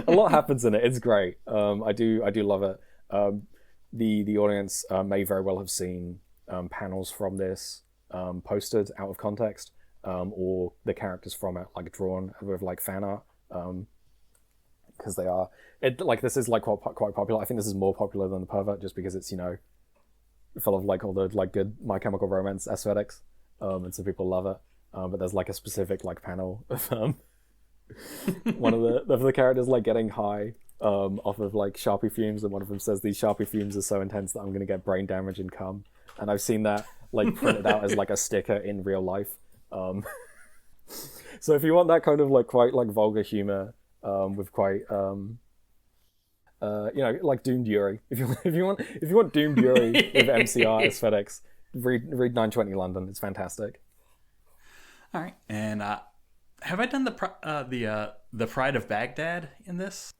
lot happens in it. It's great. I do love it. The audience may very well have seen panels from this posted out of context, or the characters from it like drawn with like fan art, because they are this is like quite popular. I think this is more popular than The Pervert just because it's, you know, full of like all the like good My Chemical Romance aesthetics, and so people love it. But there's like a specific like panel of one of the characters like getting high off of like Sharpie fumes, and one of them says these Sharpie fumes are so intense that I'm going to get brain damage and cum. And I've seen that like printed out as like a sticker in real life. So if you want that kind of like quite like vulgar humor with quite you know, like Doomed Yuri. If you want Doomed Yuri with MCR aesthetics, read 920 London. It's fantastic. All right, and have I done the Pride of Baghdad in this?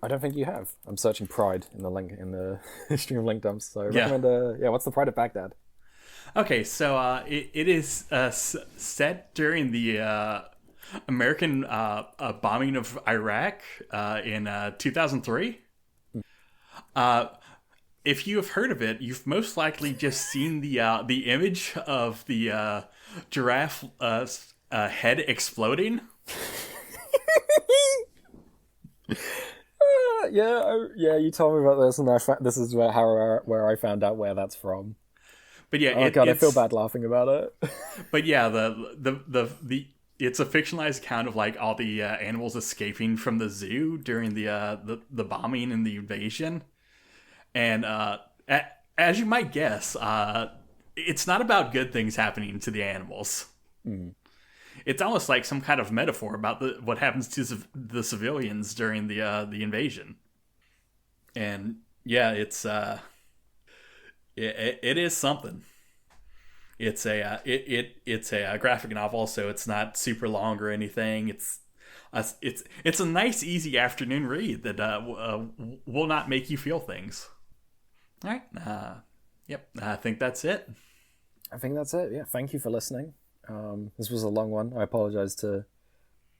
I don't think you have. I'm searching Pride in the link in the stream of link dumps. So recommend. What's the Pride of Baghdad? Okay, so it is set during the American bombing of Iraq in 2003. If you have heard of it, you've most likely just seen the image of the giraffe head exploding. Yeah, you told me about this, and this is where I found out where that's from. But yeah, I feel bad laughing about it. But yeah, the it's a fictionalized account of like all the animals escaping from the zoo during the bombing and the invasion, and as you might guess, it's not about good things happening to the animals. It's almost like some kind of metaphor about what happens to the civilians during the invasion. And yeah, it's it is something. It's a graphic novel, so it's not super long or anything. It's a nice, easy afternoon read that will not make you feel things. All right. Yep. I think that's it. Yeah. Thank you for listening. This was a long one. I apologize to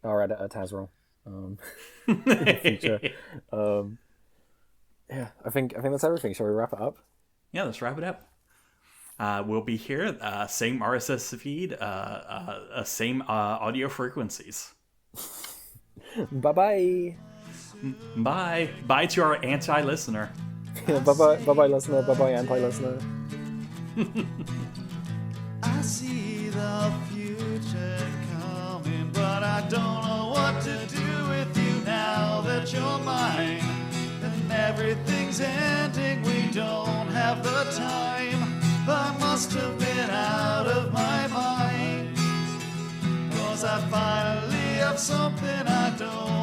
our editor Tazrell in the future. Yeah, I think that's everything. Shall we wrap it up? Yeah, let's wrap it up. We'll be here, same RSS feed, same audio frequencies. Bye-bye. Bye. Bye to our anti-listener. Yeah, bye-bye listener. Bye-bye anti-listener. I see the future coming, but I don't know what to do with you now that you're mine. And everything's ending, we don't have the time. I must have been out of my mind, 'cause I finally have something I don't